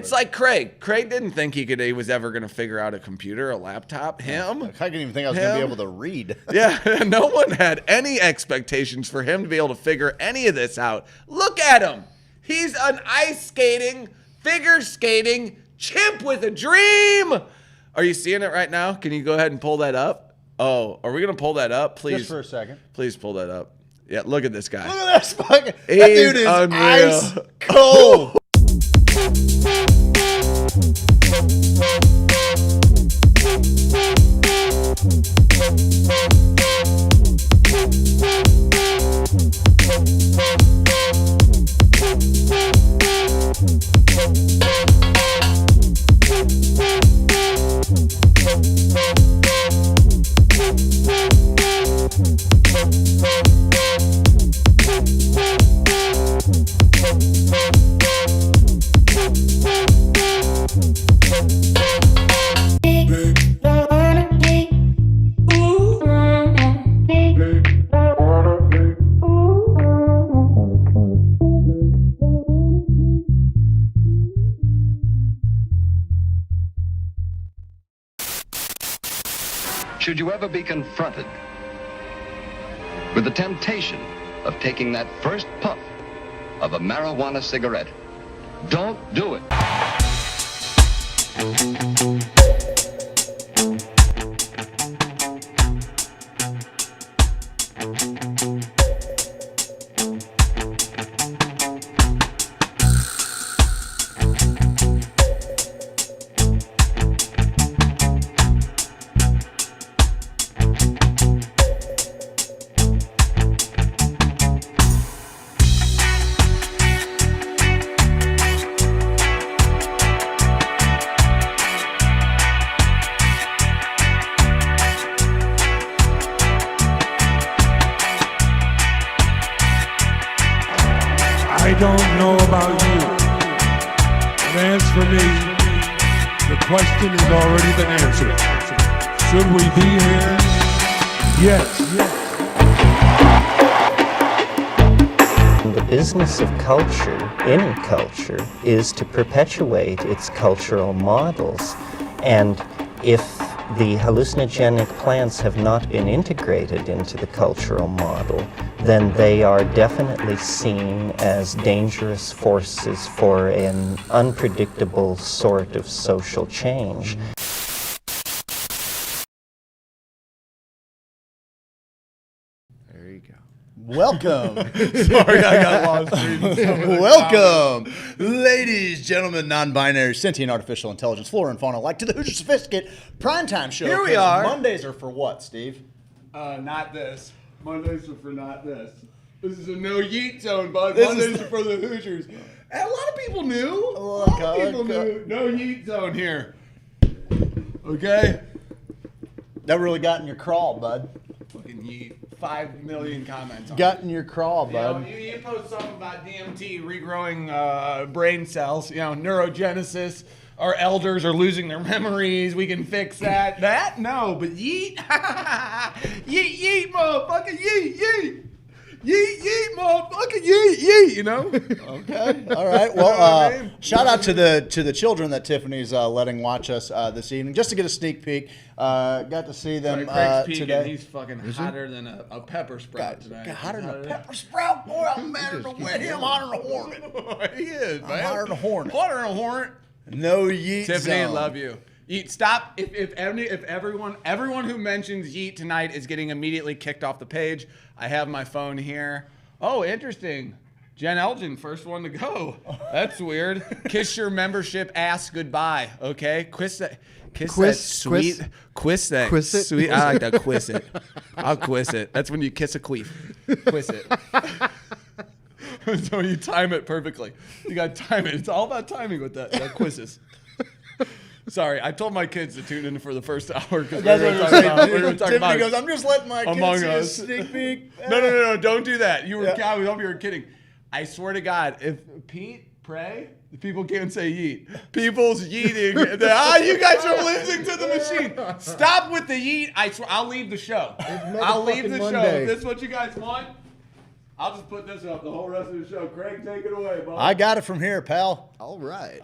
It's like Craig. Craig didn't think he was ever going to figure out a computer, a laptop. Him. I didn't even think I was going to be able to read. Yeah, no one had any expectations for him to be able to figure any of this out. Look at him. He's an ice skating, figure skating chimp with a dream. Are you seeing it right now? Can you go ahead and pull that up? Oh, are we going to pull that up? Please. Just for a second. Please pull that up. Yeah, look at this guy. Look at that fucking. That dude is unreal. Ice cold. Should you ever be confronted with the temptation of taking that first puff of a marijuana cigarette, don't do it. I don't know about you, but as for me, the question has already been answered. Should we be here? Yes. The business of culture, any culture, is to perpetuate its cultural models. And if the hallucinogenic plants have not been integrated into the cultural model, then they are definitely seen as dangerous forces for an unpredictable sort of social change. There you go. Welcome. Sorry, I got lost reading. Welcome, ladies, gentlemen, non-binary, sentient artificial intelligence, flora and fauna, like to the Hoosier Sophisticate primetime show. Here we are. Mondays are for what, Steve? Not this. Mondays are for not this. This is a no yeet zone, bud. This Mondays is- are for the Hoosiers. And a lot of people knew. Oh, a lot God, of people knew. No yeet zone here. Okay? That really got in your crawl, bud. Fucking yeet. 5 million comments on Got in your crawl, it. You know, bud. you post something about DMT regrowing brain cells, neurogenesis. Our elders are losing their memories. We can fix that. That? No, but yeet. Yeet, yeet, motherfucker. Yeet, yeet. Yeet, yeet, motherfucker. Yeet, yeet, Okay. All right. Well, shout out to the children that Tiffany's letting watch us this evening, just to get a sneak peek. Got to see them Craig's peeking. today. He's fucking hotter than a pepper sprout tonight. Hotter than a pepper sprout? Boy, I'm madder than a wet him, hotter than a hornet. He is, man. I'm hotter than a hornet. Hotter than a hornet. No yeet Tiffany, I zone. love you. Yeet, stop. If everyone who mentions yeet tonight is getting immediately kicked off the page, I have my phone here. Oh, interesting. Jen Elgin, first one to go. That's weird. Kiss your membership ass goodbye. Okay, quiz that sweet. Quiz that Quiz it? sweet. I like that. Quiz it. I'll quiz it. That's when you kiss a queef. Quiz it. So you time it perfectly. You got to time it. It's all about timing with that quizzes. Sorry, I told my kids to tune in for the first hour because we were going to talk Tiffany about goes, I'm just letting my Among kids see a Us. sneak peek. No, don't do that. You were, Yeah. I hope you were kidding. I swear to God, if Pete, pray, the people can't say yeet. People's yeeting. You guys are listening to the machine. Stop with the yeet. I swear, I'll leave the show. I'll leave the show. If this is what you guys want, I'll just put this up the whole rest of the show. Craig, take it away, bud. I got it from here, pal. All right.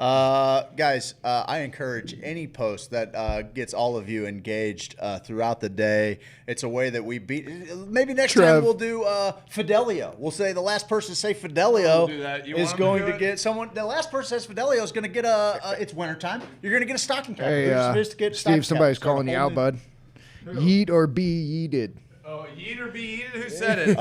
Guys, I encourage any post that gets all of you engaged throughout the day. It's a way that we beat. Maybe next time we'll do Fidelio. We'll say the last person to say Fidelio do that. You is want 'em going to to do it? get someone. The last person that says Fidelio is going to get it's wintertime. You're going to get a stocking cap. Hey, Hoosier Sophisticate Steve, stocking somebody's cap. Start calling you out, holding bud. Yeet or be yeeted. Oh, yeet or be yeeted? Who said it?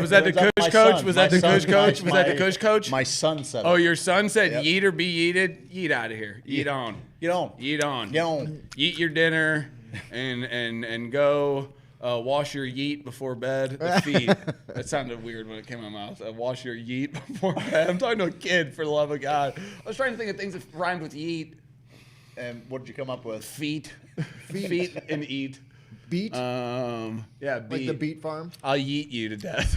Was that the That's Kush my coach? son. Was My that the son- Kush coach? Was my- that the Kush coach? My son said it. Oh, your son said Yep. yeet or be yeeted? Yeet out of here. Yeet on. Get on. Eat on. Get on. Eat your dinner and go wash your yeet before bed. Feet. That sounded weird when it came out of my mouth. Wash your yeet before bed. I'm talking to a kid, for the love of God. I was trying to think of things that rhymed with yeet. And what did you come up with? Feet. Feet and eat. Beat? Yeah, like beat. the beet farm? I'll yeet you to death.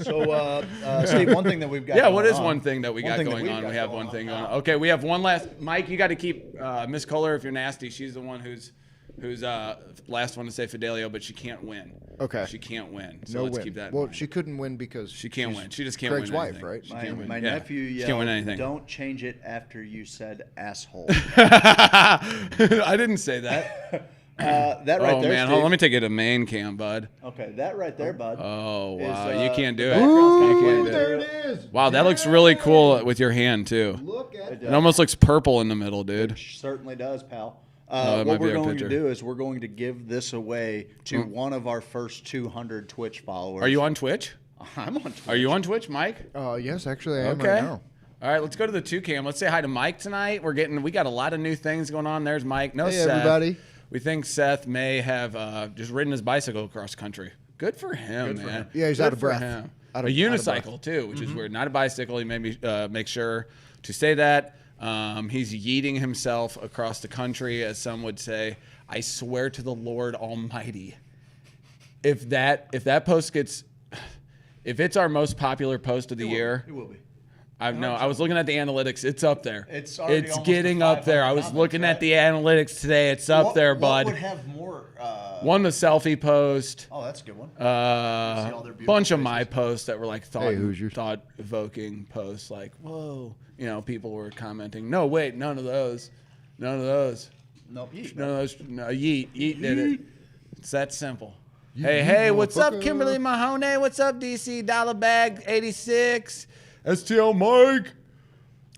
So, Steve, one thing that we've got. Yeah, going what is on- one thing that we got thing that going we've on? got We have going one thing on. going on. Okay, we have one last. Mike, you got to keep Miss Kohler if you're nasty. She's the one who's last one to say Fidelio, but she can't win. Okay. She can't win. So No let's win. keep that in Well, mind. she couldn't win because She can't she's win. She just can't Craig's win wife, anything. right? She can't win. My Yeah. nephew She yelled, can't win anything. "Don't change it after you said asshole." I didn't say that. That right Oh there, man, Steve. hold on, let me take it to main cam, bud. Okay, that right there, bud. Oh is, wow, you can't do it. background's You kinda can't like do There it. it is. Wow, that looks really cool with your hand too. Look at It almost looks purple in the middle, dude. It certainly does, pal. that might What be we're our going picture. to do is we're going to give this away to one of our first 200 Twitch followers. Are you on Twitch? I'm on Twitch. Are you on Twitch, Mike? yes, actually, I am Okay. right now. All right, let's go to the 2cam. Let's say hi to Mike tonight. We got a lot of new things going on. There's Mike. No Hey, Seth. everybody. We think Seth may have just ridden his bicycle across country. Good for him, man. Yeah, he's Good out of for breath. him. Out A of unicycle too, which is weird. Not a bicycle. He made me make sure to say that. He's yeeting himself across the country, as some would say. I swear to the Lord Almighty, if that post gets, if it's our most popular post of the year, It will be. I was looking at the analytics. It's up there. It's already almost getting to up there. I 500 was comments, looking right? at the analytics today. It's up there, bud. What would have more? One, the selfie post. Oh, that's a good one. Uh, their beautiful bunch of faces. my posts that were like Hoosiers. thought evoking posts, like whoa, people were commenting. No, wait, none of those. Nope. None of those. No, Yeet did it. It's that simple. Hey, what's up, motherfucker. Kimberly Mahoney? What's up, DC Dollar Bag 86? STL Mike.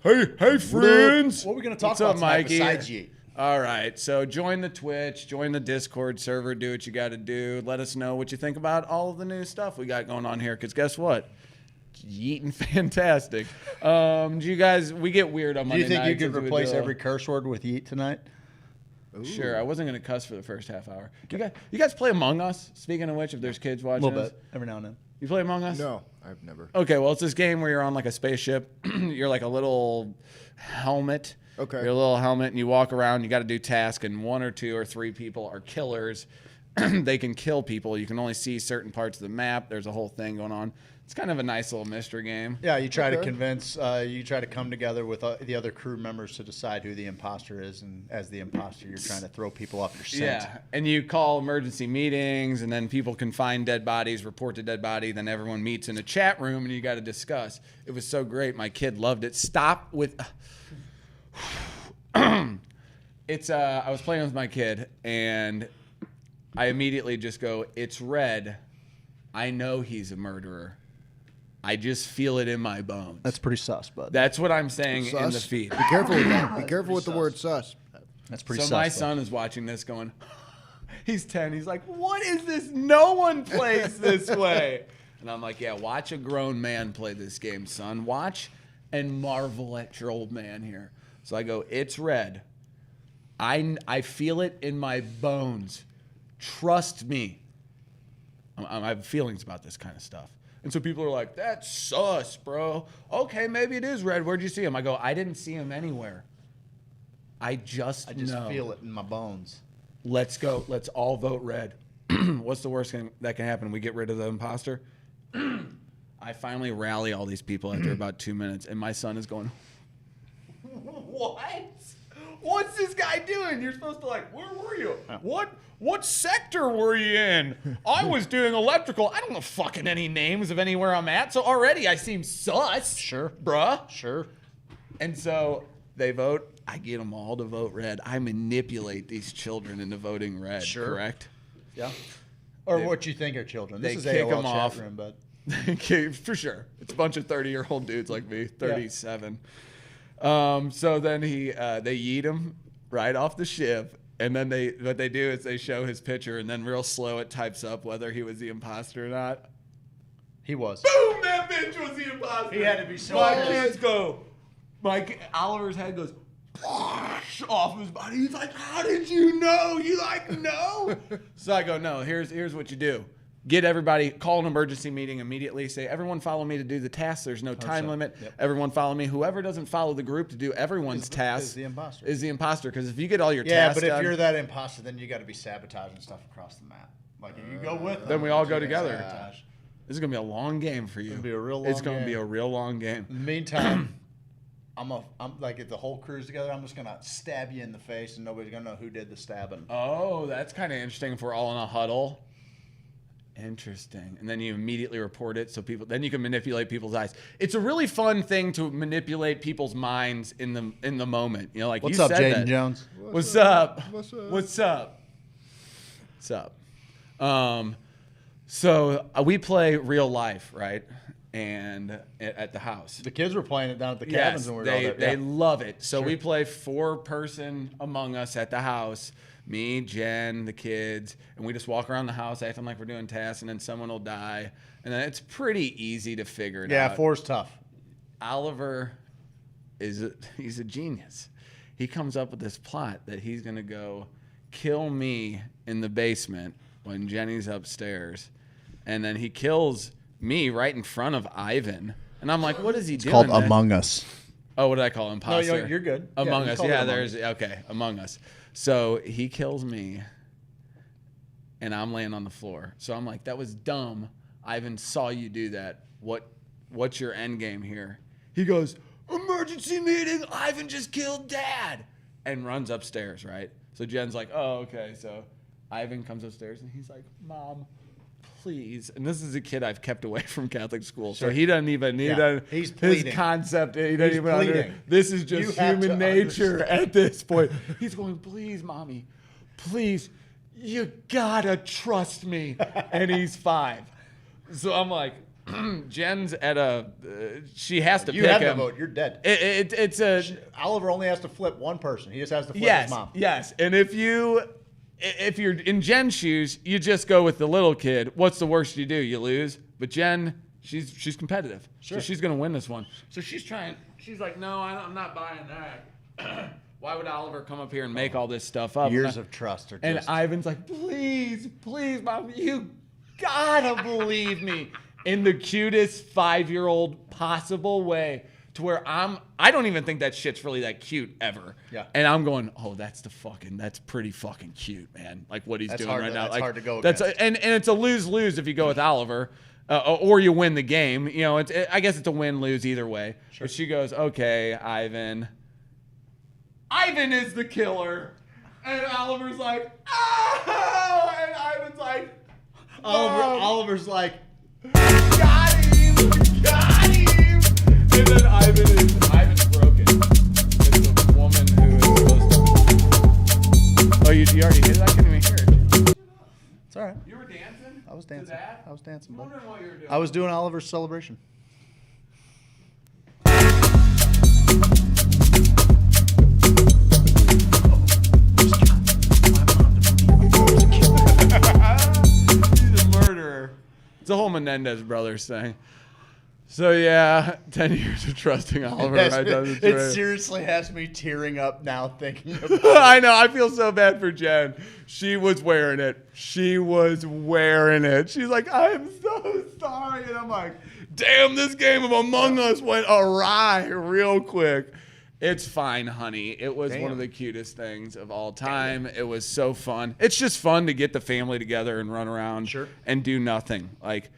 Hey, friends. What are we going to talk What's about up, tonight Mikey? besides Yeet? All right, so join the Twitch, join the Discord server, do what you got to do. Let us know what you think about all of the new stuff we got going on here, because guess what? Yeeting fantastic. You guys, we get weird on Do Monday you think you nights could as we replace do. every curse word with Yeet tonight? Sure, I wasn't going to cuss for the first half hour. You guys play Among Us? Speaking of which, if there's kids A watching little this. bit, every now and then. You play Among Us? No, I've never. Okay, well, it's this game where you're on like a spaceship. You're like a little helmet. Okay. You're a little helmet, and you walk around. You got to do tasks, and 1 or 2 or 3 people are killers. They can kill people. You can only see certain parts of the map. There's a whole thing going on. It's kind of a nice little mystery game. Yeah, you try to Okay. convince, you try to come together with the other crew members to decide who the imposter is, and as the imposter, you're trying to throw people off your scent. Yeah, and you call emergency meetings, and then people can find dead bodies, report the dead body, then everyone meets in a chat room, and you got to discuss. It was so great. My kid loved it. Stop with... It's I was playing with my kid, and I immediately just go, it's red. I know he's a murderer. I just feel it in my bones. That's pretty sus, bud. That's what I'm saying in the Sus. feed. Be careful with that. Be careful with the word sus. That's pretty So sus. my bud. son is watching this going, he's 10. He's like, what is this? No one plays this way. And I'm like, yeah, watch a grown man play this game, son. Watch and marvel at your old man here. So I go, it's red. I feel it in my bones. Trust me. I have feelings about this kind of stuff. And so people are like, that's sus, bro. Okay, maybe it is red. Where'd you see him? I go, I didn't see him anywhere. I just know. feel it in my bones. Let's go. Let's all vote red. What's the worst thing that can happen? We get rid of the imposter. I finally rally all these people after about 2 minutes, and my son is going, what? What's this guy doing? doing? You're supposed to like, where were you? What sector were you in? I was doing electrical. I don't know fucking any names of anywhere I'm at. So already I seem sus. Sure. Bruh. Sure. And so they vote. I get them all to vote red. I manipulate these children into voting red. Sure. Correct? Yeah. Or what you think are children. This is kick AOL 'em chat off. room, but Okay, for sure. It's a bunch of 30-year-old dudes like me, 37. So then they yeet him right off the ship. And then what they do is they show his picture, and then real slow it types up whether he was the imposter or not. he was. Boom! That bitch was the imposter. He had to be so My close. kids go. Oliver's head goes off his body. He's like, "How did you know? You like know?" So I go, "No. Here's what you do. Get everybody. Call an emergency meeting immediately. Say, everyone follow me to do the task. There's no time limit. Yep. Everyone follow me. Whoever doesn't follow the group to do everyone's task is the imposter. Is the imposter. Because if you get all your Yeah, tasks but if done, you're that imposter, then you got to be sabotaging stuff across the map. Like if you go with them, then we all go you together. sabotage. This is gonna be a long game for you. It's gonna be a real It's long gonna game. be a real long game. In the meantime, I'm like if the whole crew's together, I'm just gonna stab you in the face, and nobody's gonna know who did the stabbing. Oh, that's kind of interesting if we're all in a huddle. Interesting. And then you immediately report it so then you can manipulate people's eyes. It's a really fun thing to manipulate people's minds in the moment. You know, like What's you up, said Jaden that. Jones? What's up? What's up? What's up? What's up? So we play real life, right? And at the house. The kids were playing it down at the cabins, Yes, and we were all there. they Yeah. love it. So we play 4-person Among Us at the house. Me, Jen, the kids, and we just walk around the house acting like we're doing tasks, and then someone will die, and then it's pretty easy to figure it out. Yeah, 4's tough. Oliver he's a genius. He comes up with this plot that he's gonna go kill me in the basement when Jenny's upstairs, and then he kills me right in front of Ivan, and I'm like, what is he doing? Called man? Among Us. Oh, what did I call imposter? No, you're good. Among you Us. called it Yeah, Among there's okay. Among Us. So he kills me, and I'm laying on the floor. So I'm like, that was dumb. Ivan saw you do that. What's your end game here? He goes, emergency meeting. Ivan just killed Dad, and runs upstairs. Right. So Jen's like, oh, okay. So Ivan comes upstairs, and he's like, Mom, please. And this is a kid I've kept away from Catholic school, so he doesn't even. He's his pleading. concept. He doesn't He's even pleading. This is You just have to human nature understand. at this point. He's going, please, Mommy, please, you gotta trust me. And he's 5. So I'm like, Jen's at she has to You pick have him. to vote. You're dead. It's a Oliver only has to flip one person. He just has to flip yes, his mom. yes. And if you're in Jen's shoes, you just go with the little kid. What's the worst you do? You lose. But Jen, she's competitive. Sure. So she's going to win this one. So she's like, no, I'm not buying that. Why would Oliver come up here and make all this stuff up? Years of trust are And just... Ivan's like, please, Mom, you gotta believe me. In the cutest 5-year-old possible way. To where I don't even think that shit's really that cute ever. Yeah. And I'm going, oh, that's pretty fucking cute, man. Like what he's That's doing hard right to- now. that's Like, hard to go that's against. and it's a lose-lose if you go with Oliver, or you win the game. You know, I guess it's a win-lose either way. Sure. But she goes, okay, Ivan. Ivan is the killer. And Oliver's like, oh! And Ivan's like, Mom. Oliver's like, Got him! Got him! And then Ivan's broken. It's a woman who is supposed to. Oh, you already did it? I couldn't even hear it. it's all right. You were dancing? I was to dancing. that? I was dancing. I'm Bud. wondering what you were doing. I was doing Oliver's celebration. He's a murderer. It's a whole Menendez brothers thing. So yeah, 10 years of trusting Oliver. Right down the It trail. seriously has me tearing up now thinking about I know. I feel so bad for Jen. She was wearing it. She's like, I'm so sorry. And I'm like, damn, this game of Among Us went awry real quick. It's fine, honey. It was one of the cutest things of all time. It was so fun. It's just fun to get the family together and run around and do nothing. Like,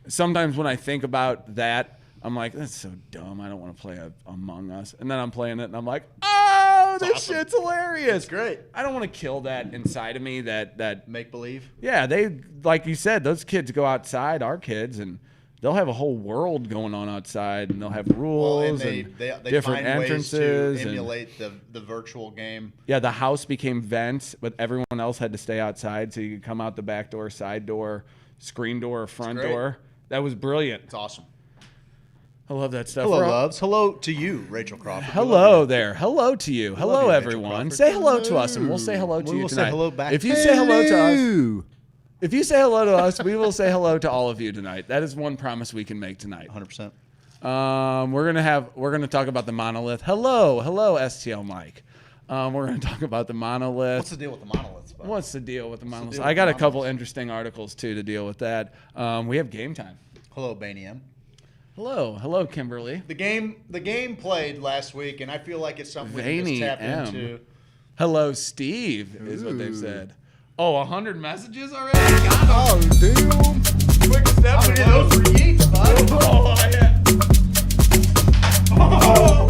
sometimes when I think about that, I'm like, that's so dumb. I don't want to play Among Us. And then I'm playing it, and I'm like, oh, Oh, this awesome. shit's hilarious. It's great. I don't want to kill that inside of me. That Make believe. yeah, they like you said, those kids go outside, our kids, and they'll have a whole world going on outside, and they'll have rules and they different find entrances. ways to emulate the virtual game. Yeah, the house became vents, but everyone else had to stay outside, so you could come out the back door, side door, screen door, or front great. door. That was brilliant. It's awesome. I love that stuff. Hello, We're all- loves. Hello to you, Rachel Crawford. We Hello love you. there. Hello to you. Hello, you, Rachel everyone. Crawford. Say hello to us, and we'll say hello to We you will say tonight. hello back. If you say hello to us, Hello. if you say hello to us, we will say hello to all of you tonight. That is one promise we can make tonight. 100%. We're gonna talk about the monolith. Hello, STL Mike. We're gonna talk about the monolith. What's the deal with the monoliths? Bud? What's the deal with the monoliths? deal I with got the a couple monoliths? interesting articles too to deal with that. We have game time. Hello, Banium. Hello, Kimberly. The game played last week, and I feel like it's something we can Veiny just tap M. into. Hello, Steve, is what they've said. Oh, 100 messages already? Oh, damn. Quickest ever. Those were yeets, bud. Oh, yeah. Oh,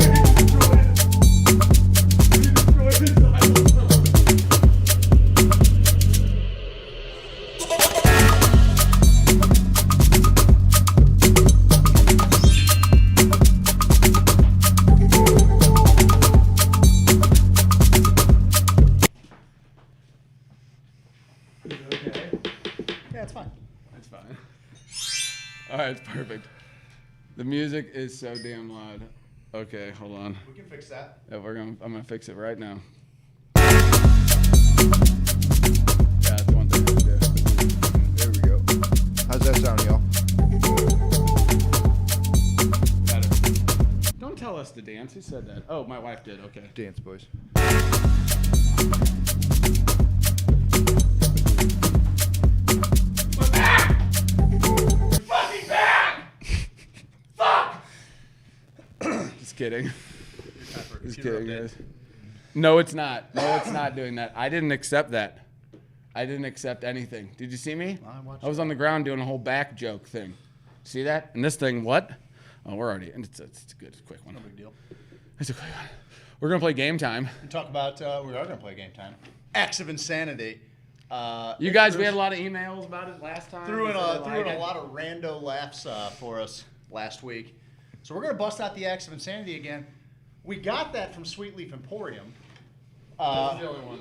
Yeah, it's fine. That's fine. All right, it's perfect. The music is so damn loud. Okay, hold on. We can fix that. Yeah, I'm gonna fix it right now. Yeah, that's one thing to do. There we go. How's that sound, y'all? Better. Don't tell us to dance. Who said that? Oh, my wife did. Okay. Dance, boys. Just kidding. Just kidding, guys. No, it's not. No, it's not doing that. I didn't accept that. I didn't accept anything. Did you see me? I was on the ground doing a whole back joke thing. See that? And this thing, what? Oh, we're already. It's a good, it's a quick one. No big deal. It's a quick one. We're gonna play game time. We talk about. We are going to play game time. Acts of Insanity. You guys, we had a lot of emails about it last time. Threw in So, a lot of rando laughs for us last week. So we're going to bust out the Acts of Insanity again. We got that from Sweet Leaf Emporium,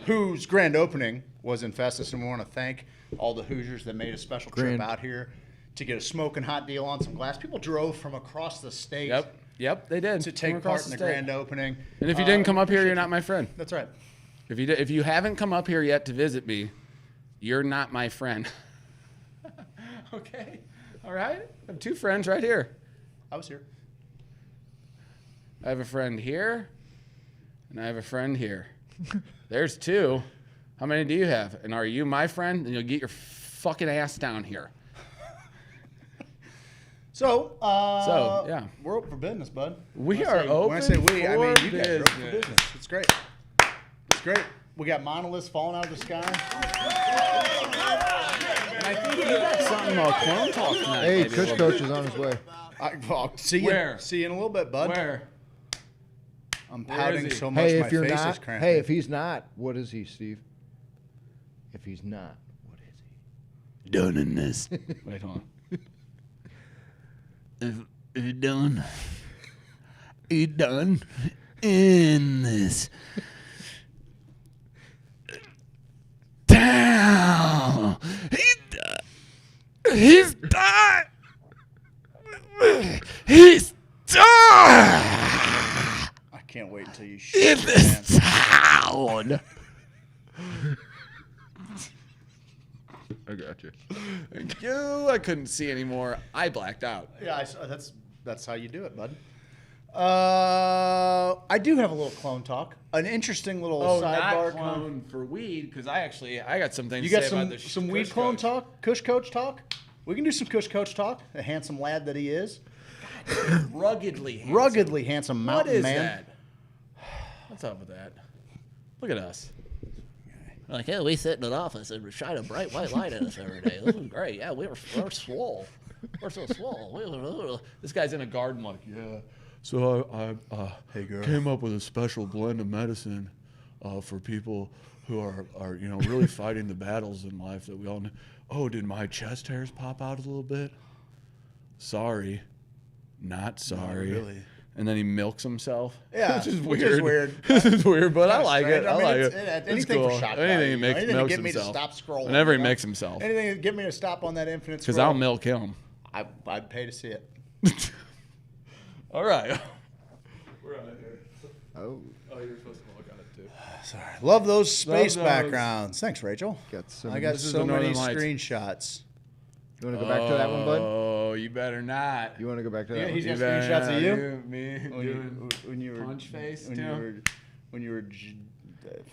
whose grand opening was in Festus, and we want to thank all the Hoosiers that made a special trip out here to get a smoking hot deal on some glass. People drove from across the state Yep, they did. to From take across part in the state. grand opening. And if you didn't come up here, you're not my friend. That's right. If you haven't come up here yet to visit me, you're not my friend. Okay. All right. I have two friends right here. I was here. I have a friend here, and I have a friend here. There's two. How many do you have? And are you my friend? Then you'll get your fucking ass down here. So, yeah. we're open for business, bud. We are open When I say we, I mean for you guys are open for business. business. It's great. It's great. We got monoliths falling out of the sky. And I think we got something about clone talk tonight. Hey, maybe a Kush little Coach is on his way. I'll see you. Where? See you in a little bit, bud. Where? I'm Where pouting is he? so much Hey, my if you're face is not, cramping. hey, if he's not, what is he, Steve? If he's not, what is he? Done in this. Wait, hold on. If you're done, you done in this town. He's done. He's done I can't wait until you shit in your this pants. town. I got you. Thank you. I couldn't see anymore. I blacked out. Yeah, that's how you do it, bud. I do have a little clone talk. An interesting little sidebar. clone for weed, because I got some things You to got say about some the some weed Kush clone Coach. talk? Kush Coach talk? We can do some Kush Coach talk. A handsome lad that he is. Ruggedly handsome. Ruggedly handsome What mountain is man. that? What's up with that? Look at us. Like, hey, we sit in an office and shine a bright white light at us every day. This is great. Yeah, we're swole. We're so swole. This guy's in a garden like, yeah. So I Hey, girl. came up with a special blend of medicine. for people who are really fighting the battles in life that we all know. Oh, did my chest hairs pop out a little bit? Sorry. Not sorry. Not really. And then he milks himself. Yeah, which is which is weird. weird. This is weird, but I like Strange. it. I mean, like it's- it. It's Anything cool. for shock Anything value, he makes, anything to milks get me to himself. stop scrolling. Whenever he you know? makes himself. Anything to get me to stop on that infinite Because scroll. I'll milk him. I'd pay to see it. All right. We're out of here. Oh, Oh, you're supposed to look at it too. Sorry. Love those space those. backgrounds. Thanks, Rachel. got some. I got This is so the many Northern Lights. screenshots. You want to go back to that one, bud? Oh, you better not. You want to go back to that Yeah, one? he's got better screenshots not. of you? Me When you were punch face, when too? you were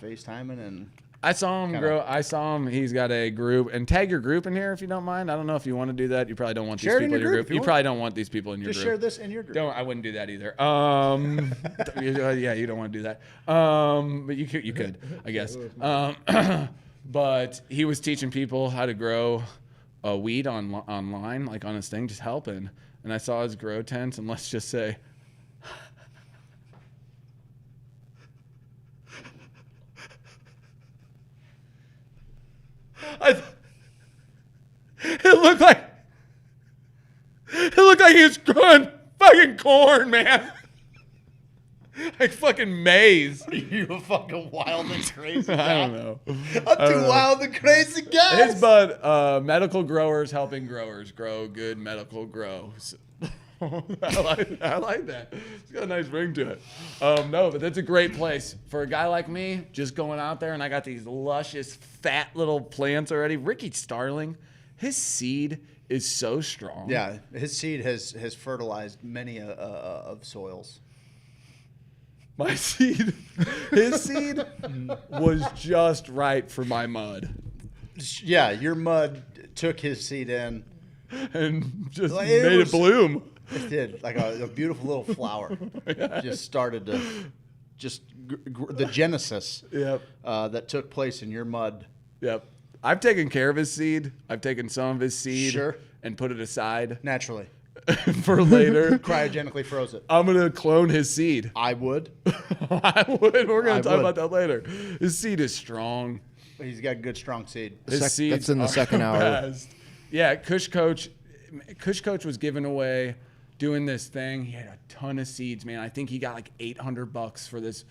FaceTiming and I saw him grow. I saw him. He's got a group, and tag your group in here if you don't mind. I don't know if you want to do that. You probably don't want these Share it in people in your your group group. if you You want. probably don't want these people in your just group. share this in your group. Don't. I wouldn't do that either. Yeah, you don't want to do that. But you could, I guess. But he was teaching people how to grow weed online, like on his thing, just helping. And I saw his grow tents, and let's just say, it looked like he was growing fucking corn, man. Like fucking maize. You a fucking wild and crazy I guy. don't know. I'm too wild and crazy guy. His bud, medical growers helping growers grow good medical grows. I like that. It's got a nice ring to it. No, but that's a great place for a guy like me, just going out there, and I got these luscious, fat little plants already. Ricky Starling, his seed is so strong. Yeah, his seed has fertilized many of soils. My seed, his seed was just right for my mud. Yeah, your mud took his seed in. And just Like, made it bloom. It did, like a beautiful little flower. Just started to, the genesis Yep. that took place in your mud. Yep. I've taken care of his seed. I've taken some of his seed Sure. and put it aside Naturally. for later. Cryogenically froze it. I'm going to clone his seed. I would. I would. We're going I to talk would. about that later. His seed is strong. He's got good, strong seed. His seeds That's in the are second hour. best. Yeah, Kush Coach was giving away, doing this thing. He had a ton of seeds, man. I think he got like $800 for this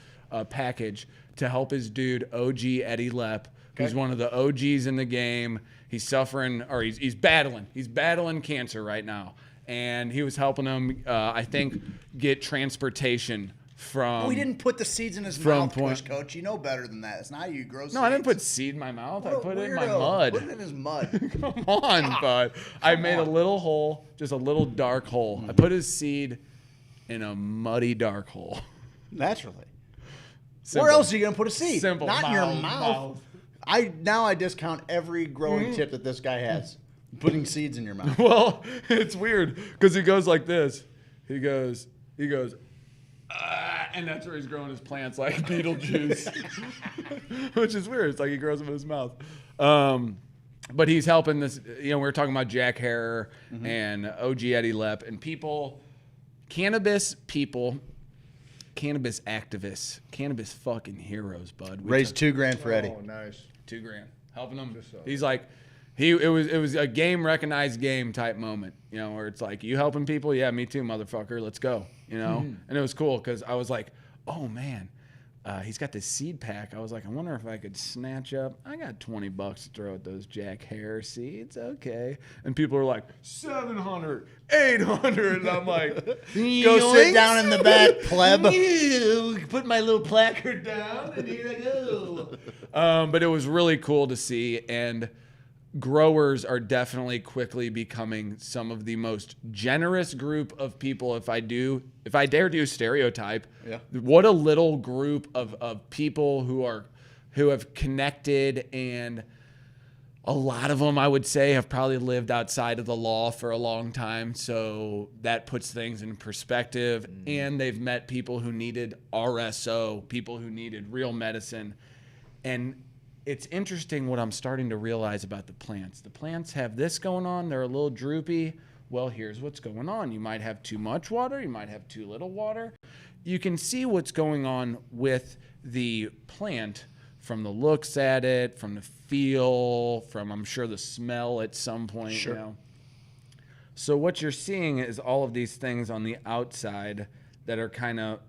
package to help his dude OG Eddie Lepp, who's one of the OGs in the game. He's suffering, or he's battling cancer right now, and he was helping him, I think, get transportation from. We didn't put the seeds in his from mouth, point- Push Coach. You know better than that. It's not how you grow seeds. No, I didn't put seed in my mouth. I What a put it in my weirdo. mud. Put it in his mud. Come on, bud. I made a little hole, just a little dark hole. I put his seed in a muddy dark hole. Naturally. Simple. Where else are you going to put a seed? Simple. Not in your mouth. I discount every growing tip that this guy has. Putting seeds in your mouth. Well, it's weird because he goes like this. He goes, and that's where he's growing his plants like Beetlejuice, which is weird. It's like he grows them in his mouth. But he's helping this. We were talking about Jack Harrer and OG Eddie Lepp and cannabis activists, cannabis fucking heroes, bud. Raised $2,000 for Eddie. Oh, nice. $2,000 helping him. He's like, it was a game recognized game type moment, where it's like, you helping people, yeah, me too, motherfucker, let's go, and it was cool because I was like, oh man, he's got this seed pack. I was like, I wonder if I could snatch up. I got $20 to throw at those Jack Harrer seeds, okay? And people are like, 700, 800, and I'm like, Go sit down in the back, pleb. Put my little placard down, and here I go. But it was really cool to see, and growers are definitely quickly becoming some of the most generous group of people. If I dare do stereotype, Yeah. what a little group of people who have connected, and a lot of them, I would say, have probably lived outside of the law for a long time. So that puts things in perspective. And they've met people who needed RSO, people who needed real medicine. And it's interesting what I'm starting to realize about the plants. The plants have this going on. They're a little droopy. Well, here's what's going on. You might have too much water. You might have too little water. You can see what's going on with the plant from the looks at it, from the feel, from I'm sure the smell at some point. Sure. You know? So what you're seeing is all of these things on the outside that are kind of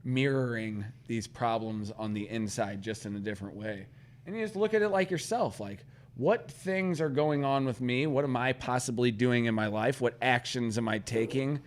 mirroring these problems on the inside, just in a different way. And you just look at it like yourself, like, what things are going on with me? What am I possibly doing in my life? What actions am I taking?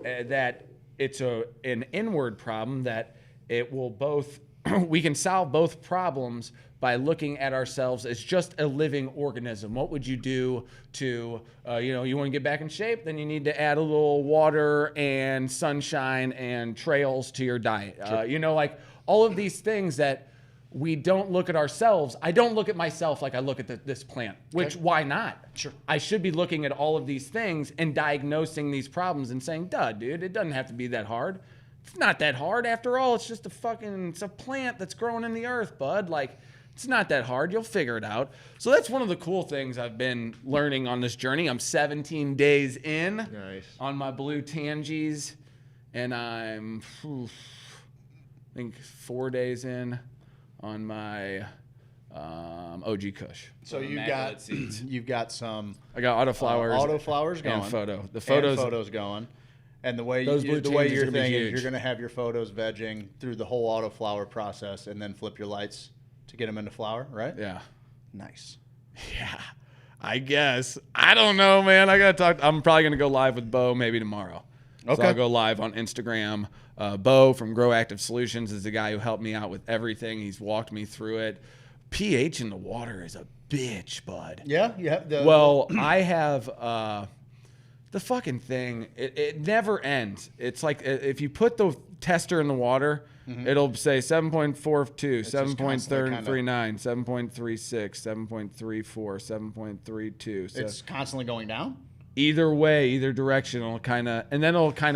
That it's an inward problem, that it will both, we can solve both problems by looking at ourselves as just a living organism. What would you do to, you want to get back in shape? Then you need to add a little water and sunshine and trails to your diet. Like all of these things that we don't look at ourselves. I don't look at myself like I look at this plant, which why not? Sure. I should be looking at all of these things and diagnosing these problems and saying, duh, dude, it doesn't have to be that hard. It's not that hard. After all, it's just it's a plant that's growing in the earth, bud. Like, it's not that hard. You'll figure it out. So that's one of the cool things I've been learning on this journey. I'm 17 days in on my blue tangies, and I'm, I think, 4 days in on my OG Kush. So you've got some. I got autoflowers going, and photo. The photos going, and the way Those blue the way tangies are you're gonna be thinking is huge. you're going to have your photos vegging through the whole autoflower process, and then flip your lights to get them into flower, right? Yeah. Nice. Yeah. I guess. I don't know, man. I got to talk. I'm probably going to go live with Bo maybe tomorrow. Okay. So I'll go live on Instagram. Bo from Grow Active Solutions is the guy who helped me out with everything. He's walked me through it. pH in the water is a bitch, bud. Yeah, you have the. Well, I have the fucking thing. It never ends. It's like if you put the tester in the water, it'll say 7.42, 7.39, 7.36, 7.34, 7.32. It's constantly going down. Either way, either direction, it'll kind of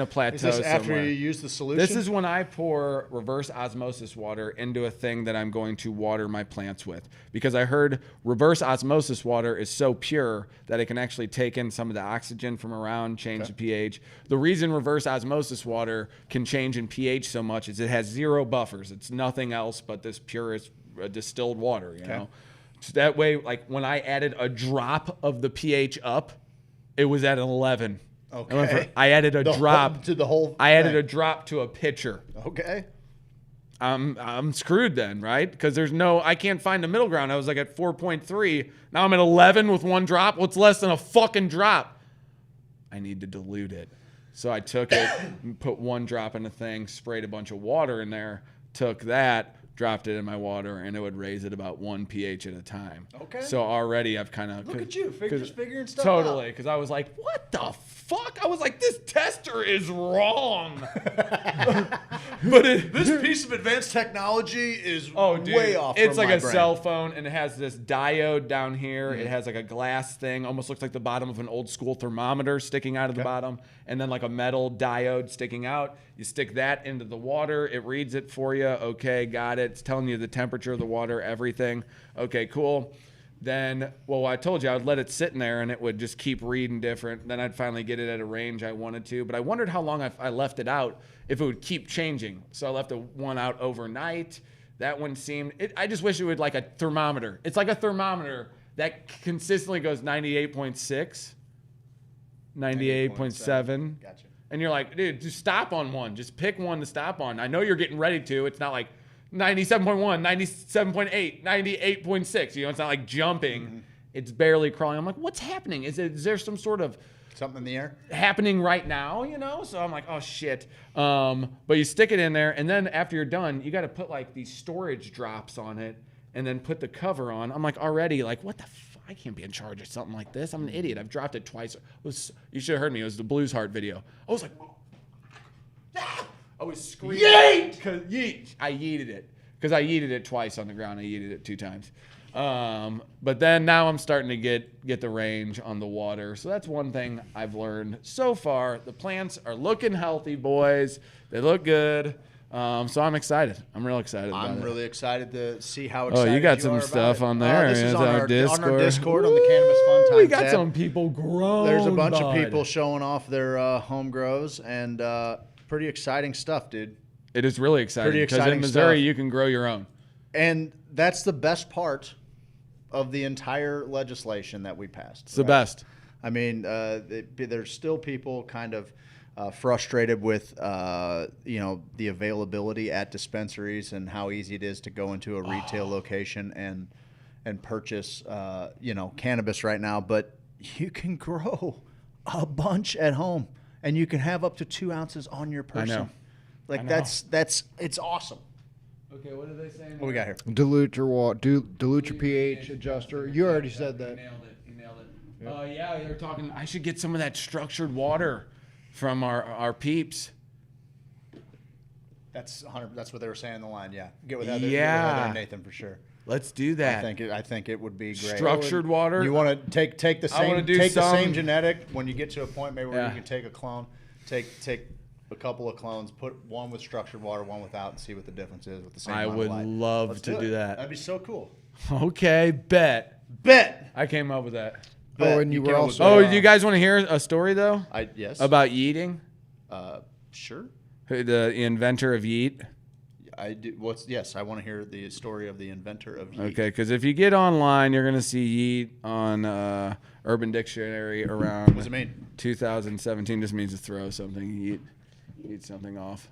plateau. Is this after somewhere. you use the solution? This is when I pour reverse osmosis water into a thing that I'm going to water my plants with. Because I heard reverse osmosis water is so pure that it can actually take in some of the oxygen from around, change the pH. The reason reverse osmosis water can change in pH so much is it has zero buffers. It's nothing else but this purest distilled water, you know? So that way, like when I added a drop of the pH up, it was at an 11. Okay. I added a drop to the whole. I added a drop to a pitcher. Okay. I'm screwed then, right? Because I can't find a middle ground. I was like at 4.3. Now I'm at 11 with one drop. What's less than a fucking drop? I need to dilute it. So I took it, and put one drop in a thing, sprayed a bunch of water in there, took that, dropped it in my water, and it would raise it about 1 pH at a time. Okay. So already I've kind of... Look at you, figuring stuff out. Totally, because I was like, what the fuck? I was like, this tester is wrong. But This piece of advanced technology is dude, way off. It's from like my a brain. cell phone, and it has this diode down here. It has like a glass thing, almost looks like the bottom of an old school thermometer sticking out of the bottom, and then like a metal diode sticking out. You stick that into the water. It reads it for you. Okay, got it. It's telling you the temperature of the water, everything. Okay, cool. Then, well, I told you I would let it sit in there and it would just keep reading different. Then I'd finally get it at a range I wanted to. But I wondered how long I left it out, if it would keep changing. So I left one out overnight. That one seemed, I just wish it would like a thermometer. It's like a thermometer that consistently goes 98.6, 98.7. Gotcha. And you're like, dude, just stop on one. Just pick one to stop on. I know you're getting ready to. It's not like 97.1, 97.8, 98.6. You know, it's not like jumping. It's barely crawling. I'm like, what's happening? Is there some sort of Something in the air? happening right now, you know? So I'm like, oh, shit. But you stick it in there, and then after you're done, you got to put, like, these storage drops on it and then put the cover on. I'm like, already, like, what the fuck? I can't be in charge of something like this. I'm an idiot. I've dropped it twice. You should have heard me. It was the Blues Heart video. I was like, ah! I was screaming. Yeet! Yeet! I yeeted it. Because I yeeted it twice on the ground. I yeeted it 2 times. But then now I'm starting to get the range on the water. So that's one thing I've learned so far. The plants are looking healthy, boys. They look good. So I'm excited. I'm real excited about it. I'm really excited to see how excited you got are some about stuff it. on there. This is It's on our our Discord. Discord, on the Cannabis Fun Time We got tab. some people grown. There's a bunch of bud. people showing off their home grows, and pretty exciting stuff, dude. It is really exciting Pretty because in exciting Missouri stuff. you can grow your own. And that's the best part of the entire legislation that we passed. It's the best. I mean, there's still people kind of frustrated with, the availability at dispensaries and how easy it is to go into a retail location and purchase, cannabis right now. But you can grow a bunch at home, and you can have up to 2 ounces on your person. I know. Like, I know. it's awesome. Okay, what are they saying? What we got here? Dilute your dilute your pH adjuster. You already said that. You nailed it. Yeah, they're talking. I should get some of that structured water from our peeps. That's 100. That's what they were saying in the line. Yeah, get with Heather. Yeah. Get with Heather and Nathan for sure. Let's do that. I think it would be great. Structured water. You want to take the I wanna same do the some- same genetic when you get to a point maybe where Yeah. you can take a clone, take a couple of clones, put one with structured water, one without, and see what the difference is with the same. I amount would of light. love Let's to do that. That'd be so cool. Okay, bet. Bet. I came up with that. Oh, and you were came up also- with Oh, that. you guys want to hear a story though Yes. about yeeting? Sure. The inventor of yeet. I do. Yes, I want to hear the story of the inventor of yeet. Okay, because if you get online, you're gonna see yeet on Urban Dictionary around. What does it mean? 2017 just means to throw something, eat something off.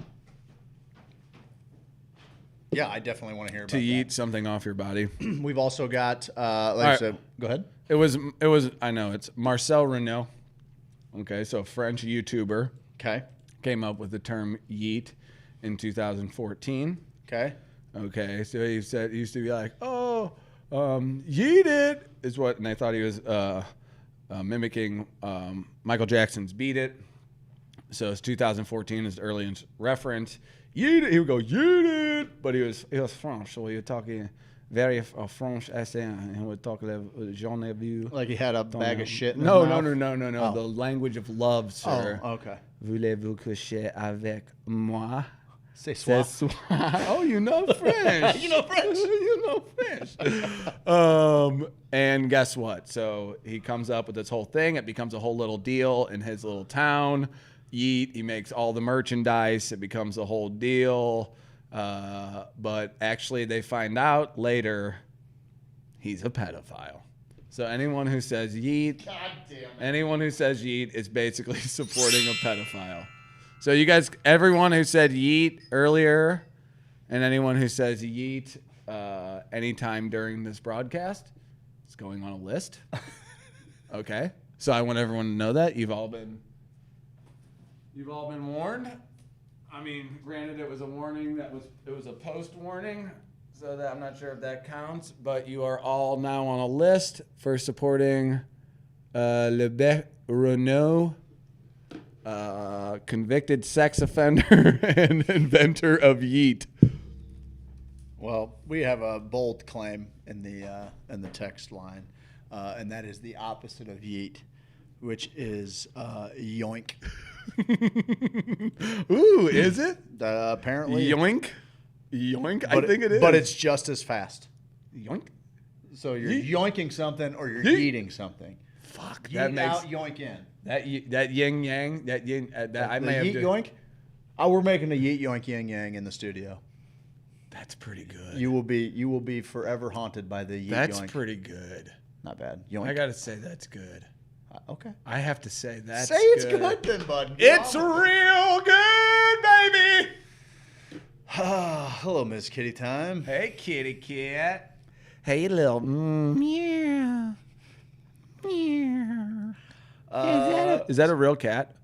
Yeah, I definitely want to hear about To eat something off your body. that. We've also got, I right. said, go ahead. It was. I know it's Marcel Renault. Okay, so a French YouTuber Okay. came up with the term yeet in 2014. Okay. Okay, so he used to be like, "Oh, yeet it," is what, and I thought he was mimicking Michael Jackson's "Beat It." So it's 2014 is the earliest reference. Yeet it. He would go yeet it, but he was French, so he was talking very French accent, and he would talk like j'en ai vu. Like he had a bag of shit in his No. mouth? Oh. The language of love, sir. Oh, okay. Voulez-vous coucher avec moi? C'est Ce soir. soir. Oh, you know French. You know French. You know French. And guess what? So he comes up with this whole thing. It becomes a whole little deal in his little town. Yeet. He makes all the merchandise. It becomes a whole deal. But actually, they find out later he's a pedophile. So anyone who says yeet, anyone who says yeet is basically supporting a pedophile. So you guys, everyone who said yeet earlier, and anyone who says yeet anytime during this broadcast, is going on a list. Okay. So I want everyone to know that you've all been warned. I mean, granted, it was a warning it was a post warning, so that I'm not sure if that counts, but you are all now on a list for supporting Le Bec Renault, convicted sex offender and inventor of yeet. Well, we have a bold claim in the text line, and that is the opposite of yeet, which is yoink. Ooh, is it? Apparently, Yoink? Yoink? but I think it is. But it's just as fast. yoink? So you're Yeet. yoinking something or you're Yeet. eating something. Fuck. Yeet That makes out, yoink in. that yin yang, that yin, that I The may have yeet just, yoink. Oh, we're making a yeet yoink yin yang in the studio. That's pretty good. You will be forever haunted by the yeet That's yoink. pretty good. Not bad. Yoink. I gotta say that's good. Okay. I have to say that's Say it's good then, bud. It's real good, baby. Hello, Miss Kitty Time. Hey, kitty cat. Hey, little meow. Meow. Is that a real cat?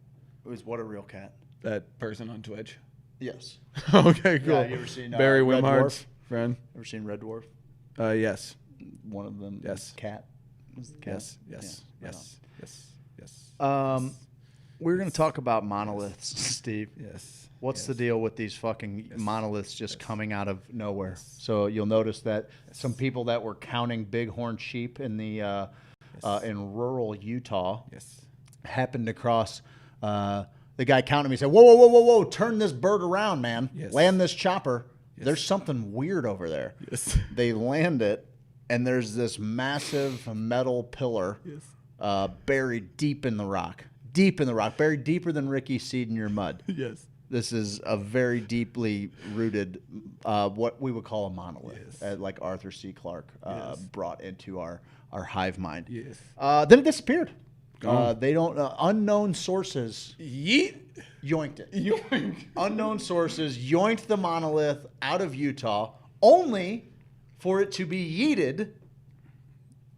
It was what a real cat. That person on Twitch. Yes. Okay, cool. Yeah, you ever seen Barry Red Wimhard's Dwarf? friend? Ever seen Red Dwarf? Yes. One of them. Yes. Cat. Was the cat? Yes. Yes. Yeah, right Yes. Yes. Yes. We're going to talk about monoliths, Steve. Yes. What's the deal with these fucking monoliths just coming out of nowhere? So you'll notice that some people that were counting bighorn sheep in the in rural Utah Yes. happened to cross. The guy counted me and said, "Whoa, whoa, whoa, whoa, whoa! Turn this bird around, man! Yes. Land this chopper. Yes. There's something weird over there." Yes. They land it, and there's this massive metal pillar buried deep in the rock, buried deeper than Ricky's seed in your mud. Yes. This is a very deeply rooted, what we would call a monolith, like Arthur C. Clarke brought into our hive mind. Yes. Then it disappeared. They don't. Unknown sources yoinked it. Unknown sources yoinked the monolith out of Utah, only for it to be yeeted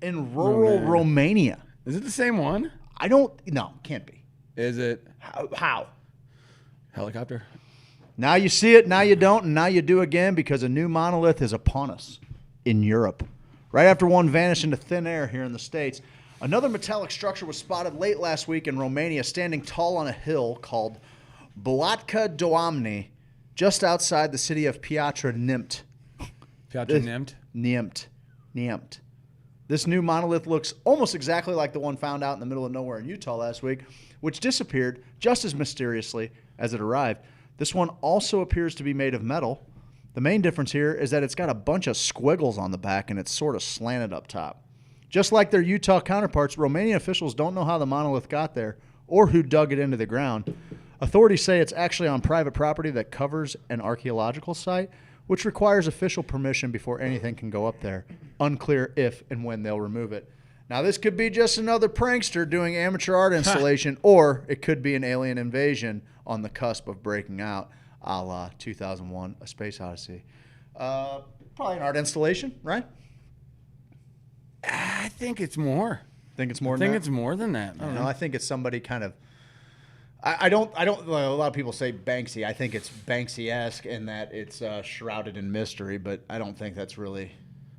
in rural Romania. Is it the same one? I don't. No, can't be. Is it How? helicopter? Now you see it, now you don't, and now you do again because a new monolith is upon us in Europe. Right after one vanished into thin air here in the States, another metallic structure was spotted late last week in Romania, standing tall on a hill called Balatka Doamne, just outside the city of Piatra Neamt. Piatra Neamt. This new monolith looks almost exactly like the one found out in the middle of nowhere in Utah last week, which disappeared just as mysteriously as it arrived. This one also appears to be made of metal. The main difference here is that it's got a bunch of squiggles on the back and it's sort of slanted up top. Just like their Utah counterparts, Romanian officials don't know how the monolith got there or who dug it into the ground. Authorities say it's actually on private property that covers an archaeological site, which requires official permission before anything can go up there. Unclear if and when they'll remove it. Now, this could be just another prankster doing amateur art installation, or it could be an alien invasion on the cusp of breaking out, a la 2001, A Space Odyssey. Probably an art installation, right? I think it's more. Think it's more I than think that? it's more than that, man. I don't know. I think it's somebody kind of. I don't. Well, a lot of people say Banksy. I think it's Banksy-esque in that it's shrouded in mystery, but I don't think that's really.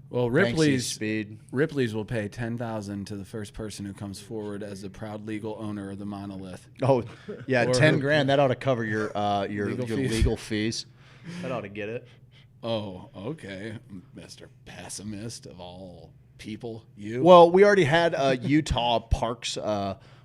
Well, Banksy's speed. Ripley's will pay $10,000 to the first person who comes forward as the proud legal owner of the monolith. Oh, yeah, Or- $10,000. That ought to cover your Legal legal fees. fees. That ought to get it. Oh, okay, Mr. Pessimist of all people, you. Well, we already had a Utah Parks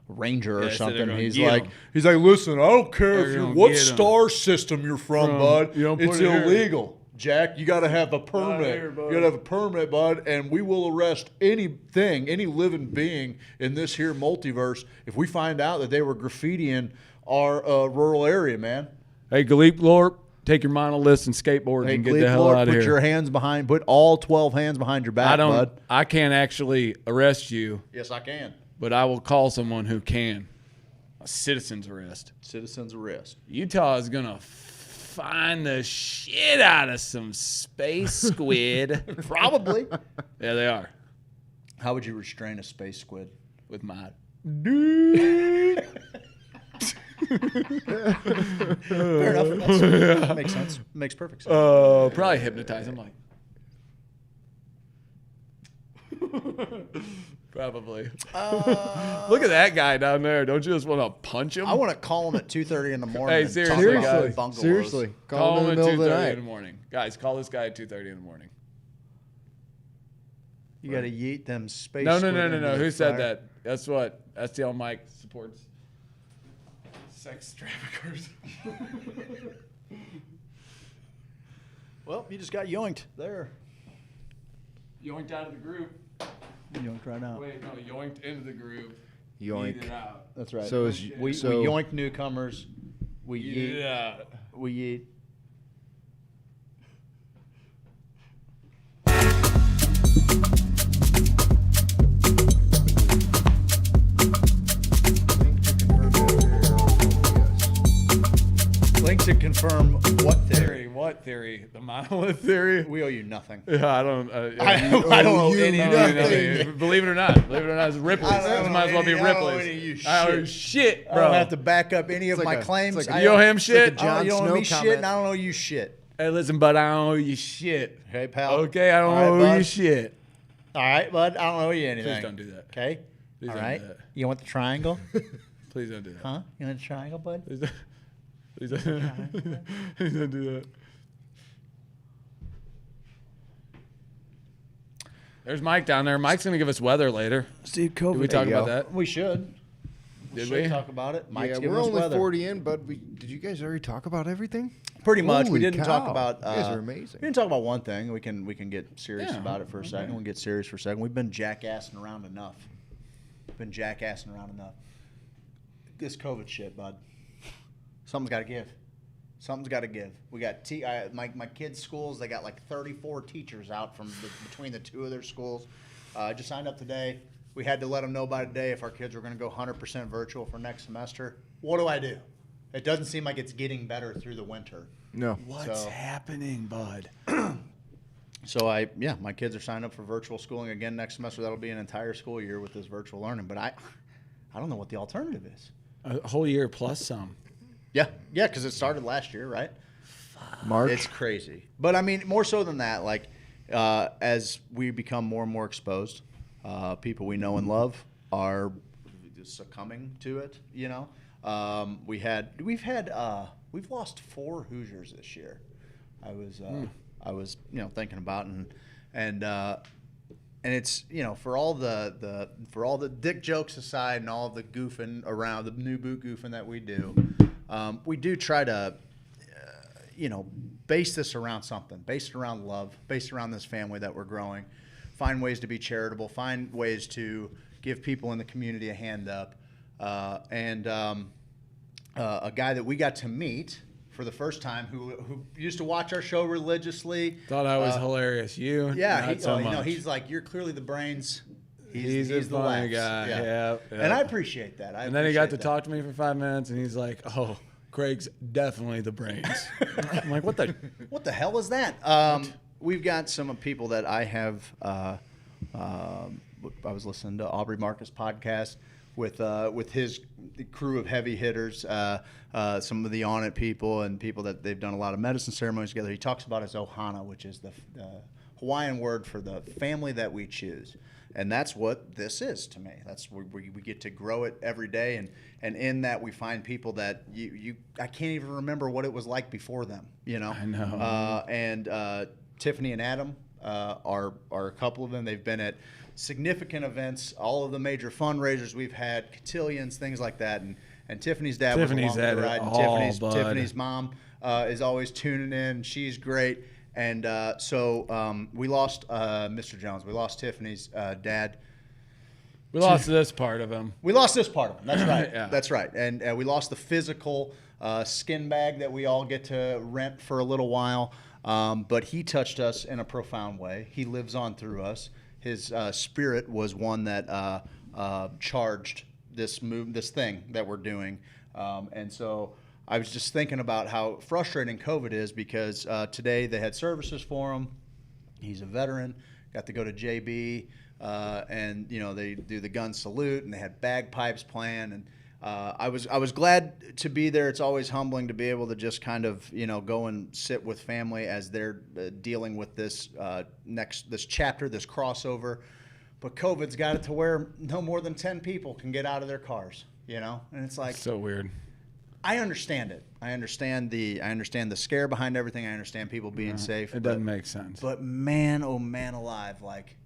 ranger or Yeah, so they're something. gonna He's get like, 'em. listen, I don't care They're if you're gonna what get 'em. star system you're from, bud. you don't put It's it here. illegal. Jack, you got to have a permit. here, bud. You got to have a permit, bud, and we will arrest anything, any living being in this here multiverse if we find out that they were graffitiing our rural area, man. Hey, Galeep Lorp, take your monoliths and skateboards Hey, and get Gleep the hell Lord, out of put here. your hands behind, put all 12 hands behind your back, bud. I can't actually arrest you, Yes, I can. but I will call someone who can. A citizen's arrest. Citizen's arrest. Utah is gonna find the shit out of some space squid. Probably. Yeah, they are. How would you restrain a space squid? With my Fair enough. That makes sense. Makes perfect sense. probably hypnotize him like. Probably. Look at that guy down there. Don't you just want to punch him? I want to call him at 2:30 in the morning. Hey, and seriously, talk about guys. bungalows. Seriously. Call him in at the middle of the 2:30 in the night. morning. Guys, call this guy at 2:30 in the morning. You got to yeet them space. No. squid into the Who said fire. that? That's what STL Mike supports. Sex traffickers. Well, you just got yoinked there. Yoinked out of the group. Yoinked right out. Wait, no, yoinked into the group. Yoink. Yeeted out. That's right. So is we yoink newcomers. We yeet. Yeeted out. We yeet. Link to confirm what theory? What theory? The monolith theory? We owe you nothing. Yeah, I don't. I don't owe you any Nothing. Believe it or not, it's Ripley's. I don't This might as well be owe any- I don't owe any of Ripley's. you I owe shit. shit, I bro. don't have to back up any of like my a- claims. it's like I You owe don't- him shit? John you don't owe Snow me shit, comment. and I don't owe you shit. Hey, listen, bud, I don't owe you shit. Okay, pal. Okay, I don't All right, owe bud. you shit. All right, bud. I don't owe you anything. Please don't do that. Okay. Please All don't right. do that. You want the triangle? Please don't do that. Huh? You want the triangle, bud? Please don't. Please don't. Please don't do that. There's Mike down there. Mike's gonna give us weather later. Steve Did we talk about that? We should. Did Should we? talk about it? Mike's Yeah, giving we're us only weather. 40 in, but did you guys already talk about everything? Pretty much. We Holy didn't talk cow. about. You guys are amazing. We didn't talk about one thing. We can get serious Yeah, about it for a second. We can get serious for a second. We've been jackassing around enough. This COVID shit, bud. Something's got to give. Something's got to give. We got my kids' schools. They got like 34 teachers out from between the two of their schools. I just signed up today. We had to let them know by today if our kids were going to go 100% virtual for next semester. What do I do? It doesn't seem like it's getting better through the winter. No. What's happening, bud? So my kids are signed up for virtual schooling again next semester. That'll be an entire school year with this virtual learning. But I don't know what the alternative is. A whole year plus some. Yeah, because it started last year, right? March. It's crazy. But I mean, more so than that, like as we become more and more exposed, people we know and love are succumbing to it. You know, we've lost 4 Hoosiers this year. I was thinking about and it's for all the dick jokes aside and all the goofing around, the new boot goofing that we do try to base this around something, base it around love, base it around this family that we're growing, find ways to be charitable, find ways to give people in the community a hand up, and a guy that we got to meet for the first time who used to watch our show religiously. Thought I was hilarious. You? Yeah, not so much. he's like, you're clearly the brains. He's a the funny laughs. guy. Yeah. Yeah. And I appreciate that. And then he got to talk to me for 5 minutes, and he's like, "Oh, Craig's definitely the brains." I'm like, "What the? What the hell is that?" We've got some people that I have. I was listening to Aubrey Marcus' podcast with his crew of heavy hitters, some of the On It people and people that they've done a lot of medicine ceremonies together. He talks about his ohana, which is the Hawaiian word for the family that we choose. And that's what this is to me. That's where we get to grow it every day, and in that we find people that I can't even remember what it was like before them. I know. And Tiffany and Adam are a couple of them. They've been at significant events, all of the major fundraisers we've had, cotillions, things like that. And Tiffany's dad was along at the it ride. And all, bud. Tiffany's mom is always tuning in. She's great. And so we lost Mr. Jones. We lost Tiffany's dad. We lost this part of him. We lost this part of him. That's right. Yeah. That's right. And we lost the physical skin bag that we all get to rent for a little while. But he touched us in a profound way. He lives on through us. His spirit was one that charged this thing that we're doing. And so I was just thinking about how frustrating COVID is because today they had services for him. He's a veteran, got to go to JB, and they do the gun salute, and they had bagpipes playing, and I was glad to be there. It's always humbling to be able to just kind of go and sit with family as they're dealing with this this chapter, this crossover. But COVID's got it to where no more than 10 people can get out of their cars, and it's like So weird. I understand it. I understand the scare behind everything. I understand people being safe. It doesn't make sense. But man, oh man alive, like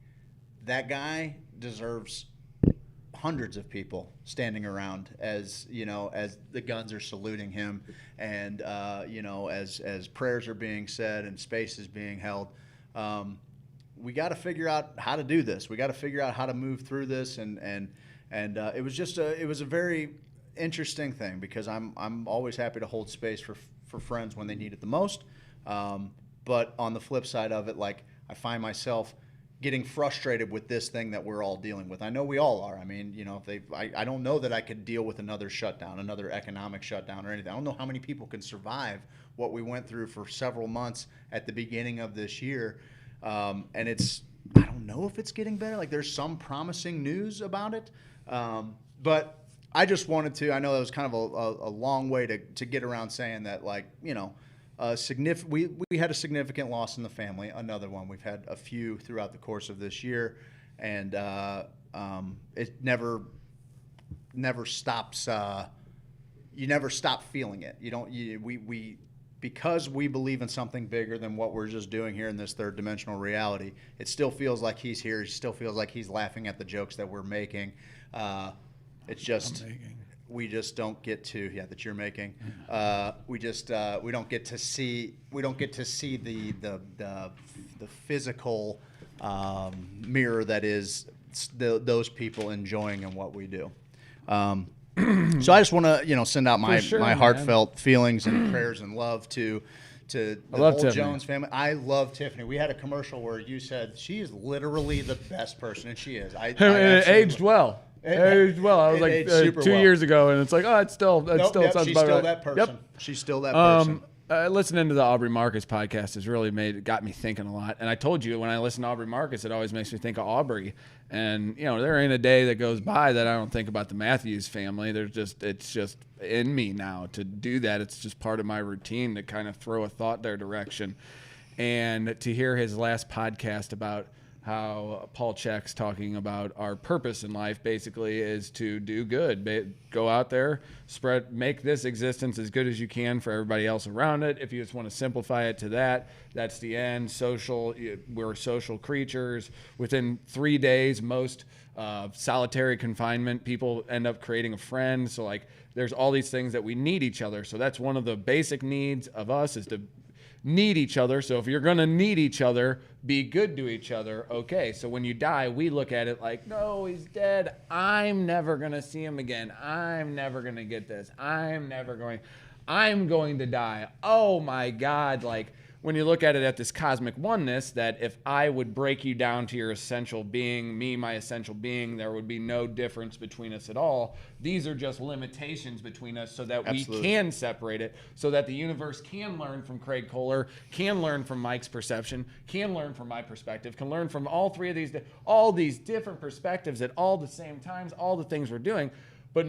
that guy deserves hundreds of people standing around as the guns are saluting him, and as prayers are being said and space is being held. We got to figure out how to do this. We got to figure out how to move through this, and it was a very interesting thing because I'm always happy to hold space for friends when they need it the most. But on the flip side of it, like I find myself getting frustrated with this thing that we're all dealing with. I know we all are. I mean, I don't know that I could deal with another shutdown, another economic shutdown or anything. I don't know how many people can survive what we went through for several months at the beginning of this year. And I don't know if it's getting better. Like there's some promising news about it. But I just wanted to, I know that was kind of a long way to get around saying that, like, we had a significant loss in the family, another one. We've had a few throughout the course of this year, and it never stops. You never stop feeling it. Because we believe in something bigger than what we're just doing here in this third dimensional reality, it still feels like he's here. It still feels like he's laughing at the jokes that we're making. It's just we just don't get to that you're making. We don't get to see the physical mirror that is those people enjoying in what we do. So I just want to, send out my sure, my man. heartfelt feelings and prayers and love to the love whole Tiffany. Jones family. I love Tiffany. We had a commercial where you said she is literally the best person, and she is. I And it absolutely- aged well. It aged well. I was It like aged 2 super well. years ago, and it's like, oh, it still Nope, sounds she's about still right. that person. Yep. She's still that person. Listening to the Aubrey Marcus podcast has really got me thinking a lot. And I told you when I listen to Aubrey Marcus, it always makes me think of Aubrey. And there ain't a day that goes by that I don't think about the Matthews family. It's just in me now to do that. It's just part of my routine to kind of throw a thought their direction. And to hear his last podcast about how Paul Check's talking about our purpose in life basically is to do good. Go out there, make this existence as good as you can for everybody else around it. If you just want to simplify it to that, that's the end. We're social creatures. Within 3 days, most solitary confinement, people end up creating a friend. So there's all these things that we need each other. So that's one of the basic needs of us is to need each other. So if you're going to need each other, be good to each other. Okay, so when you die, we look at it like, no, he's dead. I'm never going to see him again. I'm never going to get this. I'm going to die. Oh my God. When you look at it at this cosmic oneness, that if I would break you down to your essential being, me, my essential being, there would be no difference between us at all. These are just limitations between us so that we can separate it, so that the universe can learn from Craig Kohler, can learn from Mike's perception, can learn from my perspective, can learn from all these different perspectives at all the same times, all the things we're doing. But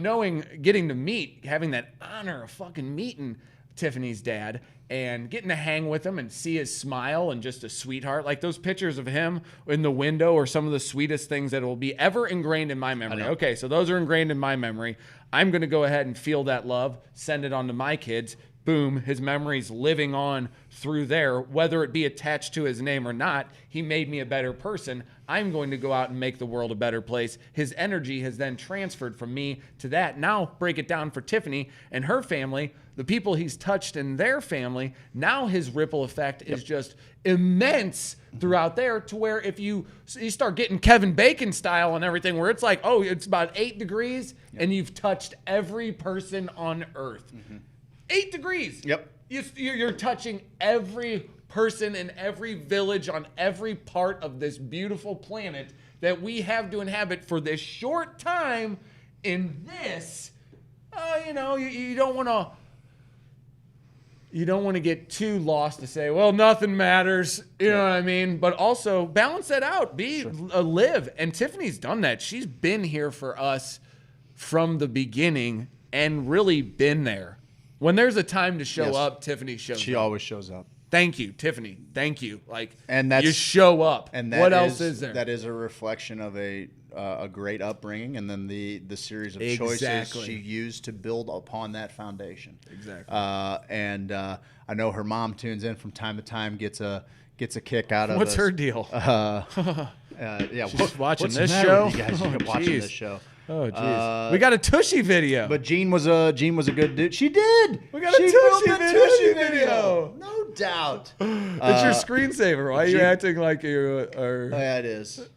getting to meet, having that honor of fucking meeting Tiffany's dad and getting to hang with him and see his smile and just a sweetheart. Like those pictures of him in the window are some of the sweetest things that will be ever ingrained in my memory. Okay, so those are ingrained in my memory. I'm going to go ahead and feel that love, send it on to my kids. Boom, his memory's living on through there, whether it be attached to his name or not. He made me a better person. I'm going to go out and make the world a better place. His energy has then transferred from me to that. Now break it down for Tiffany and her family, the people he's touched in their family. Now his ripple effect is just immense throughout there, to where if you start getting Kevin Bacon style and everything, where it's like, oh, it's about 8 degrees and you've touched every person on earth. 8 degrees. Yep. You're touching every person in every village on every part of this beautiful planet that we have to inhabit for this short time in this. You don't want to get too lost to say, well, nothing matters. You know what I mean? But also balance that out. Live. And Tiffany's done that. She's been here for us from the beginning and really been there. When there's a time to show up, Tiffany shows up. She always shows up. Thank you, Tiffany. Thank you. And that's, you show up. And what else is there? That is a reflection of a great upbringing, and then the series of choices she used to build upon that foundation. Exactly. And I know her mom tunes in from time to time, gets a kick out of. What's her deal? She's watching what's this the matter show. with you guys? You're watching this show. Oh, jeez. We got a Tushy video. But Gene was a good dude. She did. We got a Tushy video. No doubt. It's your screensaver. Why are you acting like you are? Yeah, it is.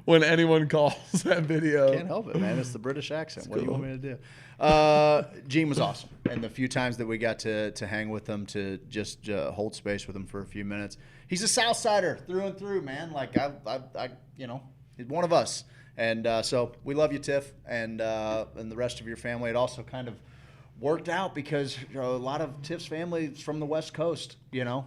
When anyone calls that video. Can't help it, man. It's the British accent. What do you want me to do? Gene was awesome. And the few times that we got to hang with him, to just hold space with him for a few minutes. He's a Southsider through and through, man. He's one of us. And so we love you, Tiff, and the rest of your family. It also kind of worked out because a lot of Tiff's family is from the West Coast,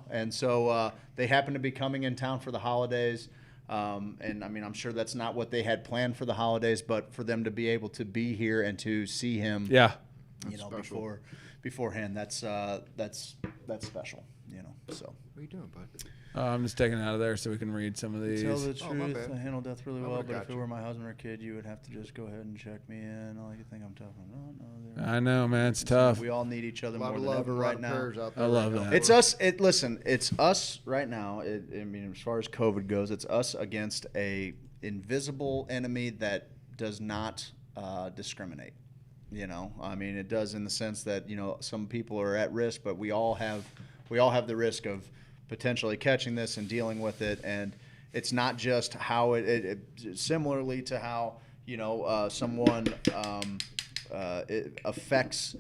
and so they happened to be coming in town for the holidays. And I mean, I'm sure that's not what they had planned for the holidays, but for them to be able to be here and to see him, beforehand, that's special, So. What are you doing, bud? I'm just taking it out of there so we can read some of these. Tell the truth, bad. I handle death really well, but if you. it were my husband or kid, you would have to just go ahead and check me in. All you think I'm tough. No. I know, man. It's tough. We all need each other A lot more of than love ever and a lot right of now. prayers out there. I love right now. that. It's us. It's us right now. As far as COVID goes, it's us against a invisible enemy that does not discriminate. It does in the sense that some people are at risk, but we all have the risk of potentially catching this and dealing with it. And it's not just how it similarly to how someone it affects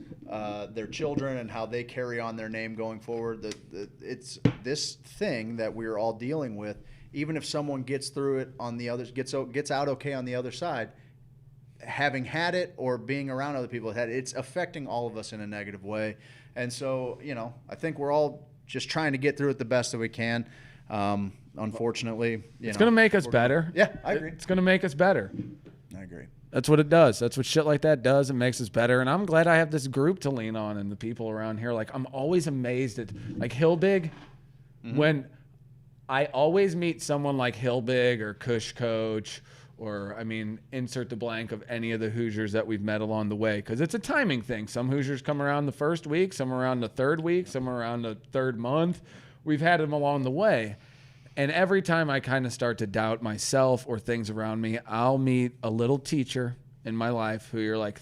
their children and how they carry on their name going forward. It's this thing that we're all dealing with. Even if someone gets through it on the other, gets out okay on the other side, having had it or being around other people that had it, it's affecting all of us in a negative way. And so, I think we're all just trying to get through it the best that we can. Unfortunately, it's going to make us better. Yeah, I agree. It's going to make us better. I agree. That's what it does. That's what shit like that does. It makes us better. And I'm glad I have this group to lean on and the people around here. Like, I'm always amazed at, like, Hillbig. When I always meet someone like Hillbig or Kush Coach or, insert the blank of any of the Hoosiers that we've met along the way. Because it's a timing thing. Some Hoosiers come around the first week, some around the third week, some around the third month. We've had them along the way. And every time I kind of start to doubt myself or things around me, I'll meet a little teacher in my life who you're like,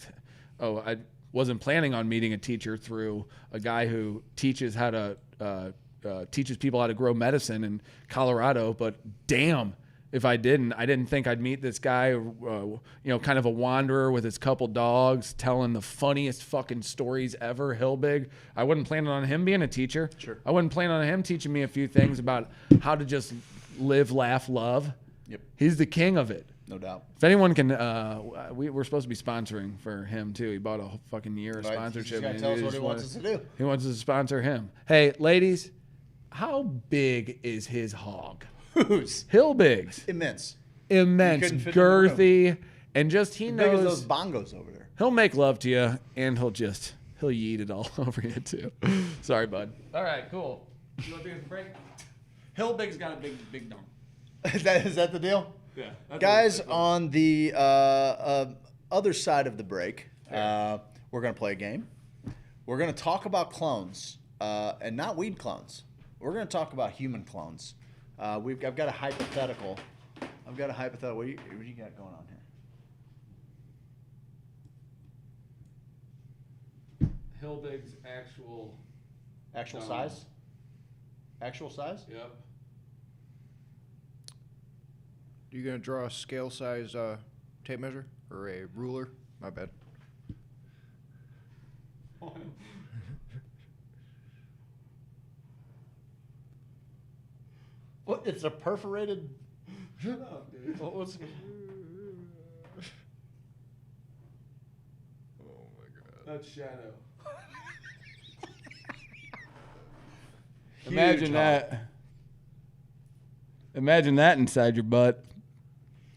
oh, I wasn't planning on meeting a teacher through a guy who teaches how to teaches people how to grow medicine in Colorado. But damn, if I didn't think I'd meet this guy, kind of a wanderer with his couple dogs telling the funniest fucking stories ever, Hillbig. I wasn't planning on him being a teacher. Sure. I wasn't planning on him teaching me a few things about how to just live, laugh, love. Yep. He's the king of it. No doubt. If anyone can, we're supposed to be sponsoring for him too. He bought a fucking year of sponsorship. He's tell us what he wants us to do. He wants us to sponsor him. Hey, ladies, how big is his hog? Who's? Hillbig's. Immense. Immense, girthy, and just he Big knows as those bongos over there. he'll make love to you, and he'll yeet it all over you too. Sorry, bud. All right, cool. You want to take a break? Hillbig's got a big dong. Is that the deal? Yeah. Guys, on the other side of the break, we're going to play a game. We're going to talk about clones, and not weed clones. We're going to talk about human clones. I've got a hypothetical. What do you got going on here? Hillbig's actual Size? Actual size? Yep. You gonna draw a scale size tape measure or a ruler? My bad. What? It's a perforated. Shut up, dude. What was? Oh my god. That's shadow. Imagine that. Imagine that inside your butt.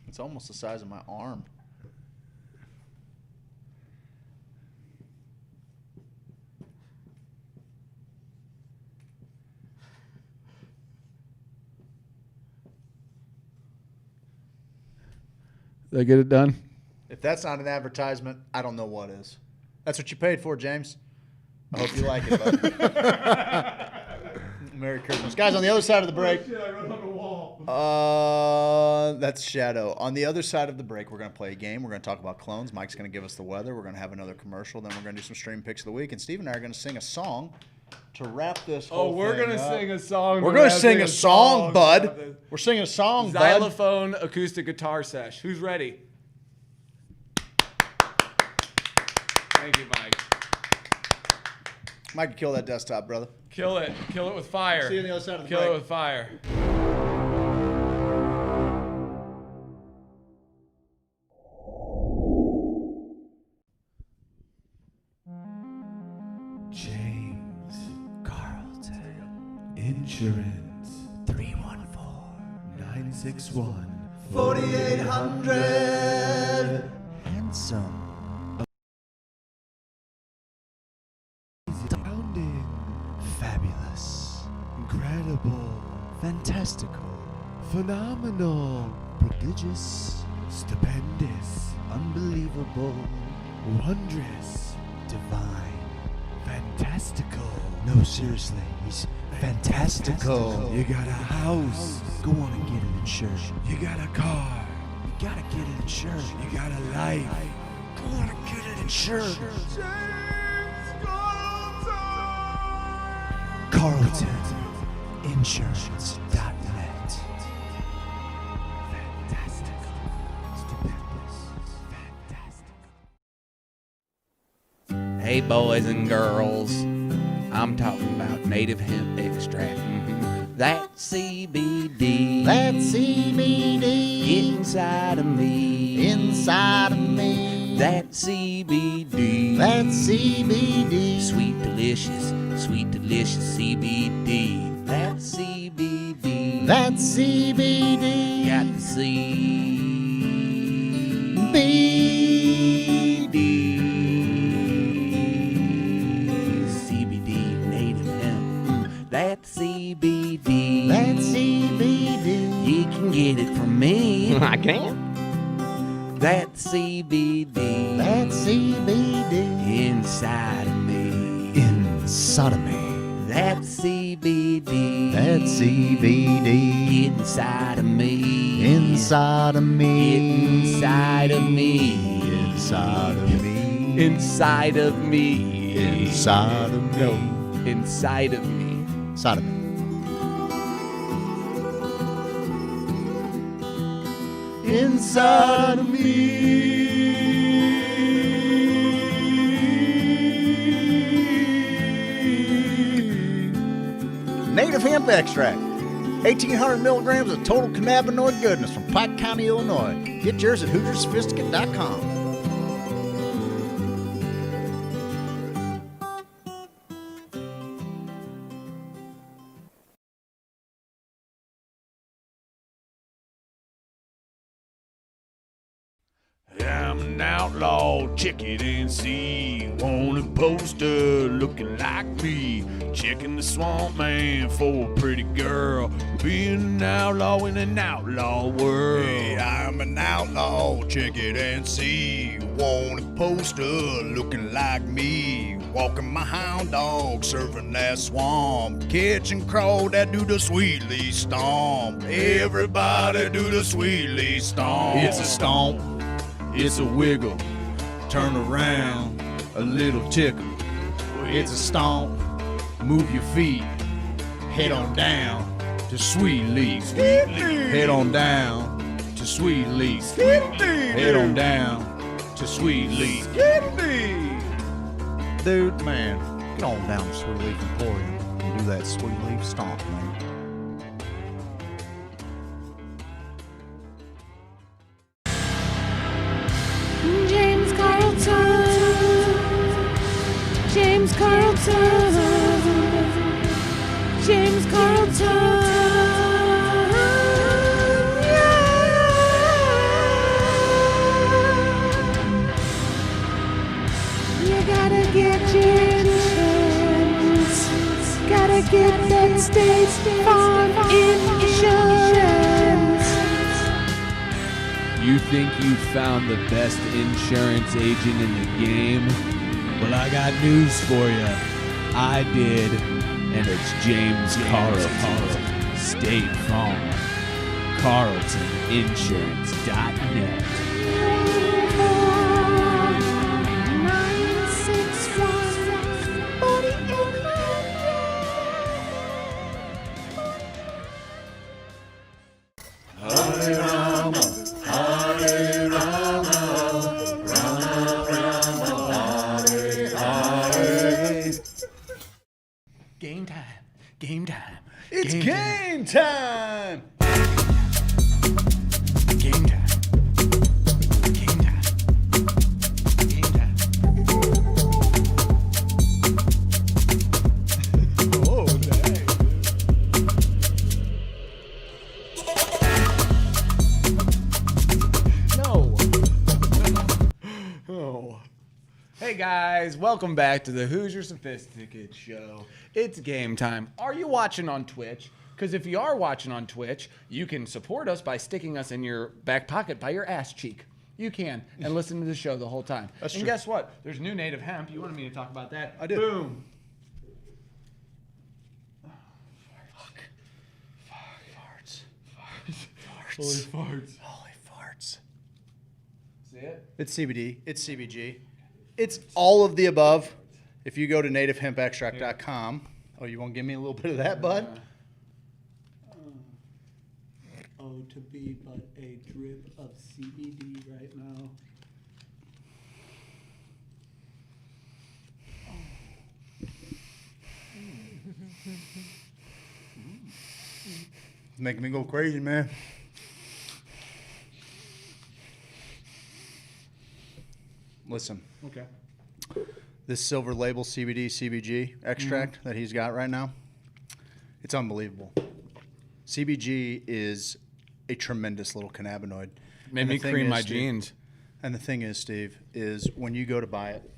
It's almost the size of my arm. Did I get it done? If that's not an advertisement, I don't know what is. That's what you paid for, James. I hope you like it, bud. Merry Christmas. Guys, on the other side of the break. I wrote on the wall. That's Shadow. On the other side of the break, we're going to play a game. We're going to talk about clones. Mike's going to give us the weather. We're going to have another commercial. Then we're going to do some stream picks of the week. And Steve and I are going to sing a song to wrap this whole thing we're gonna up. sing a song. We're going to sing a song, bud. We're singing a song, bud. Xylophone acoustic guitar sesh. Who's ready? Thank you, Mike. Mike, kill that desktop, brother. Kill it. Kill it with fire. See you on the other side of the Kill break. it with fire. James Carlton. Insurance 314-961-4800. Handsome. Astounding. Fabulous. Incredible. Fantastical. Phenomenal. Prodigious. Stupendous. Unbelievable. Wondrous. Divine. Fantastical. No, seriously, he's fantastical. You got a house. Go on and get it insured. You got a car. You gotta get it insured. You got a life. Go on and get it insured. CarltonInsurance.net. Fantastical. Stupendous. Hey, boys and girls, I'm talking about native hemp extract. That CBD. That CBD. Get inside of me. Inside of me. That CBD. That CBD. Sweet delicious CBD. That CBD. That CBD. Got the CBD. CBD native hemp. That CBD. That CBD. You can get it from me. I can. That CBD. That CBD. Inside of me. Inside of me. That CBD. That CBD. Get inside of me. Inside of me. Inside of me. Inside of me. Inside of me. Inside of me. No. Inside of me. Inside of me. Inside of me. Native hemp extract. 1,800 milligrams of total cannabinoid goodness from Pike County, Illinois. Get yours at HoosierSophisticate.com. I'm an outlaw, check it and see. Wanted poster looking like me. Checking the swamp man for a pretty girl. Being an outlaw in an outlaw world. Hey, I'm an outlaw, check it and see. Wanted poster looking like me. Walking my hound dog, surfing that swamp. Catching crow that do the sweetly stomp. Everybody do the sweetly stomp. It's a stomp. It's a wiggle, turn around, a little tickle. It's a stomp, move your feet, head on down to Sweet Leaf. Head on down to Sweet Leaf. Head on down to Sweet Leaf. Dude, man, get on down to Sweet Leaf Emporium and do that Sweet Leaf stomp, man. James Carlton. James Carlton. James Carlton. You gotta get your insurance. Gotta get that State Farm insurance. You think you found the best insurance agent in the game? Well, I got news for you. I did, and it's James Carlton. State Farm. CarltonInsurance.net. 48. Game time. Game time. It's game time. Game time. Game time. Game time. Oh, dang. No. Oh. Hey guys, welcome back to the Hoosier Sophisticate Show. It's game time. Are you watching on Twitch? Because if you are watching on Twitch, you can support us by sticking us in your back pocket by your ass cheek. You can, and listen to the show the whole time. That's and true. guess what? There's new native hemp. You wanted me to talk about that? I did. Boom. Farts. Holy farts. Holy farts. See it? It's CBD. It's CBG. It's all of the above. If you go to nativehempextract.com. Oh, you want to give me a little bit of that, bud? Oh, to be but a drip of CBD right now. It's making me go crazy, man. Listen. Okay. This silver label CBD CBG extract that he's got right now, it's unbelievable. CBG is a tremendous little cannabinoid. Made me cream my jeans. And the thing is, Steve, is when you go to buy it,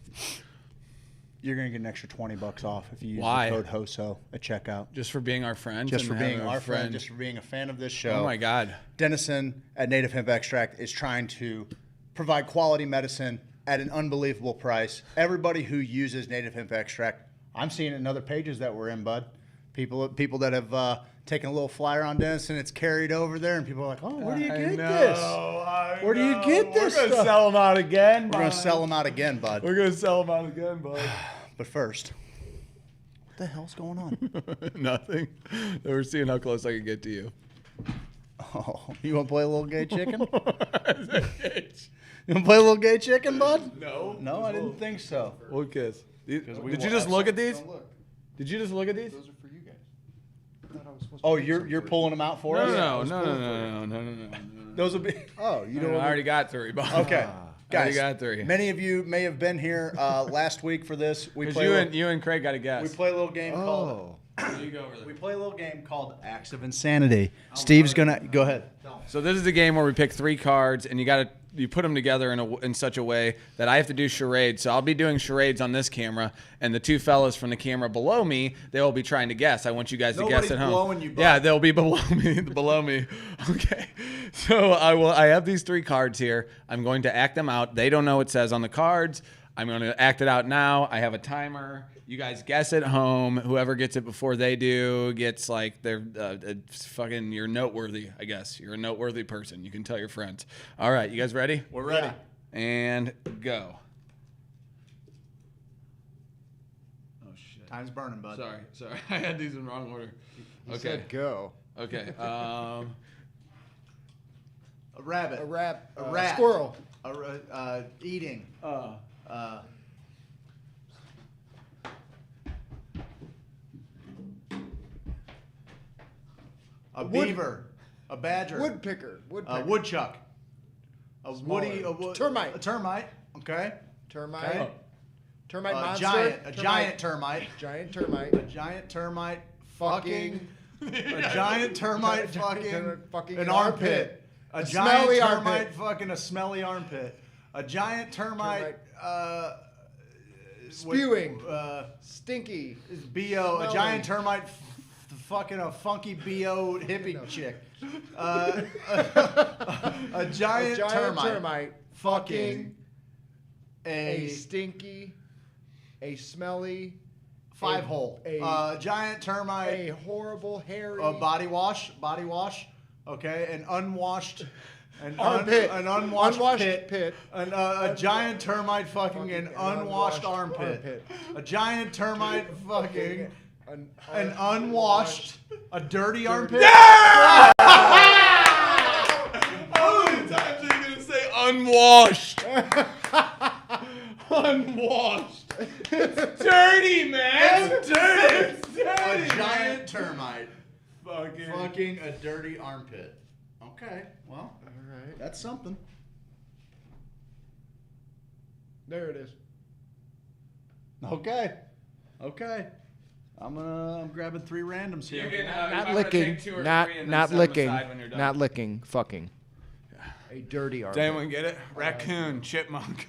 you're going to get an extra $20 off if you use the code HOSO at checkout. Just for being our friends? Just for being our friend, just for being a fan of this show. Oh, my God. Dennison at Native Hemp Extract is trying to provide quality medicine at an unbelievable price. Everybody who uses Native Hemp Extract, I'm seeing it in other pages that we're in, bud. People that have taken a little flyer on Dennison, it's carried over there, and people are like, oh, where do you get this? Where do you get this We're going to sell them out again, We're going to sell them out again, bud. We're going to sell them out again, bud. But first, what the hell's going on? Nothing. We're seeing how close I can get to you. Oh, you want to play a little gay chicken? You want to play a little gay chicken, bud? No. No, I didn't think so. We'll kiss. Did you just look at these? Did you just look at these? Those are for you guys. Oh, you're pulling them out for us? No. Those will be. Oh, you don't. I already got 3, Bob. Okay, guys. Got 3. Many of you may have been here last week for this. You and Craig got a guess. We play a little game called. You go over there. We play a little game called Acts of Insanity. Steve's gonna go ahead. So this is a game where we pick 3 cards, and you put them together in such a way that I have to do charades. So I'll be doing charades on this camera, and the 2 fellas from the camera below me, they will be trying to guess. I want you guys to guess at home. Blowing you, bud. Yeah, they'll be below me. Okay. So I have these 3 cards here. I'm going to act them out. They don't know what it says on the cards. I'm going to act it out now. I have a timer. You guys guess at home. Whoever gets it before they do gets like you're noteworthy, I guess. You're a noteworthy person. You can tell your friends. All right, you guys ready? We're ready. And go. Oh shit. Time's burning, bud. Sorry. I had these in wrong order. You said go. Okay. A rabbit. A rat. A rat. Squirrel. Eating. A beaver. A badger. Woodpecker. A woodchuck. Termite. A termite. Okay. Termite. Okay. Termite monster. Giant termite. Giant termite. A giant termite. Fucking. A giant termite fucking an armpit. A giant smelly termite armpit. fucking a smelly armpit. A giant termite. Spewing. Stinky. BO. Smelly. A giant termite fucking a funky BO hippie chick. A giant termite fucking a stinky, a smelly, 5-hole. A giant termite. A horrible, hairy. Body wash. Okay, an unwashed. An armpit. An unwashed pit. A giant termite fucking an unwashed armpit. A giant termite fucking an unwashed, a dirty armpit. Yeah! How many times are you going to say unwashed? Unwashed. It's dirty, man. It's dirty. It's dirty. A giant termite. Fucking a dirty armpit. Okay, well, All right. that's something. There it is. Okay. I'm grabbing 3 randoms here. Not licking. Not licking. Not licking. Fucking. A dirty armpit. Does anyone get it? Raccoon, chipmunk,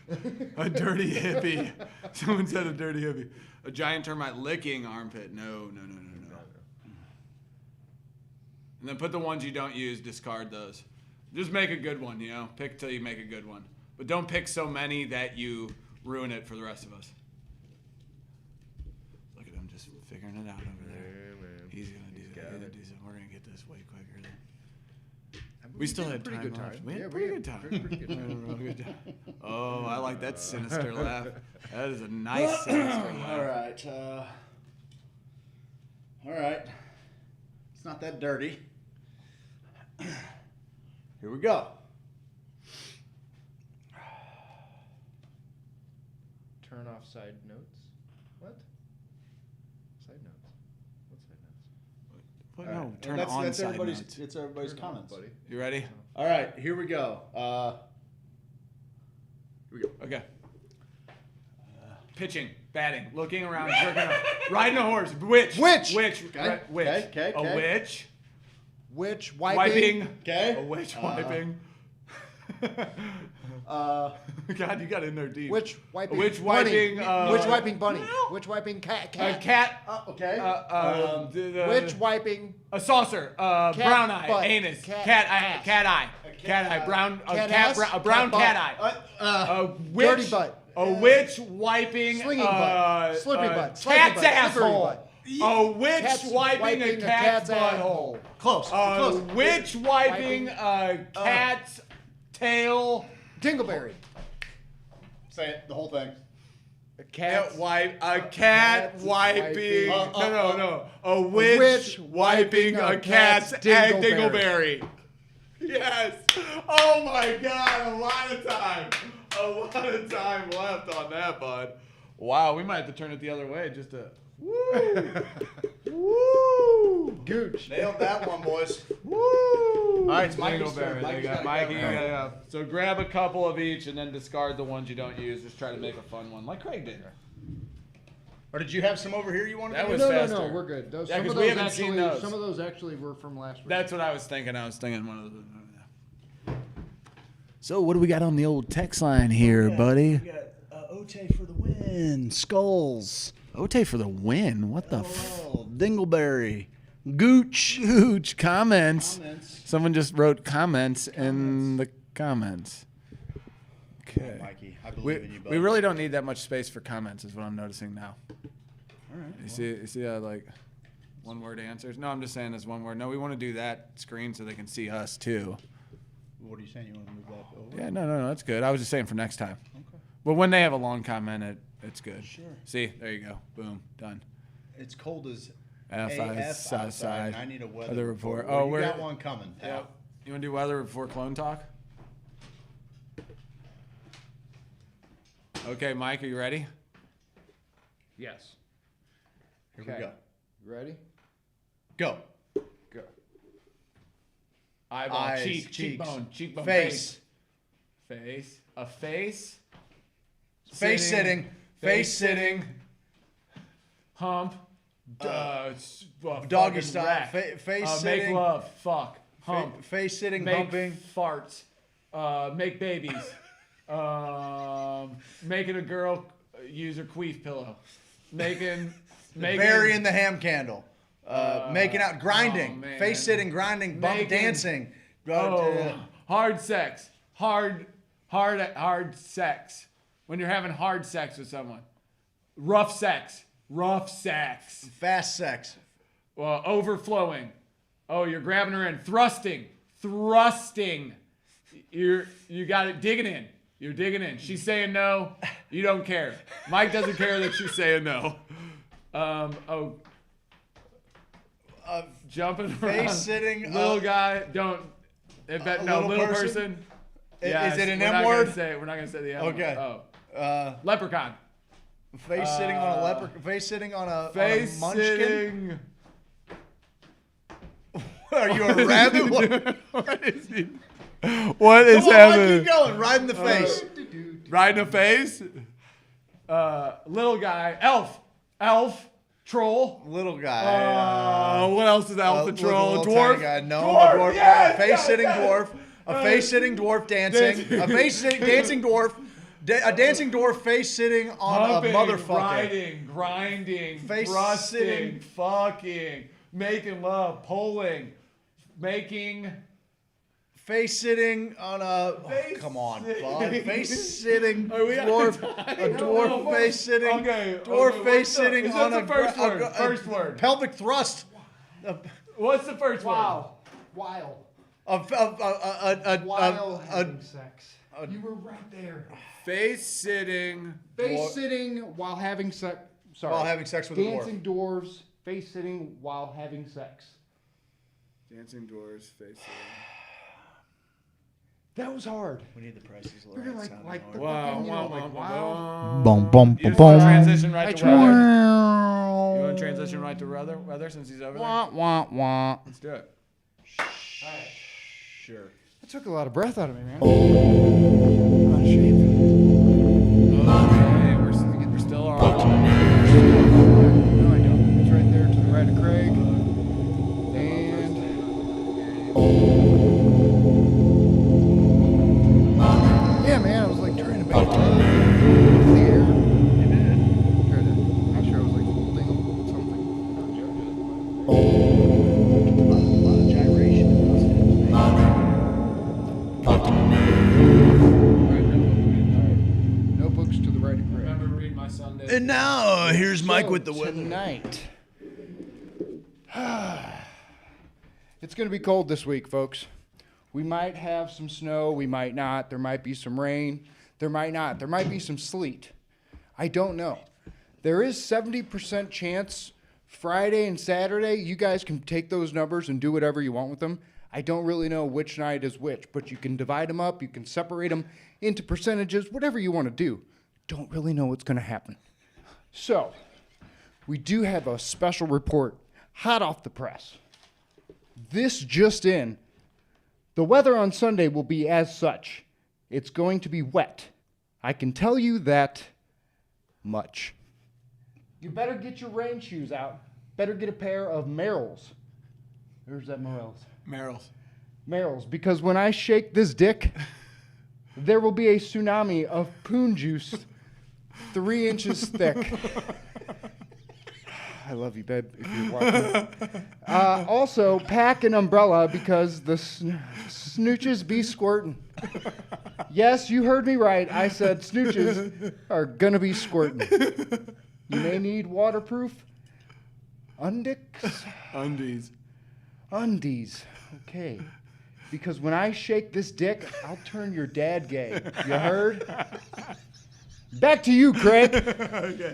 a dirty hippie. Someone said a dirty hippie. A giant termite licking armpit. No. And then put the ones you don't use, discard those. Just make a good one, Pick till you make a good one. But don't pick so many that you ruin it for the rest of us. Look at him just figuring it out over there. Yeah, man. He's going to do it. We're going to get this way quicker than... We We still did had pretty time good left. time. We had Yeah, a pretty good time. Pretty good time. Real good time. Oh, I like that sinister laugh. That is a nice sinister laugh. All right. It's not that dirty. Here we go. Turn off side notes. What? Side notes. What's What? All No, right. turn That's on side everybody's. notes. It's everybody's comments. buddy. You ready? All right, here we go. Okay. Pitching, batting, looking around, jerking off, riding a horse, witch, Witch. witch, Okay, witch, okay, a okay. witch, Witch wiping, Okay. a witch wiping. God, you got in there deep. Witch wiping. Witch bunny. wiping, Witch wiping bunny. Witch wiping cat. A cat, Okay. Witch wiping. a saucer, brown eye, butt, anus, cat cat ass. eye, brown, cat cat, ass, a brown cat cat butt. eye, a witch, dirty butt. a witch wiping, Slinging butt. Slippy butt. Slippery cat's butt. Slippery asshole. butt. A witch Cat's wiping a cat's butthole. Close. A Close. witch wiping a cat's tail. Dingleberry. Say it. The whole thing. A Cat cat. cat wiping. No. A witch witch wiping a cat's egg dingleberry. Yes. Oh my God. A lot of time. A lot of time left on that, bud. Wow. We might have to turn it the other way just to. Woo. Woo. Gooch. Nailed that one, boys. Woo. All right, it's Mikey's Dingleberry. turn. They Mikey's got gotta Mikey. go. Yeah. So grab a couple of each and then discard the ones you don't use. Just try to make a fun one, like Craig did. Or did you have some over here you wanted That to was do? No, faster. we're good. Those, Yeah, some 'cause of we those haven't seen actually, those. some of those actually were from last week. That's what I was thinking. I was thinking one of those. So what do we got on the old text line here, buddy? We got Ote for the win. Skulls. Ote for the win. What the Dingleberry. Gooch. Huge comments. Someone just wrote comments in the comments. Okay. Mikey, I believe in you, bud. We really don't need that much space for comments, is what I'm noticing now. All right. You see like one word answers? No, I'm just saying as one word. No, we want to do that screen so they can see us too. What are you saying? You want to move that over? Yeah, no, that's good. I was just saying for next time. Okay. But when they have a long comment, it's good. Sure. See, there you go. Boom, done. It's cold as AF outside. And I need a weather report. Well, Oh, you we're got one coming. Yep. You want to do weather before clone talk? Okay, Mike, are you ready? Yes. Here we go. You ready? Go. Go. Eyeball, Eyes, cheek, cheeks, cheekbone, face. Face. A face. Face sitting. Face sitting. Hump. Doggy fucking style. wreck. Face Make sitting. love. Fuck. Hump. Face sitting. Make Humping. farts. Make babies. Making a girl use her queef pillow. Making Burying the ham candle. Making out. Grinding. man. Face sitting. Grinding. Bump Making- dancing. Hard sex. Hard sex. When you're having hard sex with someone. Rough sex. Fast sex. Overflowing. Oh, you're grabbing her in. Thrusting. You got it. Digging in. You're digging in. She's saying no. You don't care. Mike doesn't care that she's saying no. Jumping around. Face sitting. Little guy. Don't. little Little person? person. Is it an we're M not word? Gonna say, we're not going to say the M word. Okay. Oh. Leprechaun. Face sitting on a leopard. Face sitting on a Face munchkin. sitting. Are you a rabbit? What is he? What is Come on, Mike, happening? keep going. Right in the face. Riding a face. Little guy. Elf. Troll. Little guy. What else is elf and troll? little Dwarf. tiny guy. No, Dwarf. a dwarf. Yes, Face yes, sitting yes. dwarf. A face sitting dwarf dancing. A face sitting dancing dwarf. A dancing dwarf face sitting on Humping, a motherfucker. Riding, grinding, Face thrusting, sitting. fucking, making love, pulling, making. Face sitting on a. Face Come on, sitting. bud. Face sitting Are we out dwarf. of time? A dwarf No, face sitting. Okay, Dwarf okay, face what's the- sitting is on that a. the first word? a First word. Pelvic thrust. What's the first word? Wild. A Having sex. You were right there. Face sitting. Face sitting while having sex. Sorry. While having sex with a dwarf. Dancing dwarves. Face sitting while having sex. Dancing doors, face sitting. That was hard. We need the prices We're right. like the Wow, fucking, wow, like wow, wow. Boom, boom, You boom, just want to boom. transition right to weather. You want to want to transition right to weather since he's over there? Wah, wah, wah. Let's do it. Sure. That took a lot of breath out of me, man. Out of shape. Okay, we're still all right. No, I don't. It's right there to the right of Craig. And yeah, man, I was like trying to make it in the air. Trying to make sure I was like holding something. A lot of gyration in those hips, man. Notebooks to the right of Craig. Remember to read my Sunday. And now, here's Mike with the weather. Tonight. It's going to be cold this week, folks. We might have some snow. We might not. There might be some rain. There might not. There might be some sleet. I don't know. There is 70% chance Friday and Saturday. You guys can take those numbers and do whatever you want with them. I don't really know which night is which, but you can divide them up. You can separate them into percentages, whatever you want to do. Don't really know what's going to happen. So, we do have a special report hot off the press. This just in. The weather on Sunday will be as such. It's going to be wet. I can tell you that much. You better get your rain shoes out. Better get a pair of Merrells. Where's that Merrells? Merrells, because when I shake this dick, there will be a tsunami of poon juice 3 inches thick. I love you, babe, if you're watching. Also, pack an umbrella because the snooches be squirting. Yes, you heard me right. I said snooches are going to be squirting. You may need waterproof undies. Okay. Because when I shake this dick, I'll turn your dad gay. You heard? Back to you, Craig. Okay.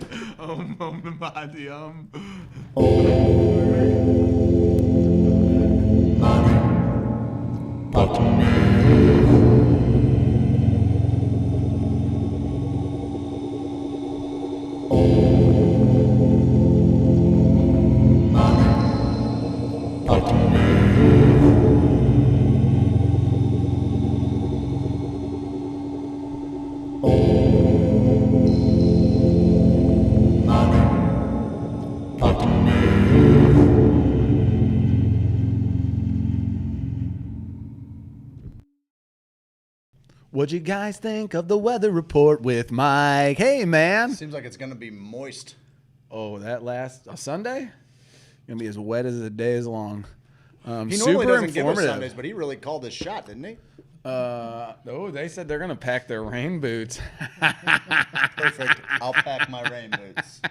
What'd you guys think of the weather report with Mike? Hey, man. Seems like it's going to be moist. Oh, that last Sunday? Gonna be as wet as the day is long. He normally super doesn't give us informative. Sundays, but he really called his shot, didn't he? They said they're gonna pack their rain boots. Perfect. I'll pack my rain boots.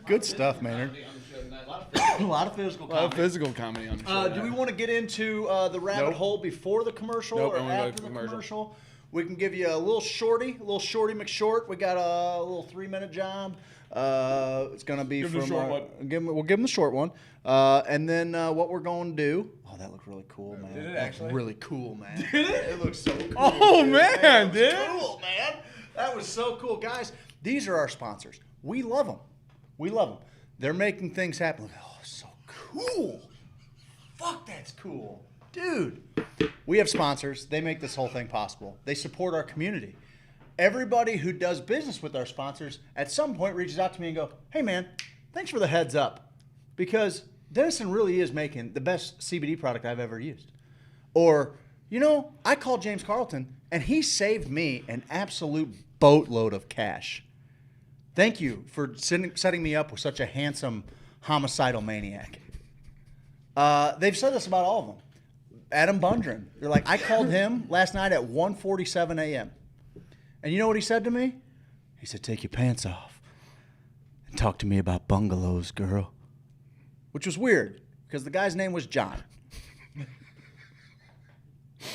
Good stuff, Maynard. A lot of physical A lot of physical comedy on the show. Do we want to get into the rabbit hole before the commercial Nope, or I wanna go after to the commercial. commercial? We can give you a little shorty McShort. We got a little 3-minute job. It's going to be Give him the from. short one. We'll give him the short one. And then what we're going to do. Oh, that looked really cool, man. Did it That actually? looked really cool, man. Did it? It looks so cool. Oh, dude. man, That was dude. cool, man. That was so cool. Guys, these are our sponsors. We love them. We love them. They're making things happen. Oh, so cool. Fuck, that's cool. Dude. We have sponsors. They make this whole thing possible. They support our community. Everybody who does business with our sponsors at some point reaches out to me and go, hey, man, thanks for the heads up. Because Denison really is making the best CBD product I've ever used. Or, I called James Carlton, and he saved me an absolute boatload of cash. Thank you for setting me up with such a handsome homicidal maniac. They've said this about all of them. Adam Bundren. They're like, I called him last night at 1:47 a.m. And you know what he said to me? He said, take your pants off and talk to me about bungalows, girl. Which was weird, because the guy's name was John.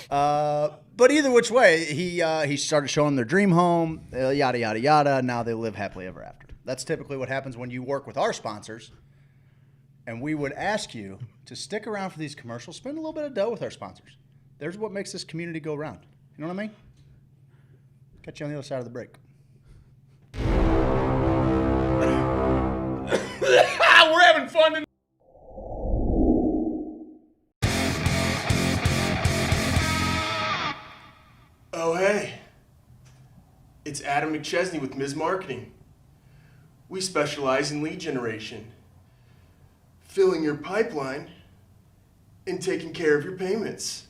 But either which way, he started showing their dream home, yada, yada, yada. Now they live happily ever after. That's typically what happens when you work with our sponsors. And we would ask you to stick around for these commercials, spend a little bit of dough with our sponsors. There's what makes this community go round. You know what I mean? Catch you on the other side of the break. We're having fun tonight. Oh, hey. It's Adam McChesney with Ms. Marketing. We specialize in lead generation, filling your pipeline, and taking care of your payments.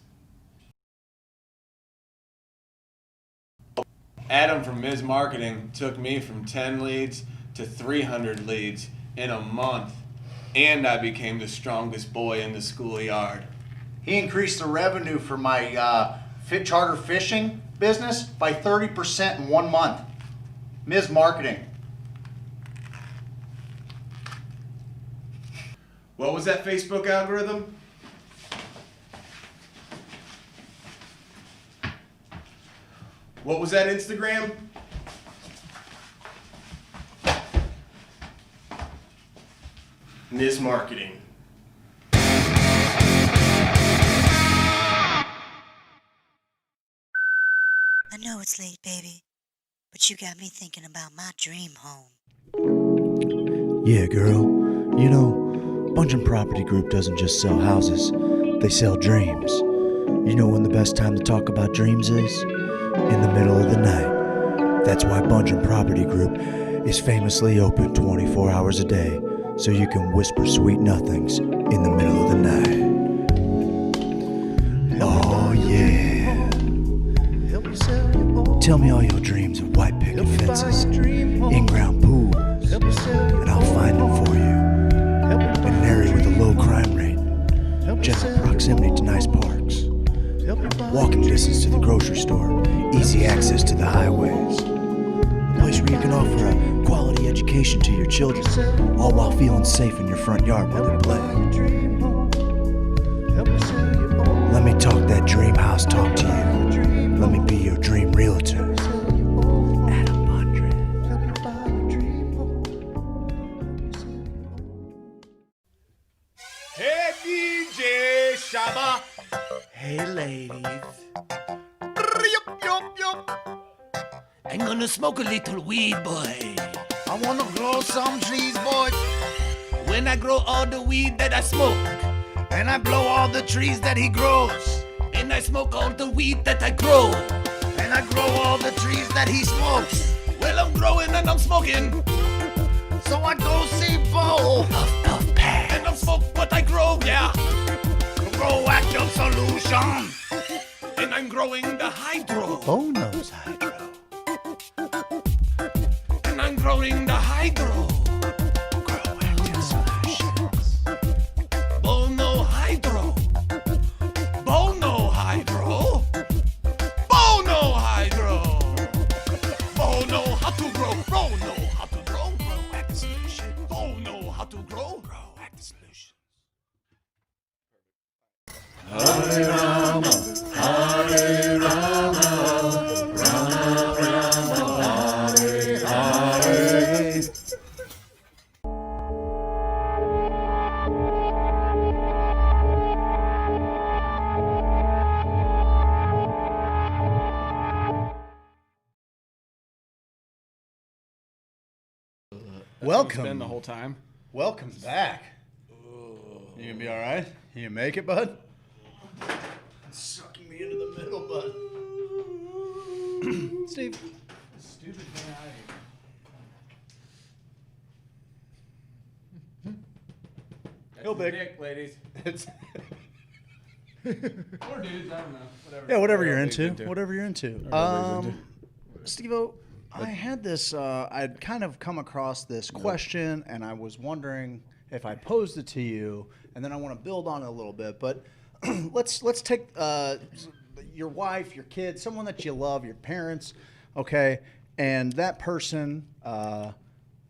Adam from Ms. Marketing took me from 10 leads to 300 leads in a month, and I became the strongest boy in the schoolyard. He increased the revenue for my charter fishing business by 30% in 1 month. Ms. Marketing. What was that Facebook algorithm? What was that Instagram? Ms. Marketing. I know it's late, baby, but you got me thinking about my dream home. Yeah, girl. You know, Bungeon Property Group doesn't just sell houses, they sell dreams. You know when the best time to talk about dreams is? In the middle of the night. That's why Bungeon Property Group is famously open 24 hours a day, so you can whisper sweet nothings in the middle of the night. Oh yeah. Tell me all your dreams of white picket fences, in-ground pools, and I'll find them for you. In an area with a low crime rate, general proximity to nice parks, walking distance to the grocery store, easy access to the highways. A place where you can offer a quality education to your children, all while feeling safe in your front yard while they play. Let me talk that dream house talk to you. Let me be your dream realtor. Adam Bondred. Hey, DJ Shaba. Hey, ladies. I'm gonna smoke a little weed, boy. I wanna grow some trees, boy. When I grow all the weed that I smoke, and I blow all the trees that he grows, and I smoke all the weed that I grow, and I grow all the trees that he smokes. Well, I'm growing and I'm smoking, so I go see Bo. Puff, pass. And I smoke what I grow, yeah. Grow active solution. And I'm growing the hydro. Bo knows hydro. And I'm growing the hydro. Grow active solutions. Bono hydro. Bono hydro. Bono hydro. Bono how to grow. Bono how to grow. Grow active solution. Bono how to grow. Grow active solution. Hare Rama, Hare Rama, Rama Rama, Hare Hare. Welcome. Spend the whole time. Welcome back. You gonna be all right? You gonna make it, bud? It's sucking me into the middle, bud. Steve. Stupid thing out of here. He'll big. Dick, ladies. It's Or dudes, I don't know. Whatever. yeah, whatever you're Whatever into. Whatever you're into. Steve-O, I had this, I'd kind of come across this question, and I was wondering if I posed it to you, and then I want to build on it a little bit. But let's take your wife, your kids, someone that you love, your parents, okay, and that person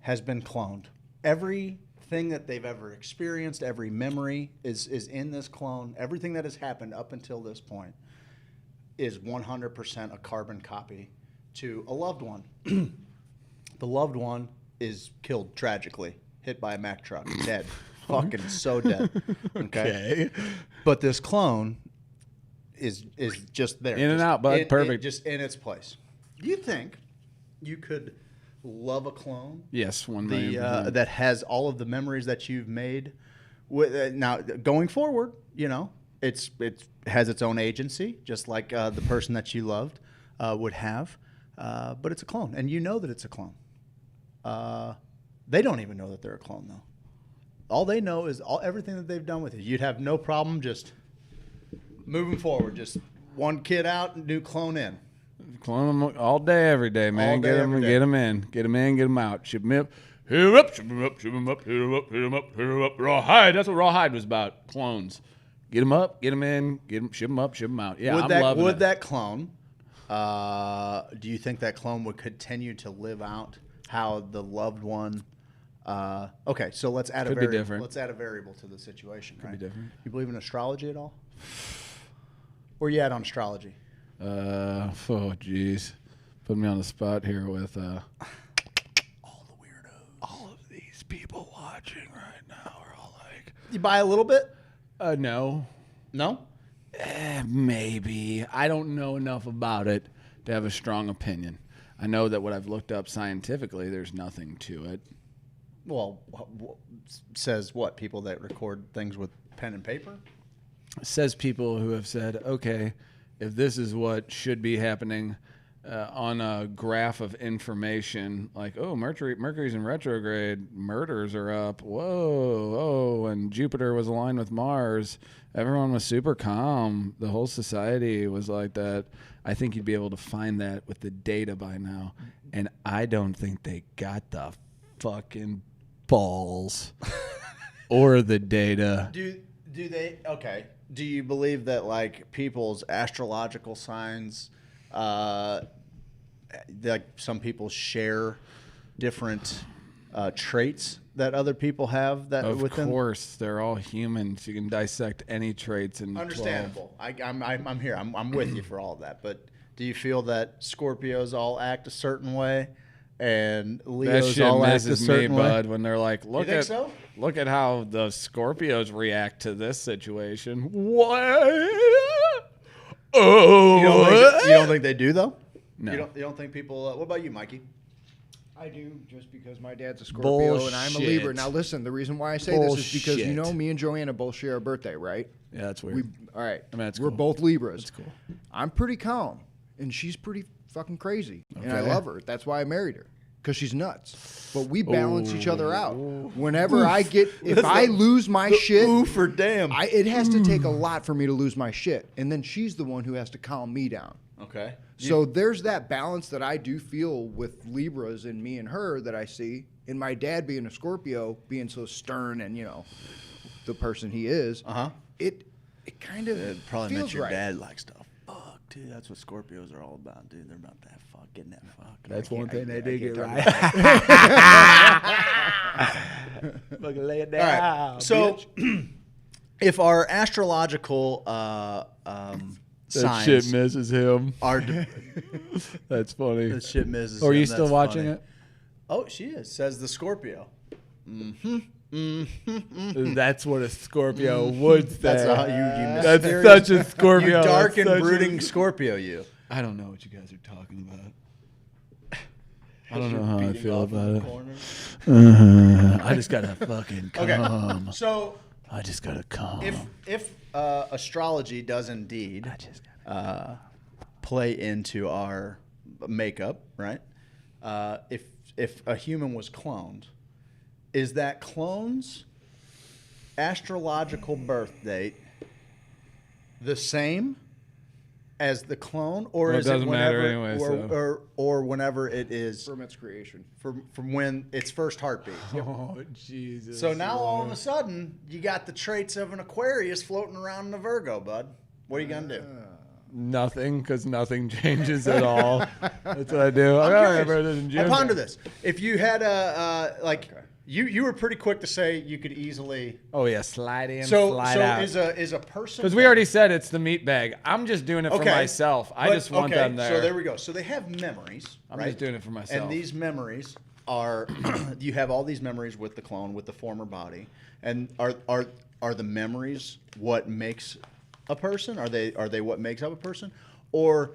has been cloned. Everything that they've ever experienced, every memory is in this clone. Everything that has happened up until this point is 100% a carbon copy to a loved one. The loved one is killed tragically, hit by a Mack truck, dead. fucking so dead. Okay. But this clone is just there. In and out, bud. Perfect. Just in its place. Do you think you could love a clone? Yes, 1 million. That has all of the memories that you've made. Now, going forward, you know, it has its own agency, just like the person that you loved would have. But it's a clone, and you know that it's a clone. They don't even know that they're a clone, though. All they know is everything that they've done with it. You'd have no problem just moving forward. Just one kid out, new clone in. Clone them all day, every day, man. All day, Get them in. Get them in, get them out. Ship them up. Hit them up, ship them up, ship them up, hit them up, hit them up, hit them up. Rawhide. That's what Rawhide was about. Clones. Get them up, get them in, ship them up, ship them out. Yeah, I'm loving it. Would that clone, do you think that clone would continue to live out how the loved one... okay, so let's add a variable. Let's add a variable to the situation. Could be different. You believe in astrology at all? Where you at on astrology? Oh, jeez. Put me on the spot here with all the weirdos. All of these people watching right now are all like... You buy a little bit? No. No? Maybe. I don't know enough about it to have a strong opinion. I know that what I've looked up scientifically, there's nothing to it. Well, says what? People that record things with pen and paper? It says people who have said, okay, if this is what should be happening on a graph of information, like, oh, Mercury's in retrograde, murders are up, whoa, and Jupiter was aligned with Mars, everyone was super calm, the whole society was like that. I think you'd be able to find that with the data by now, and I don't think they got the fucking balls or the data. Do they? Okay. Do you believe that like people's astrological signs, like some people share different traits that other people have that of within? course, they're all humans. You can dissect any traits in Understandable. I'm here. I'm with you for all of that. But do you feel that Scorpios all act a certain way? And Leo's all act a certain way. Bud, when they're like, look at so? Look at how the Scorpios react to this situation. What? Oh, you don't think they do though? No. You don't think people? What about you, Mikey? I do, just because my dad's a Scorpio and I'm a Libra. Now listen, the reason why I say this is because you know me and Joanna both share a birthday, right? Yeah, that's weird. All right, I mean, we're both Libras. That's cool. I'm pretty calm, and she's pretty fucking crazy, and I love her. That's why I married her, because she's nuts. But we balance each other out. Whenever if I lose my shit, for damn, it has to take a lot for me to lose my shit, and then she's the one who has to calm me down. Okay. So there's that balance that I do feel with Libras and me and her that I see. And my dad being a Scorpio, being so stern and, you know, the person he is, it kind of probably feels meant your right. dad likes to fuck, dude. That's what Scorpios are all about, dude. They're about that fuck, getting that fuck. That's one thing they do get right. Fucking lay it down. All right. So if our astrological that signs shit misses him. That's funny. That shit misses him. Are you That's still watching funny. it? Oh, she is. Says the Scorpio. That's what a Scorpio would say. That's That's such a Scorpio. You dark and brooding Scorpio, you. I don't know what you guys are talking about. I don't know how I feel about it. I just gotta fucking come. Okay. So I just gotta come. If astrology does indeed play into our makeup, right? If a human was cloned, is that clone's astrological birth date the same as the clone, or Well, is it doesn't it whenever, matter anyway, or whenever it is from its creation, from when its first heartbeat? Oh Jesus! So now all of a sudden you got the traits of an Aquarius floating around in a Virgo, bud. What are you gonna do? Nothing, because nothing changes at all. That's what I do. I ponder this. If you had you were pretty quick to say you could easily. Oh yeah, slide in, slide out. Is a person? Because we already said it's the meat bag. I'm just doing it for myself. I just want them there. So there we go. So they have memories. I'm just doing it for myself. And these memories are you have all these memories with the clone, with the former body, and are the memories what makes a person? Are they what makes up a person? Or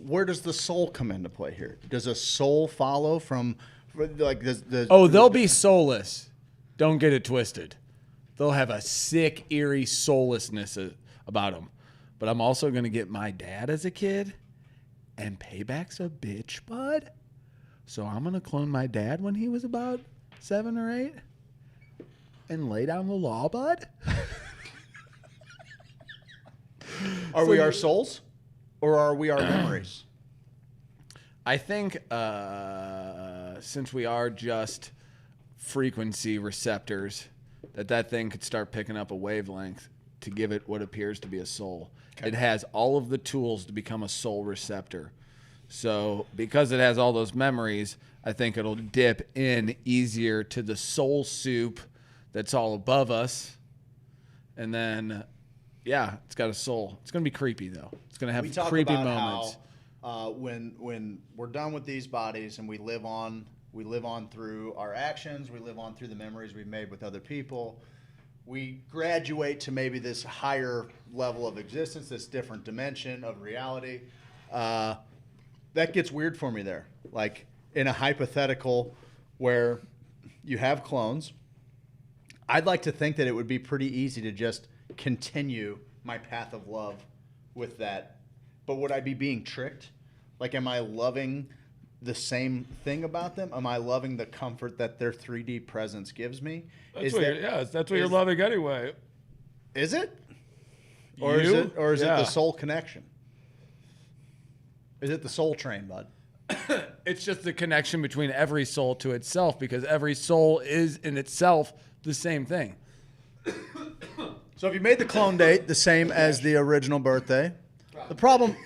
where does the soul come into play here? Does a soul follow from, like, they'll be soulless. Don't get it twisted. They'll have a sick, eerie soullessness about them. But I'm also going to get my dad as a kid, and payback's a bitch, bud. So I'm going to clone my dad when he was about 7 or 8 and lay down the law, bud. Are we our souls, or are we our memories? I think since we are just frequency receptors, that thing could start picking up a wavelength to give it what appears to be a soul. Okay. It has all of the tools to become a soul receptor. So because it has all those memories, I think it'll dip in easier to the soul soup that's all above us. And then, yeah, it's got a soul. It's going to be creepy, though. It's going to have creepy moments. How, when we're done with these bodies and we live on through our actions, we live on through the memories we've made with other people, we graduate to maybe this higher level of existence, this different dimension of reality. That gets weird for me there. Like in a hypothetical where you have clones, I'd like to think that it would be pretty easy to just continue my path of love with that. But would I be being tricked? Like, am I loving the same thing about them? Am I loving the comfort that their 3D presence gives me? That's what you're loving anyway. Is it? Or is it the soul connection? Is it the soul train, bud? It's just the connection between every soul to itself, because every soul is in itself the same thing. So if you made the clone date the same as the original birthday, the problem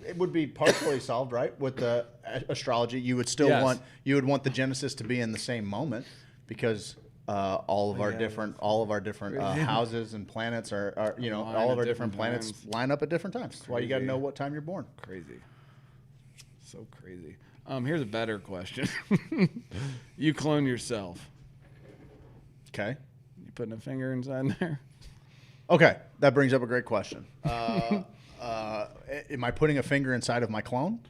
it would be partially solved, right? With the astrology, you would still want the Genesis to be in the same moment, because all of our different houses and planets are all of our different planets line up at different times. That's why you got to know what time you're born. Crazy. So crazy. Here's a better question. You clone yourself. Okay. You putting a finger inside there? Okay, that brings up a great question. Am I putting a finger inside of my clone?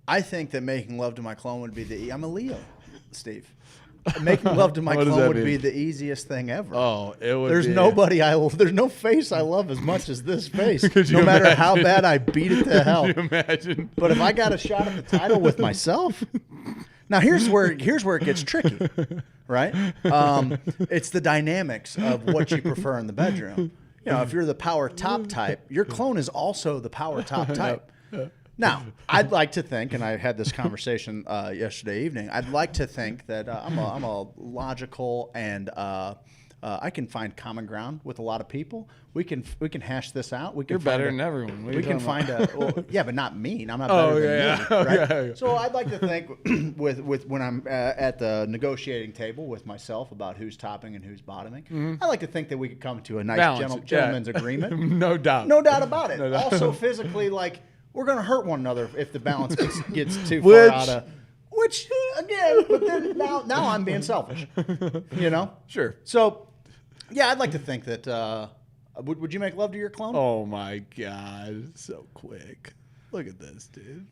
I think that making love to my clone would be I'm a Leo, Steve. Making love to my clone would be the easiest thing ever. Oh, it would. There's no face I love as much as this face. No matter how bad I beat it to hell. Could you imagine? But if I got a shot at the title with myself, now here's where it gets tricky, right? It's the dynamics of what you prefer in the bedroom. You know, if you're the power top type, your clone is also the power top type. Now, I'd like to think, and I had this conversation yesterday evening, I'd like to think that I'm a logical and I can find common ground with a lot of people. We can hash this out. You're better than everyone. We can find but not mean. I'm not better than you, right? Yeah. So I'd like to think with when I'm at the negotiating table with myself about who's topping and who's bottoming, I like to think that we could come to a nice gentleman's agreement. No doubt. No doubt about it. Also physically, like, we're going to hurt one another if the balance gets too far out of... Which, again, but then now I'm being selfish, you know? Sure. So, yeah, I'd like to think that... would you make love to your clone? Oh, my God. So quick. Look at this, dude.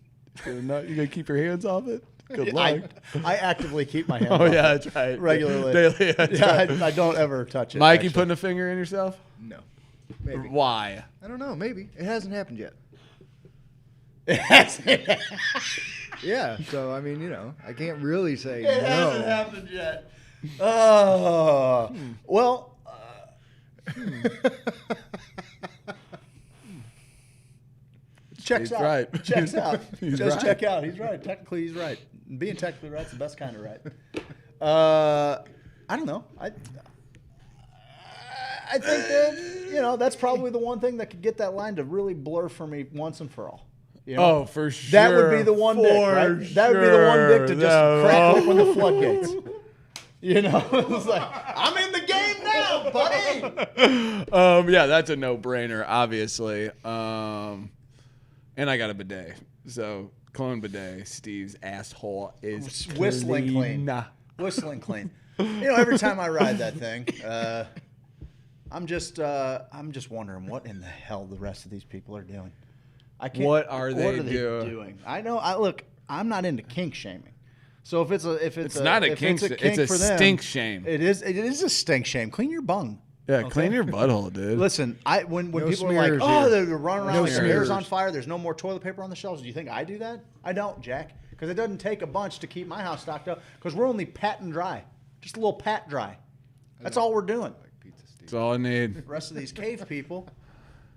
You going to keep your hands off it? Good luck. I actively keep my hands off that's right. Regularly. Daily, right. I don't ever touch it. Mike, you putting a finger in yourself? No. Maybe. Why? I don't know. Maybe. It hasn't happened yet. Yeah, so I mean, I can't really say no. It hasn't happened yet. Oh, well. Checks out. Right. Checks out. He's Just right. check out. He's right. Technically, he's right. Being technically right is the best kind of right. I don't know. I think that that's probably the one thing that could get that line to really blur for me once and for all. Oh, for sure. That would be the one dick, right? That would be the one dick to just crack open the floodgates. It's like, I'm in the game now, buddy. Yeah, that's a no-brainer, obviously. And I got a bidet, so Clone bidet. Steve's asshole is whistling clean. Whistling clean. Every time I ride that thing, I'm just wondering what in the hell the rest of these people are doing. What are they doing? I know. Look, I'm not into kink shaming. So if it's not a kink, it's a for them, stink shame. It is a stink shame. Clean your bung. Yeah, clean your butthole, dude. Listen, when people are like, they're running around with their hair's on fire, there's no more toilet paper on the shelves. Do you think I do that? I don't, Jack, because it doesn't take a bunch to keep my house stocked up. Because we're only pat and dry, just a little pat dry. That's all we're doing. That's all I need. The rest of these cave people.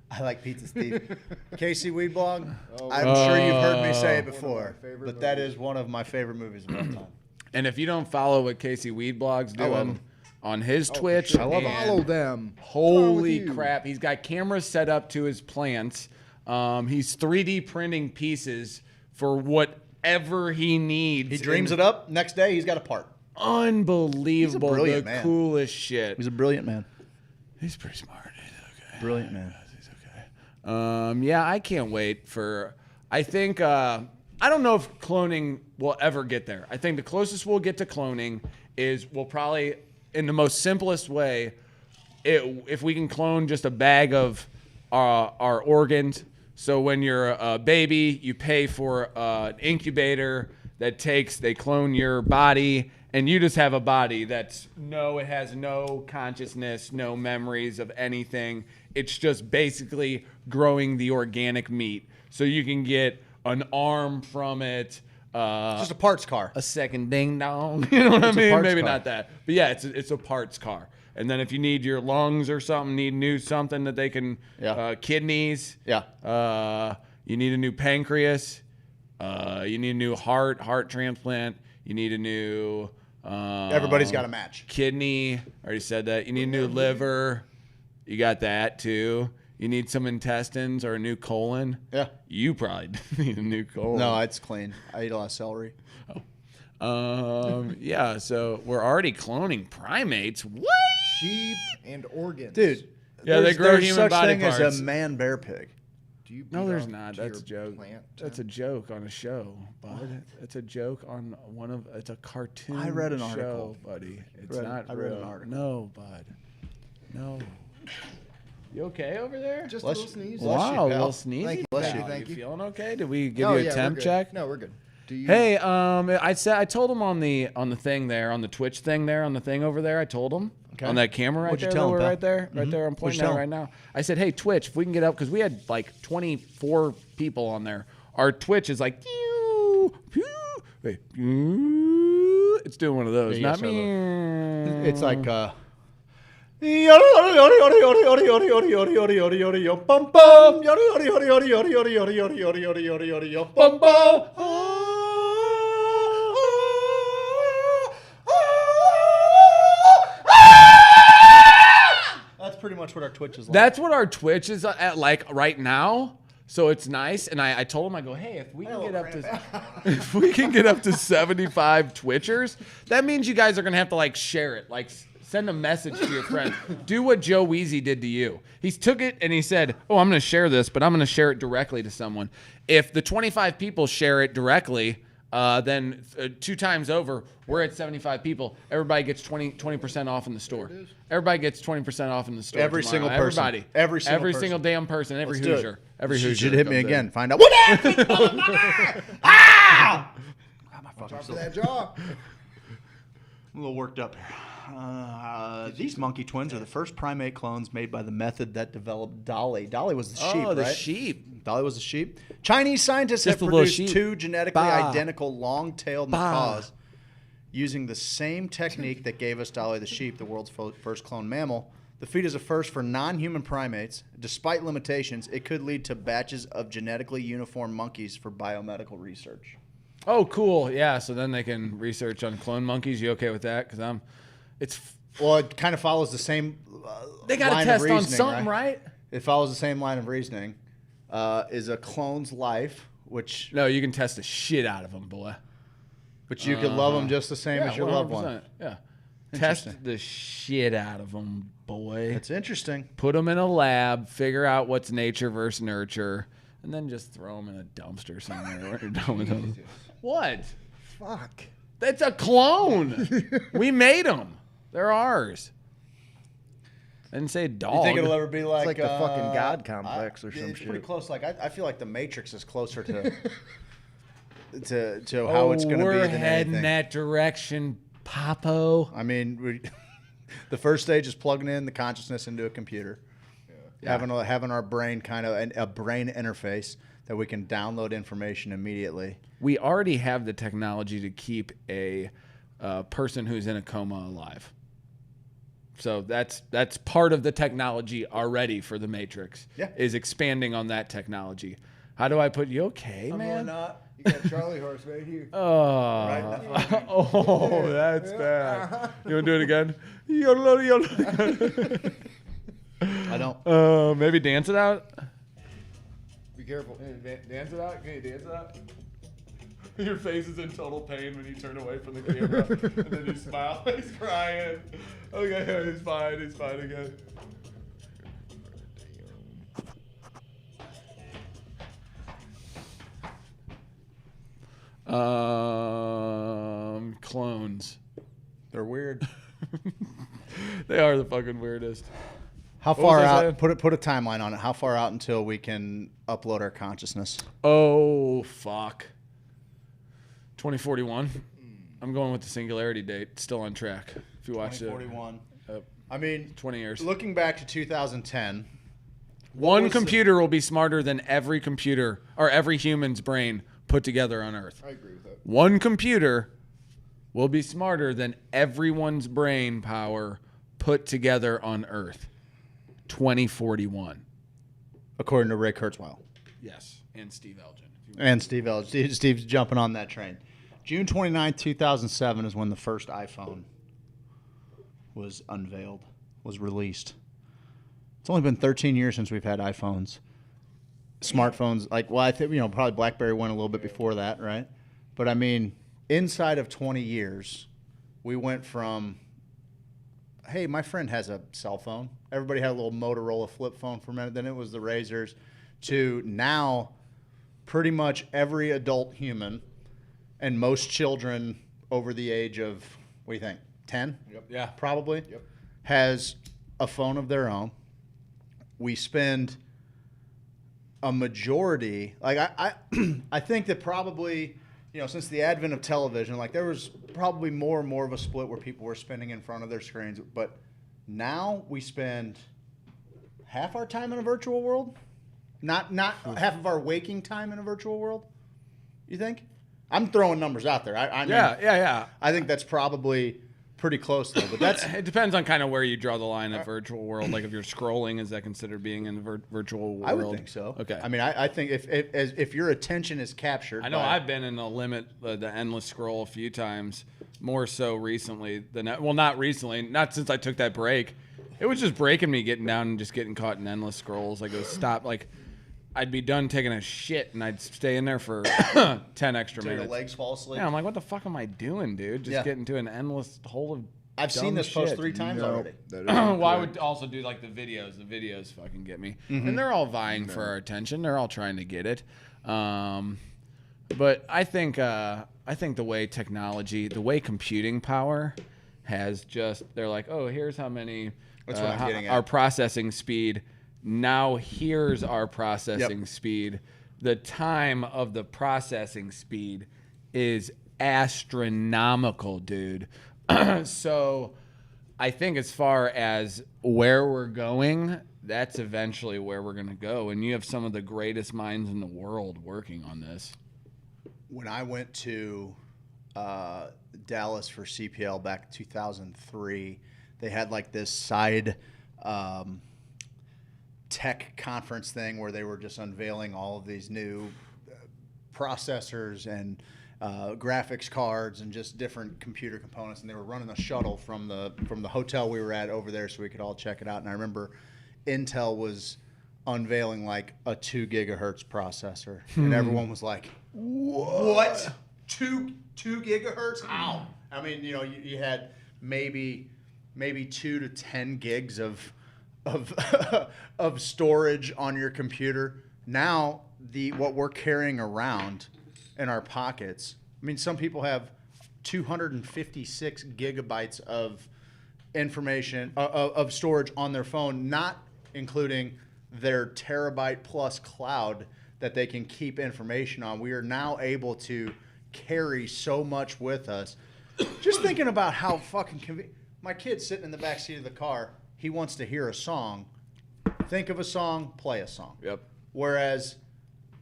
I like Pizza Steve. Casey Weedblog, I'm sure you've heard me say it before, but that is one of my favorite movies of all time. And if you don't follow what Casey Weedblog's doing on his Twitch, follow them. Holy crap. He's got cameras set up to his plants. He's 3D printing pieces for whatever he needs. He dreams it up. Next day, he's got a part. Unbelievable. He's a brilliant the man. Coolest shit. He's a brilliant man. He's pretty smart. He's okay. Brilliant man. He's okay. Yeah, I can't wait for. I think. I don't know if cloning will ever get there. I think the closest we'll get to cloning is we'll probably, in the most simplest way, if we can clone just a bag of our organs. So when you're a baby, you pay for an incubator they clone your body, and you just have a body it has no consciousness, no memories of anything. It's just basically growing the organic meat. So you can get an arm from it. Just a parts car. A second ding dong. You know what I mean? Maybe not that. But yeah, it's a parts car. And then if you need your lungs or something, something that they can, kidneys. Yeah. You need a new pancreas. You need a new heart transplant. You need a new. Everybody's got a match. Kidney. I already said that. You need a new liver. You got that too. You need some intestines or a new colon. Yeah. You probably need a new colon. No, it's clean. I eat a lot of celery. Yeah, so we're already cloning primates. What? Sheep and organs. Dude. Yeah, they grow there's human such body thing parts. as a man-bear pig. No, there's not. That's a joke. That's a joke on a show, bud. It's a joke on it's a cartoon. I read an show, article, buddy. It's I not read real. an article. No, bud. No. You okay over there? Just a little sneeze. Wow, a little sneezy. Thank you. Bless Thank you. you. Thank you. Feeling okay? Did we give you a temp check? No, we're good. Hey, I told him on the thing there, on the Twitch thing there, on the thing over there. I told him on that camera right What'd you there. tell him, We're pal? right there, right there. I'm pointing at it right now. I said, hey, Twitch, if we can get up, because we had like 24 people on there. Our Twitch is like, pew, pew, wait, pew. It's doing one of those, not me. It's like That's pretty much what our Twitch is like. That's what our Twitch is at like right now. So it's nice, and I told him, I go, hey, if we can get up to 75 Twitchers, that means you guys are gonna have to like share it, like send a message to your friends. Do what Joe Weezy did to you. He took it and he said, oh, I'm gonna share this, but I'm gonna share it directly to someone. If the 25 people share it directly, then 2 times over, we're at 75 people. Everybody gets 20% off in the store. Everybody gets 20% off in the store. Every tomorrow. sinone person. Everybody. Every single damn person. Every Let's do it. Hoosier. Every Hoosier. You should hit me comes in. again. Find out what happened, motherfucker! Ah! Top of that jaw. I'm a little worked up here. These monkey twins are the first primate clones made by the method that developed Dolly. Dolly was the sheep, Oh, the right? sheep. Dolly was the sheep. Chinese scientists Just have a little produced sheep. 2 genetically Bah. identical long-tailed macaws using the same technique that gave us Dolly the sheep, the world's first cloned mammal. The feat is a first for non-human primates. Despite limitations, it could lead to batches of genetically uniform monkeys for biomedical research. Oh, cool. Yeah, so then they can research on clone monkeys. You okay with that? Because Well, it kind of follows the same they got to line test of on reasoning, something, right? It follows the same line of reasoning. Is a clone's life, which... No, you can test the shit out of them, boy. But you could love them just the same as your loved one. 100%. Yeah. Test the shit out of them, boy. It's interesting. Put them in a lab, figure out what's nature versus nurture. and then just throw them in a dumpster somewhere. What you're done with them. What? Fuck. That's a clone. We made them. They're ours. I didn't say dog. You think it'll ever be like, It's like the fucking God complex or some it's shit. pretty close. Like I feel like the Matrix is closer to to how it's going to be. We're than heading anything. that direction, Papo. I mean, the first stage is plugging in the consciousness into a computer, having our brain kind of a brain interface that we can download information immediately. We already have the technology to keep a person who's in a coma alive. So that's part of the technology already for the Matrix. Yeah. Is expanding on that technology. How do I put you okay, I'm man? not. You got Charlie horse right here. Oh, Right. oh, that's bad. You want to do it again? Yodel, yodel. I don't. Maybe dance it out. Be careful. Dance it out. Can you dance it out? Your face is in total pain when you turn away from the camera, and then you smile. He's crying. Okay, he's fine. He's fine again. Clones. They're weird. They are the fucking weirdest. How What was far I out? saying? Put a timeline on it. How far out until we can upload our consciousness? Oh, fuck. 2041. I'm going with the singularity date. Still on track. If you watch it. 2041. I mean, 20 years. Looking back to 2010, One computer will be smarter than every computer or every human's brain put together on Earth. I agree with that. One computer will be smarter than everyone's brain power put together on Earth. 2041. according to Ray Kurzweil. Yes, and Steve Elgin. And Steve Elgin. Steve's jumping on that train. June 29th, 2007 is when the first iPhone was unveiled, was released. It's only been 13 years since we've had iPhones. Smartphones, I think, probably BlackBerry went a little bit before that, right? But I mean, inside of 20 years, we went from, hey, my friend has a cell phone. Everybody had a little Motorola flip phone for a minute. Then it was the Razors. To now, pretty much every adult human and most children over the age of, what do you think, 10? Yep. Yeah. Probably. Yep. Has a phone of their own. We spend a majority, I think that probably, since the advent of television, there was probably more and more of a split where people were spending in front of their screens. But now we spend half our time in a virtual world, not half of our waking time in a virtual world. You think? I'm throwing numbers out there. I mean, yeah. I think that's probably pretty close though. But it depends on kind of where you draw the line at virtual world. Like if you're scrolling, is that considered being in the virtual world? I would think so. Okay. I mean, I think if your attention is captured. I know I've been in the endless scroll a few times, more so recently than not recently, not since I took that break. It was just breaking me getting down and just getting caught in endless scrolls. It was stop. I'd be done taking a shit and I'd stay in there for 10 extra minutes. Your legs fall asleep. Yeah, I'm like, what the fuck am I doing, dude? Just getting into an endless hole of. I've seen this post 3 times already. Well, I would also do the videos. The videos fucking get me, and they're all vying for our attention. They're all trying to get it. But I think the way technology, the way computing power has they're like, oh, here's how many. That's what I'm getting at. Our processing speed. Now here's our processing speed. The time of the processing speed is astronomical, dude. So I think as far as where we're going, that's eventually where we're going to go. And you have some of the greatest minds in the world working on this. When I went to Dallas for CPL back in 2003, they had this side tech conference thing where they were just unveiling all of these new processors and graphics cards and just different computer components, and they were running a shuttle from the hotel we were at over there so we could all check it out. And I remember Intel was unveiling a 2 gigahertz processor, and everyone was like, "What? 2 gigahertz? How?" I mean, you had maybe 2 to 10 gigs of storage on your computer. Now, what we're carrying around in our pockets, I mean, some people have 256 gigabytes of information, of storage on their phone, not including their terabyte plus cloud that they can keep information on. We are now able to carry so much with us. Just thinking about how fucking convenient. My kid's sitting in the back seat of the car. He wants to hear a song. Think of a song, play a song. Yep. Whereas,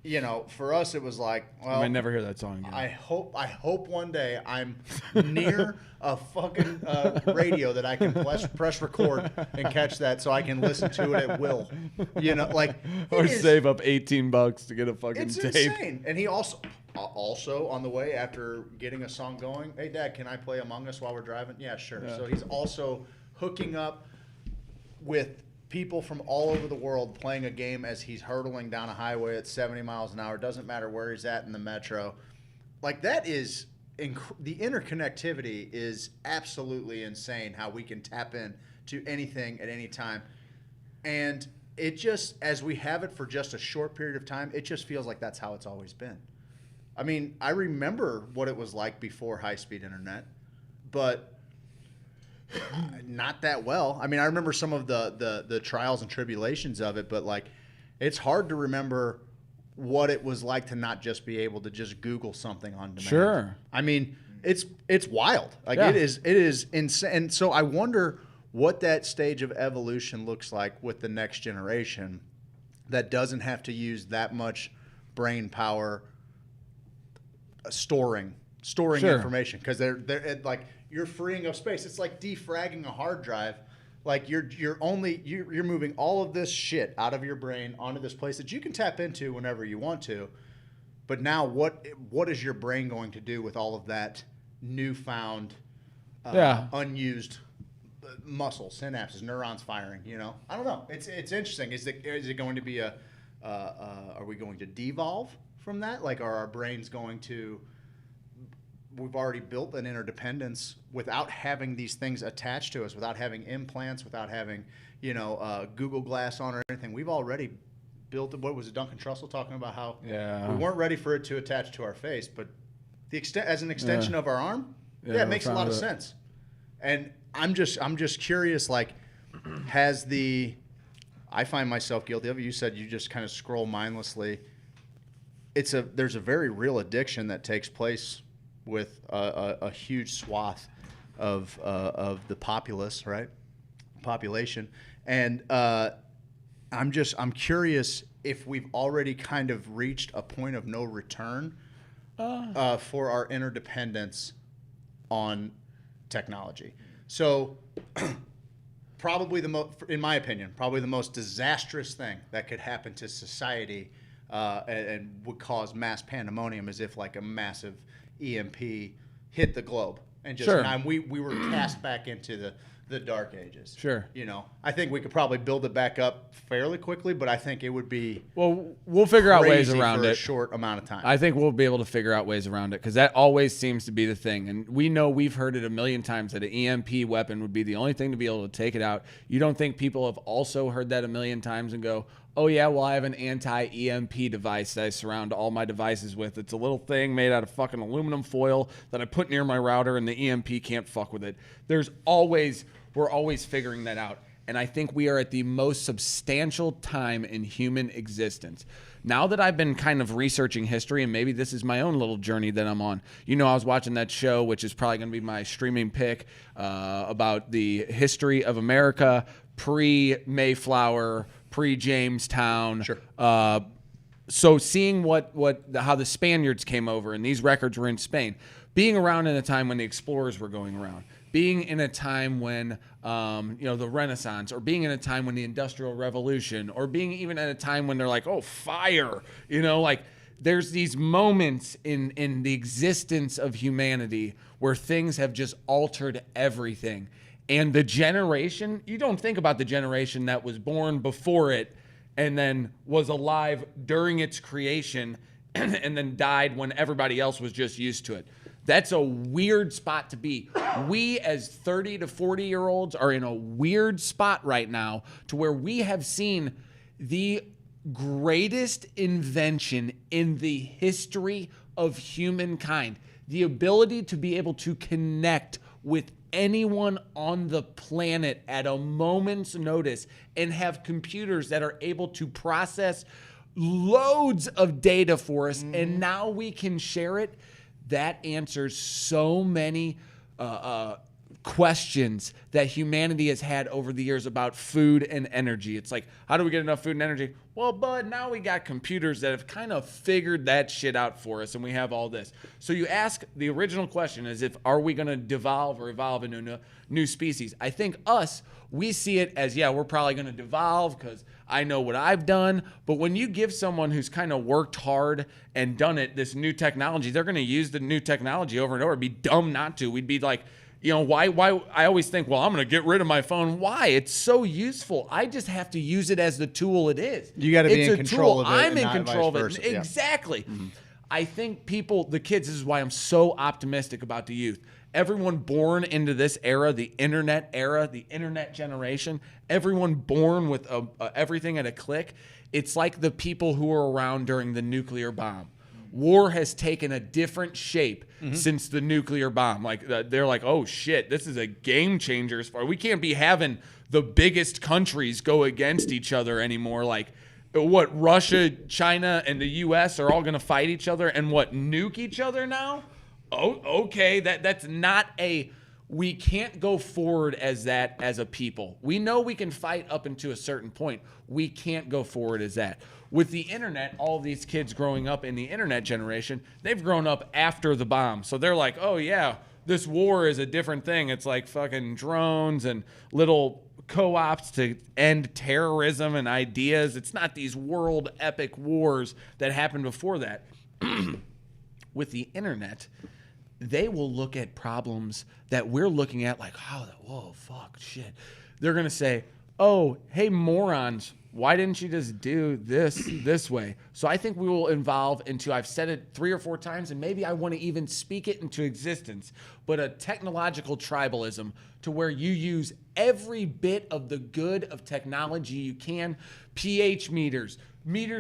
you know, for us it was like, well, I might never hear that song again. I hope one day I'm near a fucking radio that I can press record and catch that so I can listen to it at will. You know, like, or save up $18 to get a fucking it's tape. insane. And he also on the way after getting a song going, hey Dad, can I play Among Us while we're driving? Yeah, sure. Yeah. So he's also hooking up with people from all over the world playing a game as he's hurtling down a highway at 70 miles an hour. Doesn't matter where he's at in the metro. Like, that is the interconnectivity is absolutely insane, how we can tap in to anything at any time. And it just, as we have it for just a short period of time, it just feels like that's how it's always been. I mean, I remember what it was like before high-speed internet, but not that well. I mean, I remember some of the trials and tribulations of it, but like, it's hard to remember what it was like to not just be able to just Google something on demand. Sure. I mean, it's wild. Like, Yeah. it is insane. And so I wonder what that stage of evolution looks like with the next generation that doesn't have to use that much brain power storing Sure. information, because they're like, you're freeing up space. It's like defragging a hard drive. Like, you're moving all of this shit out of your brain onto this place that you can tap into whenever you want to. But now what is your brain going to do with all of that newfound unused muscle, synapses, neurons firing, you know? I don't know. It's interesting. Is it going to be are we going to devolve from that? Like, are our brains going to, we've already built an interdependence without having these things attached to us, without having implants, without having, you know, Google Glass on or anything. We've already built, what was it, Duncan Trussell talking about how we weren't ready for it to attach to our face, but as an extension of our arm, it makes a lot of sense. And I'm just curious, like, I find myself guilty of it. You said you just kind of scroll mindlessly. There's a very real addiction that takes place with a huge swath of the population, and I'm curious if we've already kind of reached a point of no return for our interdependence on technology. So probably in my opinion, probably the most disastrous thing that could happen to society and would cause mass pandemonium is if, like, a massive EMP hit the globe and just we were cast back into the dark ages. Sure. You know, I think we could probably build it back up fairly quickly, but I think it would be we'll figure out ways around for it. A short amount of time. I think we'll be able to figure out ways around it, because that always seems to be the thing. And we've heard it a million times that an EMP weapon would be the only thing to be able to take it out. You don't think people have also heard that a million times and go, oh yeah, well, I have an anti-EMP device that I surround all my devices with. It's a little thing made out of fucking aluminum foil that I put near my router, and the EMP can't fuck with it. We're always figuring that out. And I think we are at the most substantial time in human existence. Now that I've been kind of researching history, and maybe this is my own little journey that I'm on. You know, I was watching that show, which is probably going to be my streaming pick, about the history of America, pre-Mayflower, pre-Jamestown. Sure. So seeing how the Spaniards came over, and these records were in Spain, being around in a time when the explorers were going around, being in a time when, the Renaissance, or being in a time when the Industrial Revolution, or being even at a time when they're like, oh, fire, like, there's these moments in the existence of humanity where things have just altered everything. And the generation, you don't think about the generation that was born before it and then was alive during its creation and then died when everybody else was just used to it. That's a weird spot to be. We as 30 to 40-year-olds are in a weird spot right now to where we have seen the greatest invention in the history of humankind. The ability to be able to connect with anyone on the planet at a moment's notice and have computers that are able to process loads of data for us, and now we can share it. That answers so many questions that humanity has had over the years about food and energy. It's like, how do we get enough food and energy? Well, bud, now we got computers that have kind of figured that shit out for us, and we have all this. So you ask, the original question is, are we going to devolve or evolve into a new species? I think we see it as, yeah, we're probably going to devolve because I know what I've done. But when you give someone who's kind of worked hard and done it this new technology, they're going to use the new technology over and over. It'd be dumb not to. We'd be like, why? I always think, well, I'm going to get rid of my phone. Why? It's so useful. I just have to use it as the tool it is. You got to be in control of it. I'm in control of it. Versa. Exactly. Yeah. I think the kids, this is why I'm so optimistic about the youth. Everyone born into this era, the internet generation, everyone born with everything at a click. It's like the people who were around during the nuclear bomb. War has taken a different shape since the nuclear bomb. Like they're like, oh shit, this is a game changer. We can't be having the biggest countries go against each other anymore. Like what, Russia, China, and the U.S. are all going to fight each other and nuke each other now? Oh, okay. That's not we can't go forward as a people. We know we can fight up until a certain point. We can't go forward as that. With the internet, all of these kids growing up in the internet generation, they've grown up after the bomb. So they're like, oh yeah, this war is a different thing. It's like fucking drones and little co-ops to end terrorism and ideas. It's not these world epic wars that happened before that. With the internet, they will look at problems that we're looking at like, whoa, fuck, shit. They're going to say, oh, hey, morons, why didn't you just do this way? So I think we will evolve into, I've said it 3 or 4 times, and maybe I want to even speak it into existence, but a technological tribalism to where you use every bit of the good of technology you can. pH meters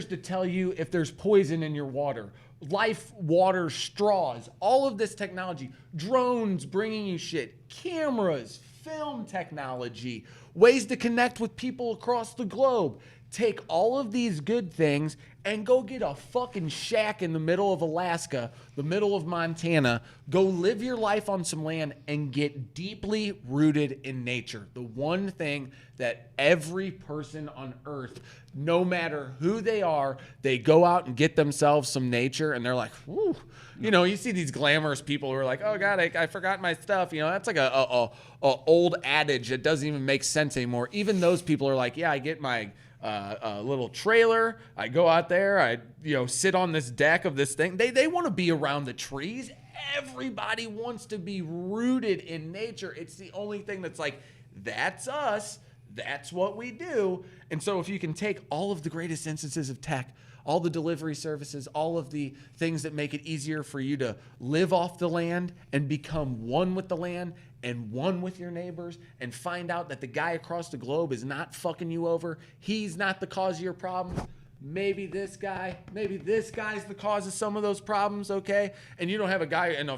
to tell you if there's poison in your water, life water straws, all of this technology, drones bringing you shit, cameras, film technology, ways to connect with people across the globe. Take all of these good things and go get a fucking shack in the middle of Alaska, the middle of Montana. Go live your life on some land and get deeply rooted in nature. The one thing that every person on earth, no matter who they are, they go out and get themselves some nature and they're like, whoo. You see these glamorous people who are like, oh God, I forgot my stuff. That's like a old adage that doesn't even make sense anymore. Even those people are like, yeah, I get my a little trailer. I go out there. I sit on this deck of this thing. They want to be around the trees. Everybody wants to be rooted in nature. It's the only thing that's like, that's us. That's what we do. And so if you can take all of the greatest instances of tech, all the delivery services, all of the things that make it easier for you to live off the land and become one with the land and one with your neighbors, and find out that the guy across the globe is not fucking you over. He's not the cause of your problems. Maybe this guy's the cause of some of those problems, okay? And you don't have a guy in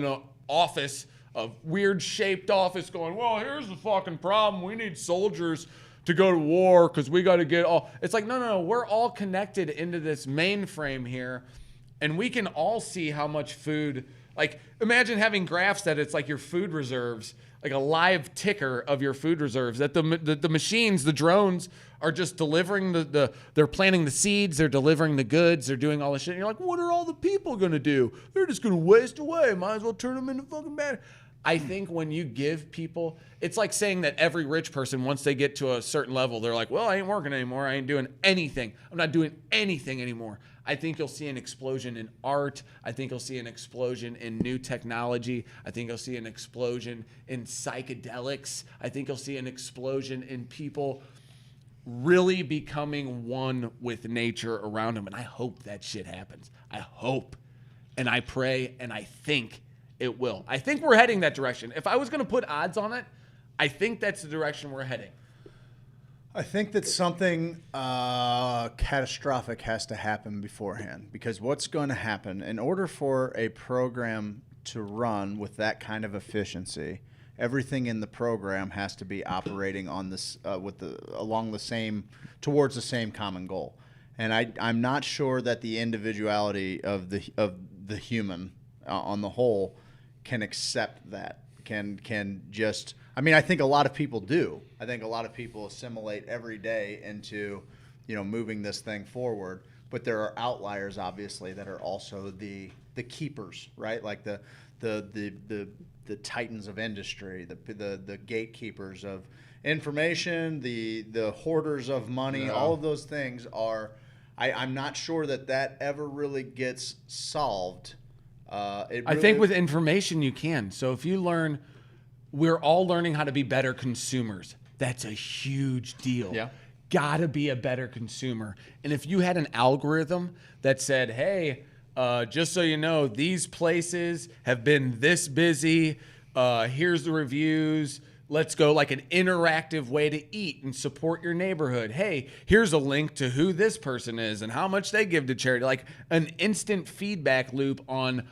a office, a weird shaped office going, well, here's the fucking problem. We need soldiers to go to war because we got to get all. It's like, no. We're all connected into this mainframe here, and we can all see how much food. Like, imagine having graphs that it's like your food reserves, like a live ticker of your food reserves, that the machines, the drones, are just delivering they're planting the seeds, they're delivering the goods, they're doing all this shit. And you're like, what are all the people going to do? They're just going to waste away. Might as well turn them into fucking bad. I think when you give people, it's like saying that every rich person, once they get to a certain level, they're like, well, I ain't working anymore. I ain't doing anything. I'm not doing anything anymore. I think you'll see an explosion in art. I think you'll see an explosion in new technology. I think you'll see an explosion in psychedelics. I think you'll see an explosion in people really becoming one with nature around them. And I hope that shit happens. I hope. And I pray and I think it will. I think we're heading that direction. If I was going to put odds on it, I think that's the direction we're heading. I think that something catastrophic has to happen beforehand, because what's going to happen in order for a program to run with that kind of efficiency, everything in the program has to be operating on this towards the same common goal. And I'm not sure that the individuality of the human on the whole can accept that. Can just, I mean, I think a lot of people do. I think a lot of people assimilate every day into, moving this thing forward. But there are outliers, obviously, that are also the keepers, right? Like the titans of industry, the gatekeepers of information, the hoarders of money. All of those things are. I'm not sure that ever really gets solved. I think with information you can. So if you learn, we're all learning how to be better consumers. That's a huge deal. Yeah. Gotta be a better consumer. And if you had an algorithm that said, hey, just so you know, these places have been this busy. Here's the reviews. Let's go, like an interactive way to eat and support your neighborhood. Hey, here's a link to who this person is and how much they give to charity. Like an instant feedback loop on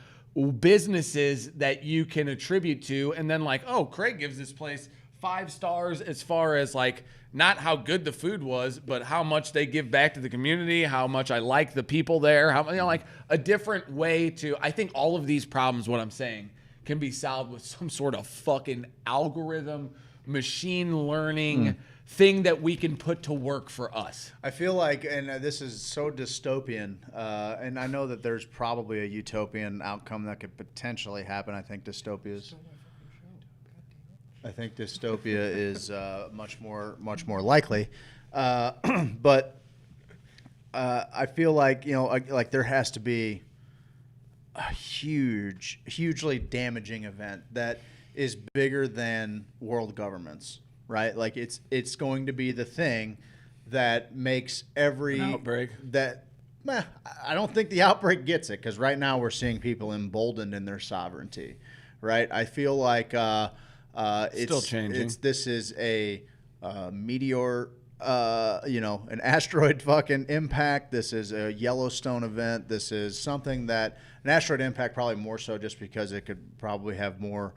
businesses that you can attribute to. And then like, oh, Craig gives this place 5 stars as far as like not how good the food was, but how much they give back to the community, how much I like the people there, how, like a different way to, I think all of these problems, what I'm saying, can be solved with some sort of fucking algorithm, machine learning thing that we can put to work for us. I feel like, and this is so dystopian, and I know that there's probably a utopian outcome that could potentially happen. I think dystopia is much more likely, but I feel like like there has to be a hugely damaging event that is bigger than world governments, right? Like it's going to be the thing that makes every outbreak. I don't think the outbreak gets it, because right now we're seeing people emboldened in their sovereignty, right? I feel like it's still changing. This is a meteor. An asteroid fucking impact. This is a Yellowstone event. This is something that an asteroid impact, probably more so just because it could probably have more,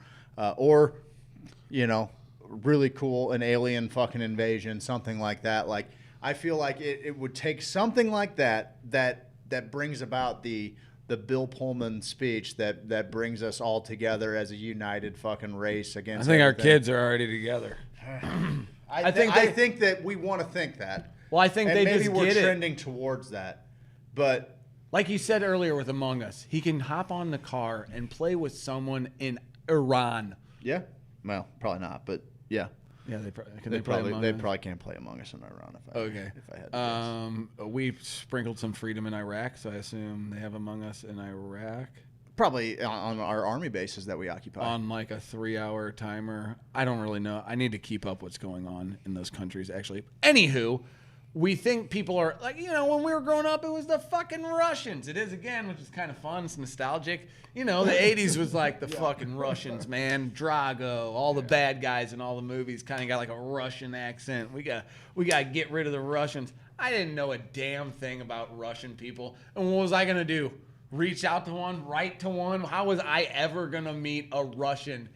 really cool, an alien fucking invasion, something like that. Like, I feel like it would take something like that brings about the Bill Pullman speech that brings us all together as a united fucking race against. I think everything. our kids are already together. I think that we want to think that. Well, I think and they maybe just we're get trending towards that. But like you said earlier with Among Us, he can hop on the car and play with someone in Iran. Yeah. Well, probably not, but yeah. Yeah, they probably can't play Among Us in Iran if I had to guess. We sprinkled some freedom in Iraq, so I assume they have Among Us in Iraq. Probably on our army bases that we occupy. On like a 3-hour timer. I don't really know. I need to keep up what's going on in those countries, actually. Anywho, we think people are like, when we were growing up, it was the fucking Russians. It is again, which is kind of fun. It's nostalgic. The 80s was like the fucking Russians, man. Drago, all the bad guys in all the movies kind of got like a Russian accent. We got to get rid of the Russians. I didn't know a damn thing about Russian people. And what was I going to do? Reach out to one, write to one? How was I ever going to meet a Russian?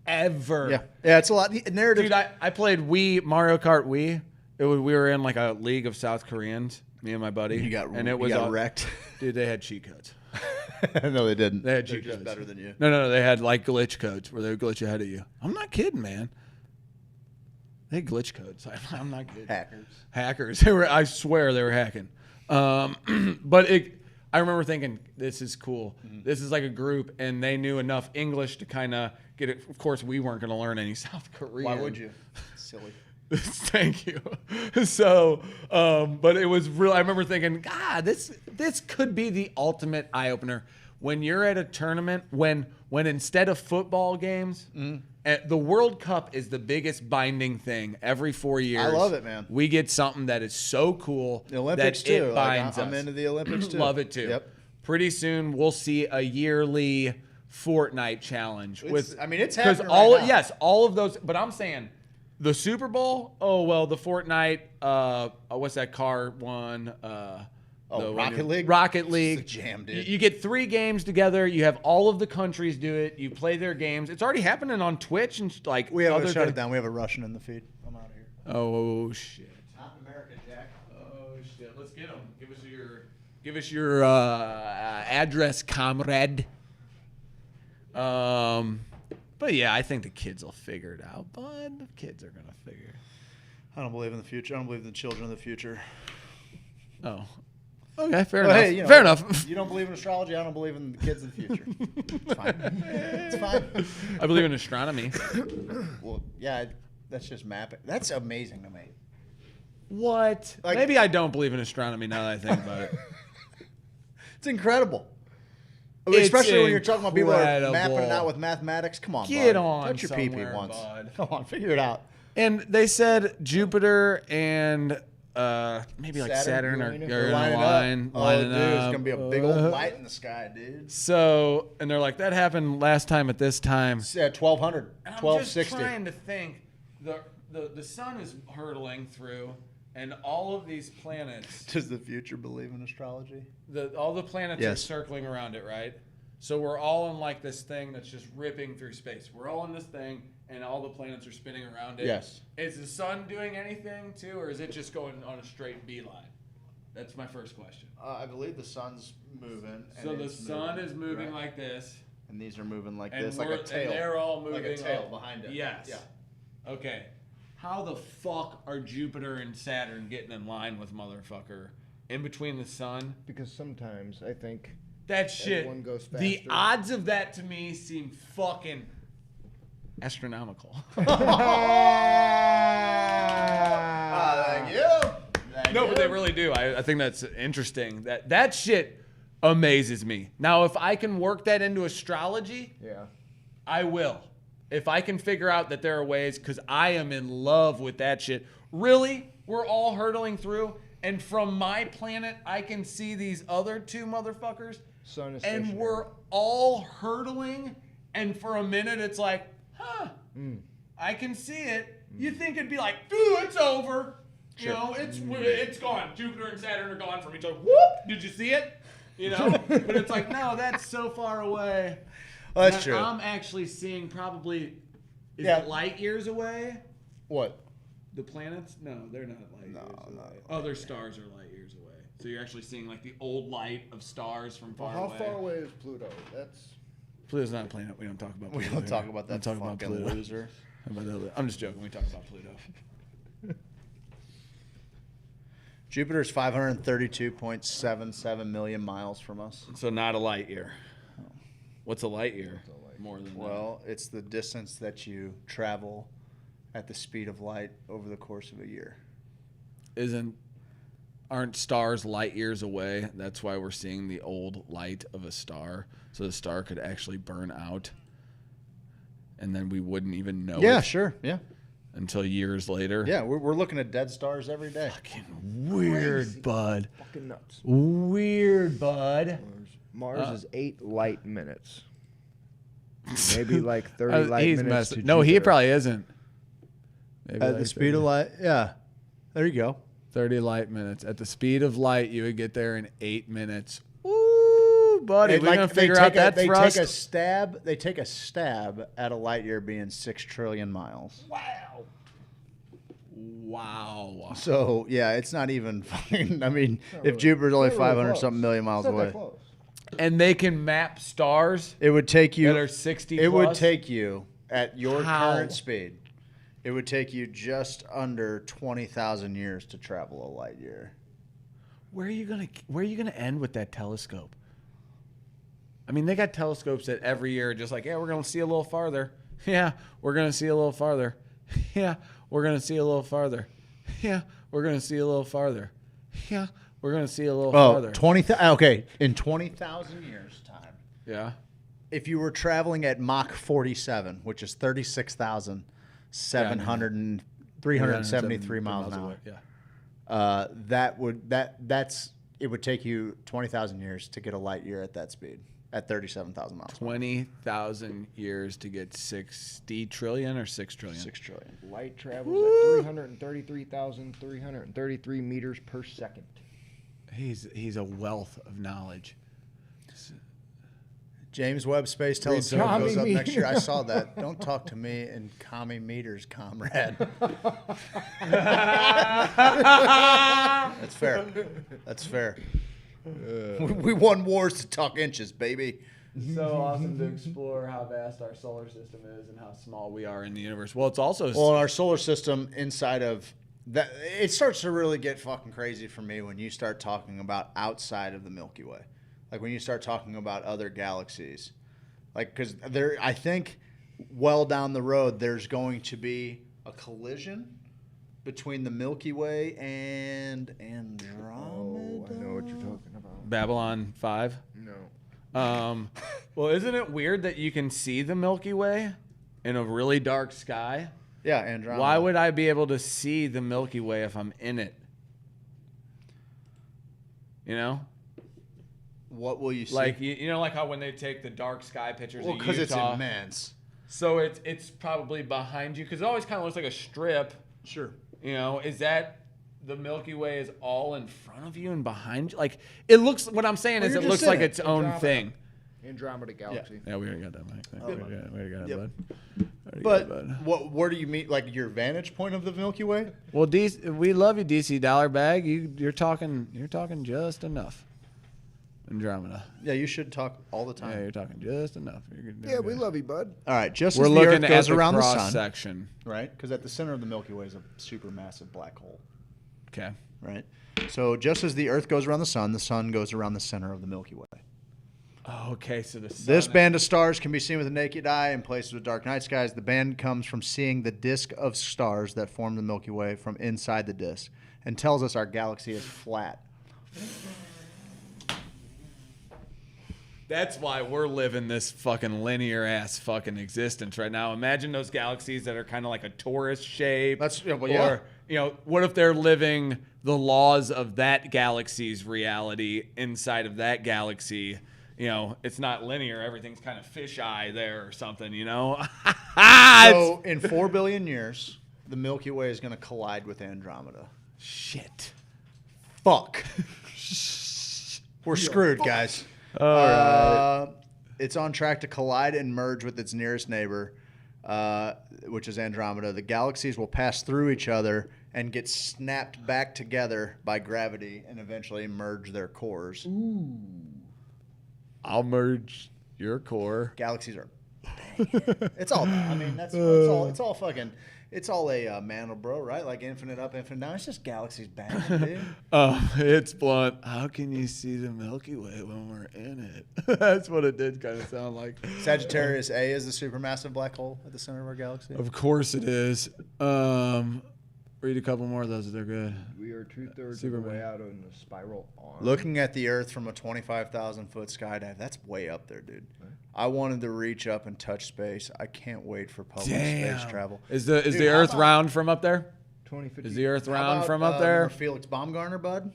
Ever. Yeah, it's a lot. Narrative. Dude, I played Mario Kart Wii. We were in like a league of South Koreans, me and my buddy. You got wrecked. Dude, they had cheat codes. No, they didn't. They had cheat They're codes. just better than you. No, they had like glitch codes where they would glitch ahead of you. I'm not kidding, man. They had glitch codes. I'm not kidding. Hackers. I swear they were hacking. I remember thinking, this is cool. Mm-hmm. This is like a group, and they knew enough English to kind of get it. Of course, we weren't going to learn any South Korean. Why would you? Silly. Thank you. So, but it was real. I remember thinking, God, this could be the ultimate eye opener when you're at a tournament. When instead of football games, the World Cup is the biggest binding thing every 4 years. I love it, man. We get something that is so cool. The Olympics that too. It binds I'm us. into the Olympics too. Love it too. Yep. Pretty soon we'll see a yearly Fortnite challenge it's happening right now. Yes, all of those. But I'm saying, The Super Bowl? Oh, well, the Fortnite, what's that car one? Rocket League? Rocket League. It's a jam, dude. You get 3 games together. You have all of the countries do it. You play their games. It's already happening on Twitch and like. We have other to shut it things. down. We have a Russian in the feed. I'm out of here. Oh shit. Not in America, Jack. Oh shit. Let's get them. Give us your address, comrade. But yeah, I think the kids will figure it out. Bud, the kids are gonna figure it. I don't believe in the future. I don't believe in the children of the future. Oh. Okay, fair enough. Hey, fair enough. You don't believe in astrology. I don't believe in the kids of the future. It's fine. It's fine. I believe in astronomy. Well, yeah, that's just mapping. That's amazing to me. What? Like- Maybe I don't believe in astronomy now that I think about it. It's incredible. It's Especially when you're talking about people that are incredible. mapping it out with mathematics. Come on, Get bud. on Touch your pee-pee somewhere, once. bud. Come on, figure it out. And they said Jupiter and maybe like Saturn are in a line. Oh, dude, it's up. gonna be a big old light in the sky, dude. So, and they're like, that happened last time at this time. It's at 1200, And I'm 1260. just trying to think. The sun is hurtling through, and all of these planets. Does the future believe in astrology? All the planets Yes. are circling around it, right? So we're all in like this thing that's just ripping through space. We're all in this thing, and all the planets are spinning around it. Yes. Is the sun doing anything too, or is it just going on a straight beeline? That's my first question. I believe the sun's moving. So the sun is moving like this. And these are moving like And this, like a tail. And they're all moving like a tail up. behind it. Yes. Yeah. Okay. How the fuck are Jupiter and Saturn getting in line with motherfucker in between the sun? Because sometimes I think that shit. one goes faster. The odds of that to me seem fucking astronomical. Thank you. No, but they really do. I think that's interesting. That shit amazes me. Now, if I can work that into astrology, yeah, I will. If I can figure out that there are ways, because I am in love with that shit. Really, we're all hurtling through, and from my planet, I can see these other 2 motherfuckers, sun is and stationary. we're all hurtling, and for a minute, it's like, huh, I can see it. You think it'd be like, dude, it's over. You know, it's gone. Jupiter and Saturn are gone from each other. Whoop! Did you see it? You know, but it's like, no, that's so far away. Oh, that's And true. I'm actually seeing probably it light years away. What? The planets? No, they're not light years away. Other stars are light years away. So you're actually seeing like the old light of stars from far How away. far away is Pluto? That's Pluto's not a planet. We don't talk about Pluto. We don't here. talk about that Don't talk about fucking Pluto. loser. How about that? I'm just joking. We talk about Pluto. Jupiter's 532.77 million miles from us. So not a light year. What's a light year? More than Well, it's the distance that you travel at the speed of light over the course of a year. Aren't stars light years away? That's why we're seeing the old light of a star. So the star could actually burn out, and then we wouldn't even know Yeah, it sure. Yeah. until years later. Yeah, we're looking at dead stars every day. Weird, bud. fucking nuts. Weird, bud. Mars is 8 light minutes. Maybe like 30 light He's minutes messed. to No, he Jupiter. probably isn't. Maybe At like the speed of light, yeah. There you go. 30 light minutes. At the speed of light, you would get there in 8 minutes. Ooh, buddy, we're gonna figure out that thrust. They take a stab at a light year being 6 trillion miles. Wow. So yeah, it's not even fucking. I mean, if Jupiter's only 500 something million miles away, And they can map stars. it would take you. That are 60 It would plus? take you at your How? current speed. It would take you just under 20,000 years to travel a light year. Where are you gonna end with that telescope? I mean, they got telescopes that every year are just like, yeah, we're gonna see a little farther. Yeah, we're gonna see a little farther. Yeah, we're gonna see a little farther. Yeah, we're gonna see a little farther. Yeah, we're gonna see a little farther. 20,000. Okay, in 20,000 years time. Yeah. If you were traveling at Mach 47, which is 36,373 miles an hour. Yeah. It would take you 20,000 years to get a light year at that speed. at 37,000 miles. 20,000 years to get 60 trillion or 6 trillion? 6 trillion. Light travels at 333,333 meters per second. He's a wealth of knowledge. James Webb Space Telescope goes up next year. I saw that. Don't talk to me in commie meters, comrade. That's fair. That's fair. We won wars to talk inches, baby. So awesome to explore how vast our solar system is and how small we are in the universe. Well, it's also our solar system inside of that. It starts to really get fucking crazy for me when you start talking about outside of the Milky Way. Like when you start talking about other galaxies, like because I think well down the road there's going to be a collision between the Milky Way and Andromeda. Oh, I know what you're talking about. Babylon 5? No. Well, isn't it weird that you can see the Milky Way in a really dark sky? Yeah, Andromeda. Why would I be able to see the Milky Way if I'm in it? You know? What will you see? Like you know, like how when they take the dark sky pictures of Utah, because it's immense. So it's probably behind you because it always kind of looks like a strip. Sure. You know, is that the Milky Way is all in front of you and behind you? Like it looks. What I'm saying is, it looks like its own thing. Andromeda Galaxy. Yeah, we already got that, Mike. We already got it, bud. But where do you meet, like your vantage point of the Milky Way? Well, we love you, DC Dollar Bag. You're talking just enough. Andromeda. Yeah, you should talk all the time. Yeah, you're talking just enough. Yeah, we love you, bud. All right, just we're as the looking Earth goes at around the cross sun, section, right? Because at the center of the Milky Way is a supermassive black hole. Okay. Right. So just as the Earth goes around the sun goes around the center of the Milky Way. Oh, okay, so the sun. This band of stars can be seen with the naked eye in places with dark night skies. The band comes from seeing the disk of stars that form the Milky Way from inside the disk and tells us our galaxy is flat. That's why we're living this fucking linear ass fucking existence right now. Imagine those galaxies that are kind of like a torus shape. Or, you know, what if they're living the laws of that galaxy's reality inside of that galaxy? You know, it's not linear. Everything's kind of fisheye there or something, you know? So in 4 billion years, the Milky Way is going to collide with Andromeda. Shit. Fuck. We're screwed, guys. It's on track to collide and merge with its nearest neighbor, which is Andromeda. The galaxies will pass through each other and get snapped back together by gravity and eventually merge their cores. Ooh. I'll merge your core. Galaxies are banging. It's all, I mean, it's all fucking, it's all a Mandelbrot, right? Like infinite up, infinite down. It's just galaxies banging, dude. It's blunt. How can you see the Milky Way when we're in it? That's what it did kind of sound like. Sagittarius A is the supermassive black hole at the center of our galaxy. Of course it is. Read a couple more of those. They're good. We are 2/3 of the way out on the spiral arm. Looking at the Earth from a 25,000-foot skydive, that's way up there, dude. Right. I wanted to reach up and touch space. I can't wait for public space travel. Is the Earth round from up there? 2050. Is the Earth round from up there? Felix Baumgartner, bud?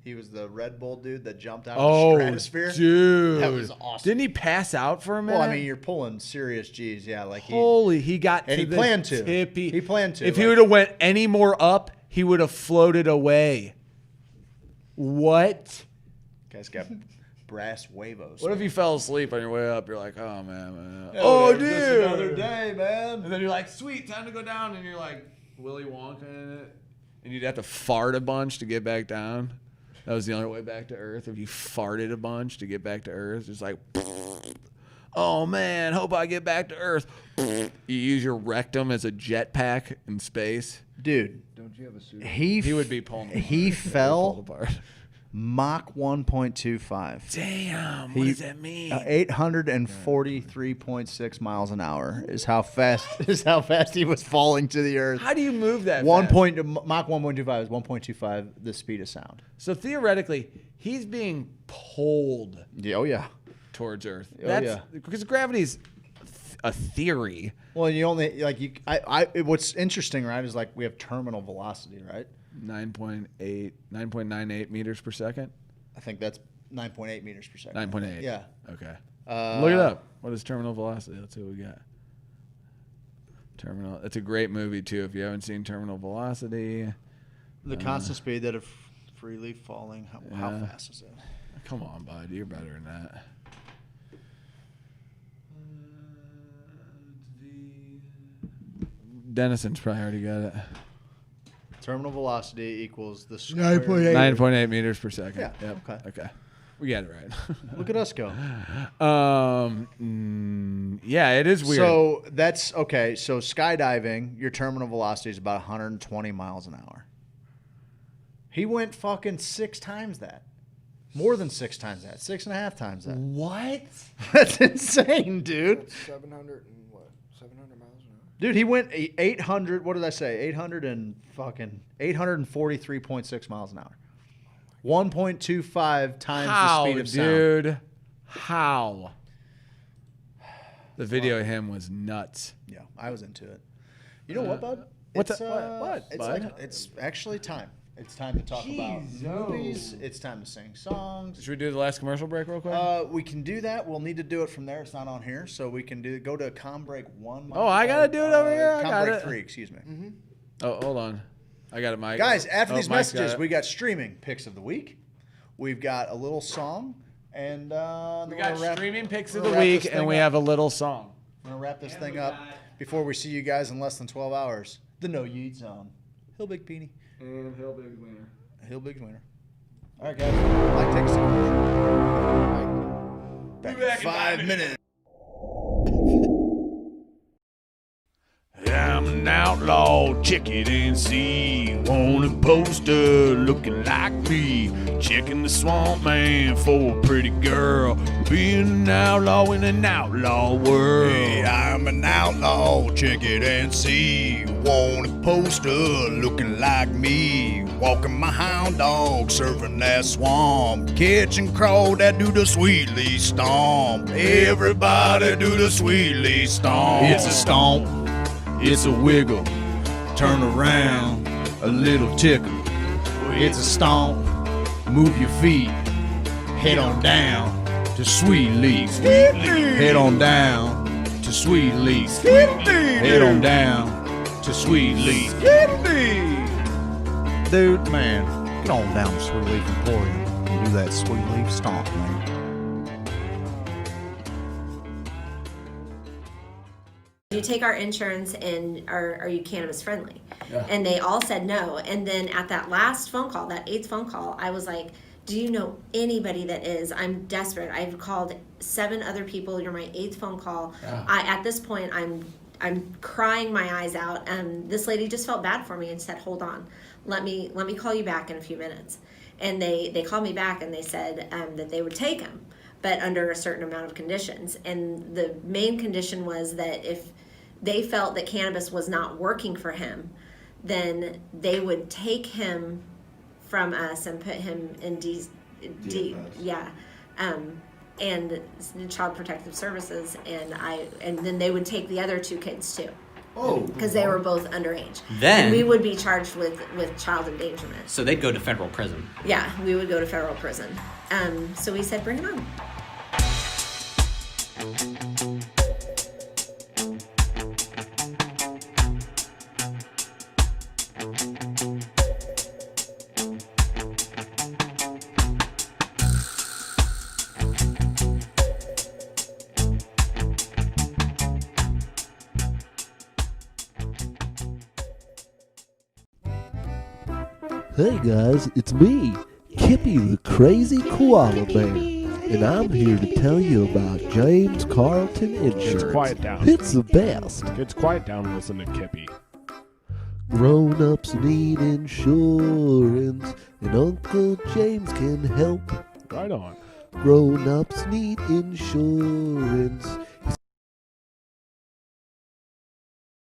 He was the Red Bull dude that jumped out of the stratosphere. Dude. That was awesome. Didn't he pass out for a minute? Well, I mean, you're pulling serious G's, yeah. Like he got and to he the planned to. tippy. He planned to. If he would have went any more up, he would have floated away. What? Guy's got brass huevos. What if you fell asleep on your way up? You're like, oh, man. Oh, dude. Just another day, man. And then you're like, sweet, time to go down. And you're like, Willy Wonka in it. And you'd have to fart a bunch to get back down. That was the only way back to Earth. If you farted a bunch to get back to Earth, just like, oh man, hope I get back to Earth. You use your rectum as a jetpack in space. Dude, don't you have a suit? He would be pulling. He fell Mach 1.25. Damn, what does that mean? 843.6 miles an hour is how fast he was falling to the Earth. How do you move that? Mach 1.25 is 1.25 the speed of sound. So theoretically, he's being pulled. Yeah, oh yeah. Towards Earth. Yeah. Because gravity's a theory. Well, you only what's interesting, right, is like we have terminal velocity, right? 9.98 meters per second. I think that's 9.8 meters per second. 9.8. Yeah. Okay. Look it up. What is terminal velocity? Let's see what we got. Terminal. It's a great movie too. If you haven't seen Terminal Velocity. The constant speed that of freely falling. How fast is it? Come on, bud. You're better than that. Denison's probably already got it. Terminal velocity equals the square. 9.8 meters per second. Yeah. Yep. Okay. We got it right. Look at us go. Yeah, it is weird. So that's okay. So skydiving, your terminal velocity is about 120 miles an hour. He went fucking 6 times that. More than 6 times that. 6.5 times that. What? That's insane, dude. 700 miles an hour. Dude, he went 800. What did I say? 843.6 miles an hour. 1.25 times the speed of sound. Dude? How? The video of him was nuts. Yeah, I was into it. You know what, bud? What's It's, what? It's Bud? like it's actually time. It's time to talk about movies. It's time to sing songs. Should we do the last commercial break real quick? We can do that. We'll need to do it from there. It's not on here, so we can go to com break 1. Oh, I gotta do it over here. I Com got break it. 3. Excuse me. Oh, hold on. I got it, Mike. Guys, after these Mike's got messages, it. we got streaming picks of the week. We've got a little song, and We got streaming picks of we're the gonna wrap week, this and thing we up. have a little song. We're gonna wrap this thing up before we see you guys in less than 12 hours. The No Yeet Zone. Hill Big Peony. And Hill Big Winner. Hill Big's winner. All right, guys. Mike, take us to commercial. Back in 5 minutes. I'm an outlaw, check it and see. Want a poster looking like me. Checking the swamp man for a pretty girl. Being an outlaw in an outlaw world. Hey, I'm an outlaw, check it and see. Want a poster looking like me. Walking my hound dog, surfing that swamp. Catching crow that do the sweetly stomp. Everybody do the sweetly stomp. It's a stomp, it's a wiggle. Turn around, a little tickle. It's a stomp, move your feet. Head on down to Sweet Leaf. Head on down to Sweet Leaf. Head on down to Sweet Leaf. Dude, man, get on down to Sweet Leaf Emporium and do that Sweet Leaf stomp, man. You take our insurance and are you cannabis friendly? Yeah. And they all said no. And then at that last phone call, that 8th phone call, I was like, do you know anybody that is? I'm desperate. I've called 7 other people. You're my 8th phone call. Yeah. At this point, I'm crying my eyes out. And this lady just felt bad for me and said, hold on, let me call you back in a few minutes. And they called me back and they said that they would take him, but under a certain amount of conditions. And the main condition was that if they felt that cannabis was not working for him, then they would take him from us and put him in and Child Protective Services, and then they would take the other 2 kids too. Oh, because they were both underage. Then- and we would be charged with child endangerment. So they'd go to federal prison. Yeah, we would go to federal prison. So we said, bring it on. Hey guys, it's me, Kippy the Crazy Koala Bear, and I'm here to tell you about James Carlton Insurance. Kids, quiet down. It's the best. Kids, quiet down and listen to Kippy. Grown-ups need insurance, and Uncle James can help. Right on. Grown-ups need insurance.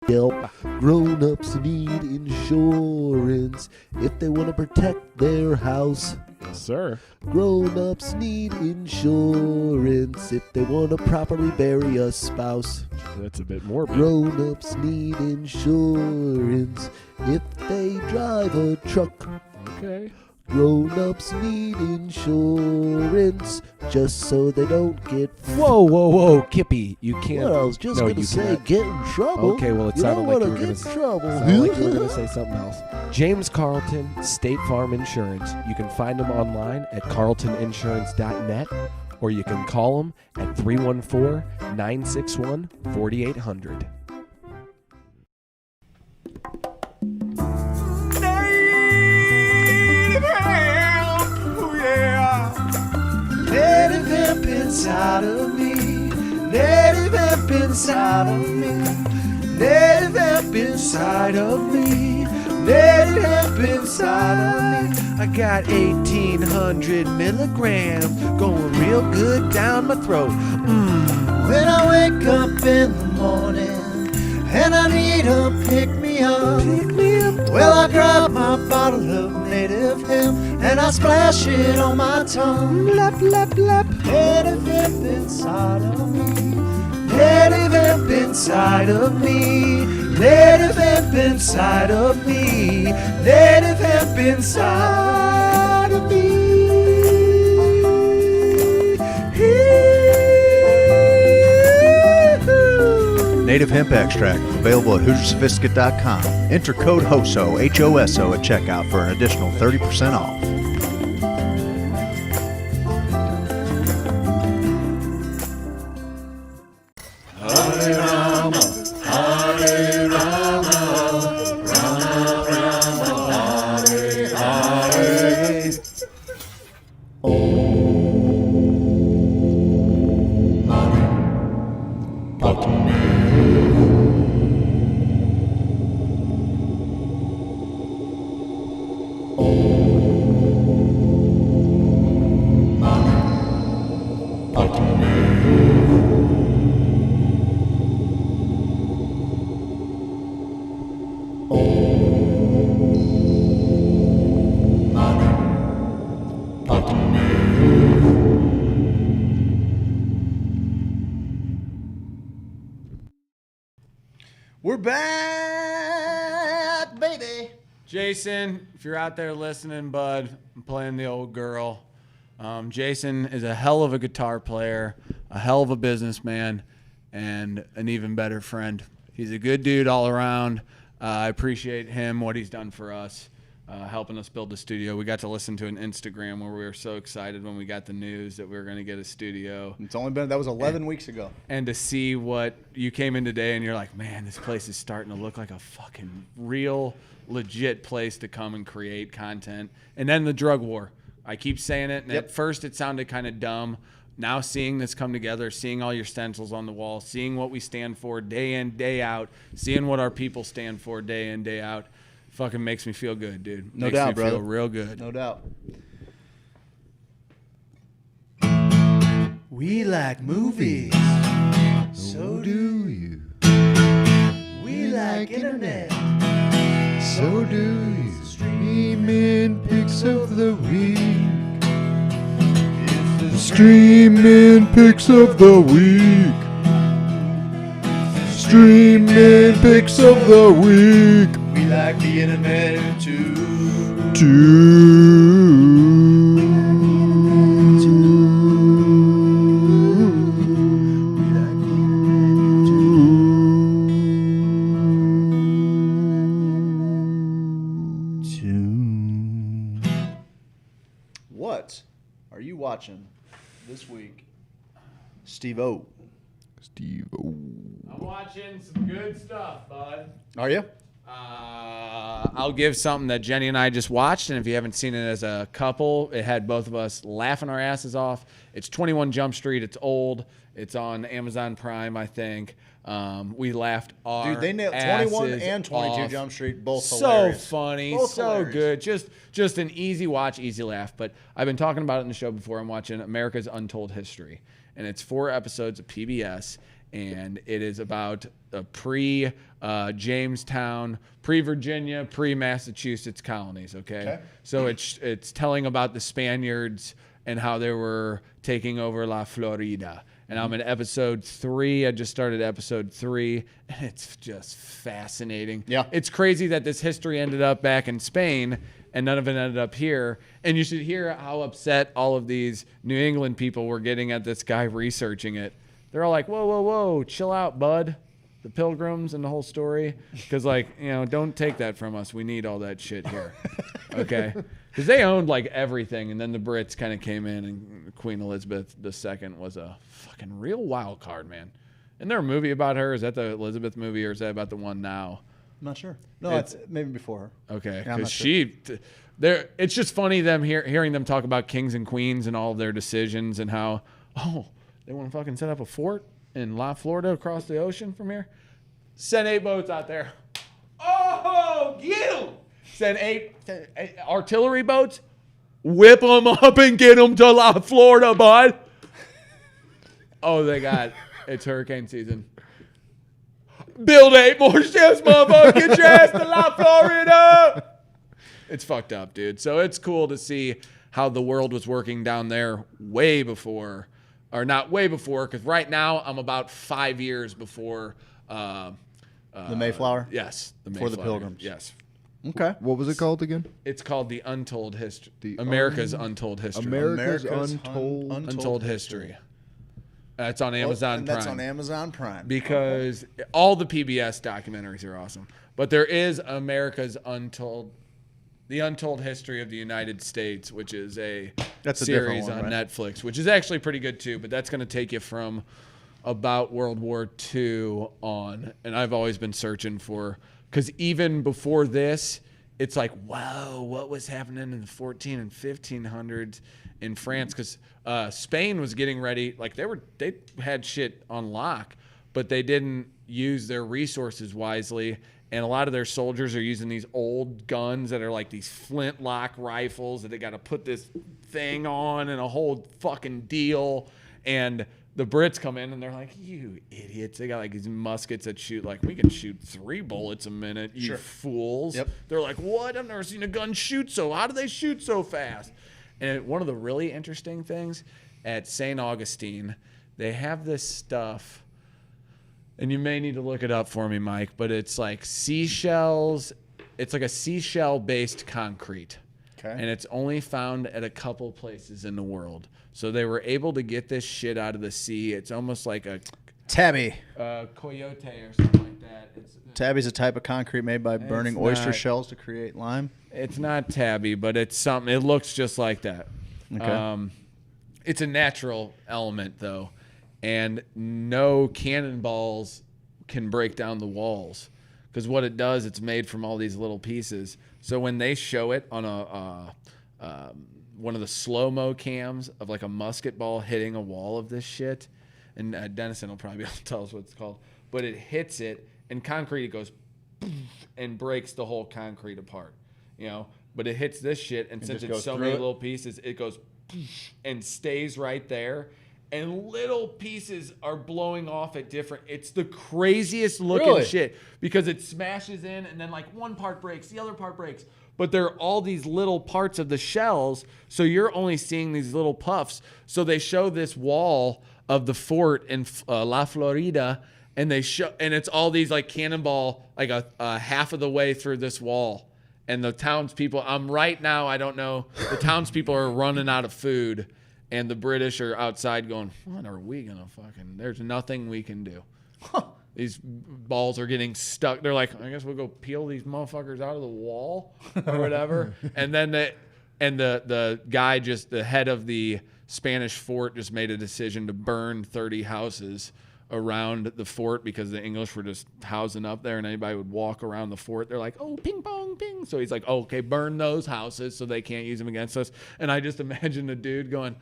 Help. Grown-ups need insurance if they want to protect their house. Yes, sir. Grown-ups need insurance if they want to properly bury a spouse. That's a bit morbid. Grown-ups need insurance if they drive a truck. Okay. Grown-ups need insurance just so they don't get. Whoa, Kippy, you can't. Well, I was just no, gonna you say cannot. get in trouble. Okay, well, it You sounded don't like you wanna were going get to in trouble. say something else. James Carlton, State Farm Insurance. You can find him online at carltoninsurance.net, or you can call him at 314-961-4800. Native hemp inside of me. Native hemp inside of me. Native hemp inside of me. Native hemp inside of me. I got 1,800 milligrams going real good down my throat. When I wake up in the morning and I need a pick me up. Well, I grab my bottle of native hemp and I splash it on my tongue. Lap, lap, lap. Native hemp inside of me. Native hemp inside of me. Native hemp inside of me. Native hemp inside of me. Native hemp extract available at HoosierSophisticate.com. Enter code HOSO, H-O-S-O at checkout for an additional 30% off. Hare Rama, Hare Rama, Rama Rama, Hare Hare. We're back, baby. Jason, if you're out there listening, bud, I'm playing the old girl. Jason is a hell of a guitar player, a hell of a businessman, and an even better friend. He's a good dude all around. I appreciate him, what he's done for us, helping us build the studio. We got to listen to an Instagram where we were so excited when we got the news that we were going to get a studio. It's only been, that was 11 weeks ago. And to see what you came in today and you're like, man, this place is starting to look like a fucking real, legit place to come and create content. And then the drug war. I keep saying it, and at first it sounded kind of dumb. Now seeing this come together, seeing all your stencils on the wall, seeing what we stand for day in, day out, seeing what our people stand for day in, day out, fucking makes me feel good, dude. No makes doubt, me brother. feel real good. No doubt. We like movies. So do you. We like internet. So do you. Streaming pics of the week. Streaming pics of the week. Streaming pics of the week. We like the internet too. What are you watching this week, Steve-O? Steve-O. I'm watching some good stuff, bud. Are you? I'll give something that Jenny and I just watched, and if you haven't seen it as a couple, it had both of us laughing our asses off. It's 21 Jump Street. It's old. It's on Amazon Prime, I think. We laughed our Dude, they nailed 21 and 22 off. Jump Street, both so hilarious. funny, Both so hilarious. good. Just an easy watch, easy laugh. But I've been talking about it in the show before. I'm watching America's Untold History, and it's 4 episodes of PBS, and it is about a pre-Jamestown, pre-Virginia, pre-Massachusetts colonies. Okay, so it's telling about the Spaniards and how they were taking over La Florida. And I'm in episode 3. I just started episode 3, and it's just fascinating. Yeah. It's crazy that this history ended up back in Spain, and none of it ended up here. And you should hear how upset all of these New England people were getting at this guy researching it. They're all like, whoa, whoa, whoa, chill out, bud. The Pilgrims and the whole story. Because, like, you know, don't take that from us. We need all that shit here. Okay? Because they owned, like, everything. And then the Brits kind of came in, and Queen Elizabeth II was a fucking real wild card, man. Isn't there a movie about her? Is that the Elizabeth movie, or is that about the one now? I'm not sure. No, it's maybe before her. Okay, Yeah, because sure. it's just funny hearing them talk about kings and queens and all of their decisions and how, they want to fucking set up a fort in La Florida across the ocean from here. Send 8 boats out there. Oh, get them! Send 8 artillery boats. Whip them up and get them to La Florida, bud. Oh, it's hurricane season. Build 8 more ships, motherfucker. Get your ass to La Florida. It's fucked up, dude. So it's cool to see how the world was working down there way before, or not way before, because right now I'm about 5 years before the Mayflower? Yes. The Before Mayflower. the Pilgrims. Yes. Okay. What was it called again? It's called The Untold History. America's Untold History. America's Untold History. It's on Amazon Prime. That's on Amazon Prime. Because all the PBS documentaries are awesome. But there is The Untold History of the United States, which is a series one, on right? Netflix, which is actually pretty good too. But that's going to take you from about World War II on. And I've always been searching for, because even before this, it's like, wow, what was happening in the 14 and 1500s in France? Because Spain was getting ready, like they had shit on lock, but they didn't use their resources wisely. And a lot of their soldiers are using these old guns that are like these flintlock rifles that they got to put this thing on and a whole fucking deal. And the Brits come in and they're like, you idiots. They got like these muskets that shoot, like, we can shoot 3 bullets a minute, you fools. Yep. They're like, what? I've never seen a gun shoot how do they shoot so fast? And one of the really interesting things at St. Augustine, they have this stuff, and you may need to look it up for me, Mike, but it's like seashells. It's like a seashell-based concrete. Okay. And it's only found at a couple places in the world. So they were able to get this shit out of the sea. It's almost like a tabby. Coyote or something like that. Tabby's a type of concrete made by burning oyster shells to create lime. It's not tabby, but it's something. It looks just like that. Okay. It's a natural element, though. And no cannonballs can break down the walls. Because what it does, it's made from all these little pieces. So when they show it on one of the slow-mo cams of like a musket ball hitting a wall of this shit, and Dennison will probably be able to tell us what it's called, but it hits it, and concrete, it goes and breaks the whole concrete apart, but it hits this shit, and since it's so many little pieces, it goes and stays right there, and little pieces are blowing off at different, it's the craziest looking shit, because it smashes in, and then like one part breaks, the other part breaks, but there are all these little parts of the shells, so you're only seeing these little puffs. So they show this wall of the fort in La Florida, and it's all these like cannonball, like a half of the way through this wall. And the townspeople, right now, I don't know, the townspeople are running out of food, and the British are outside going, what are we gonna there's nothing we can do. These balls are getting stuck. They're like, I guess we'll go peel these motherfuckers out of the wall or whatever. And then the guy, just the head of the Spanish fort, just made a decision to burn 30 houses around the fort because the English were just housing up there, and anybody would walk around the fort. They're like, oh, ping pong, ping. So he's like, oh, okay, burn those houses so they can't use them against us. And I just imagine the dude going,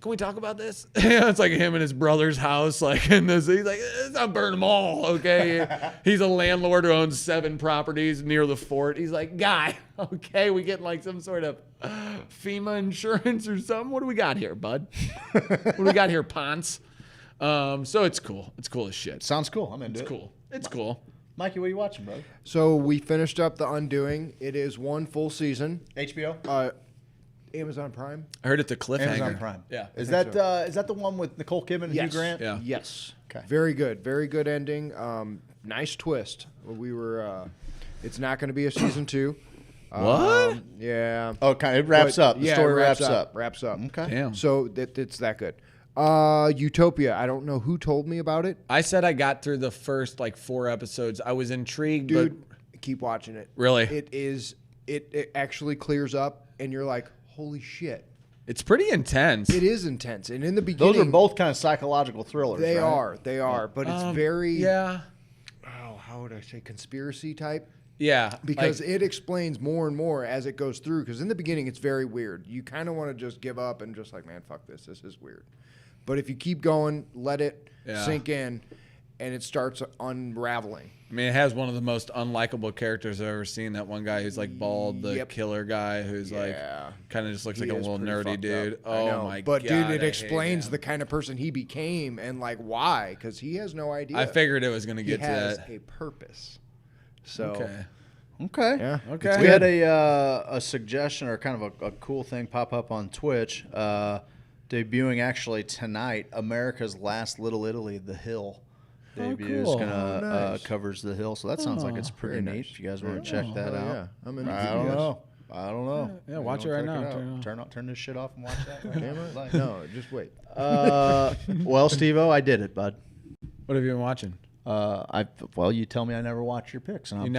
can we talk about this? It's like him and his brother's house. Like in this, he's like, let's not burn them all, okay? He's a landlord who owns 7 properties near the fort. He's like, guy, okay, we get like some sort of FEMA insurance or something. What do we got here, bud? What do we got here, Ponce? So it's cool. It's cool as shit. Sounds cool. I'm into it. It's cool. It's cool. Mikey, what are you watching, brother? So we finished up The Undoing. It is 1 full season. HBO? Amazon Prime. I heard it's a cliffhanger. Amazon Prime. Yeah. Is that the one with Nicole Kidman and Hugh Grant? Yeah. Yes. Okay. Very good. Very good ending. Nice twist. It's not going to be a season 2. What? Yeah. Oh, it wraps up. The story wraps up. Wraps up. Okay. Damn. So it's that good. Utopia. I don't know who told me about it. I said I got through the first 4 episodes. I was intrigued, Dude, but keep watching it. Really? It actually clears up, and you're like, holy shit. It's pretty intense. It is intense, and in the beginning, those are both kind of psychological thrillers. They right? are, but it's very yeah. Oh, how would I say conspiracy type? Yeah, because it explains more and more as it goes through. Because in the beginning, it's very weird. You kind of want to just give up and just man, fuck this. This is weird. But if you keep going, let it sink in, and it starts unraveling. I mean, it has one of the most unlikable characters I've ever seen. That one guy who's bald, the killer guy who's kind of just looks like a little nerdy dude. Oh my god! But dude, it explains the kind of person he became and why, because he has no idea. I figured it was going to get to that. He has a purpose. So okay, yeah, okay. We had a suggestion or kind of a cool thing pop up on Twitch, debuting actually tonight. America's Last Little Italy, The Hill. Debut is gonna covers The Hill, so that sounds like it's pretty neat. Nice. If you guys want to check that out, yeah. I don't know. Yeah, watch it right now. Turn this shit off and watch that. Right Damn it! No, just wait. Well, Steve-O, I did it, bud. What have you been watching? You tell me I never watch your picks, and I'm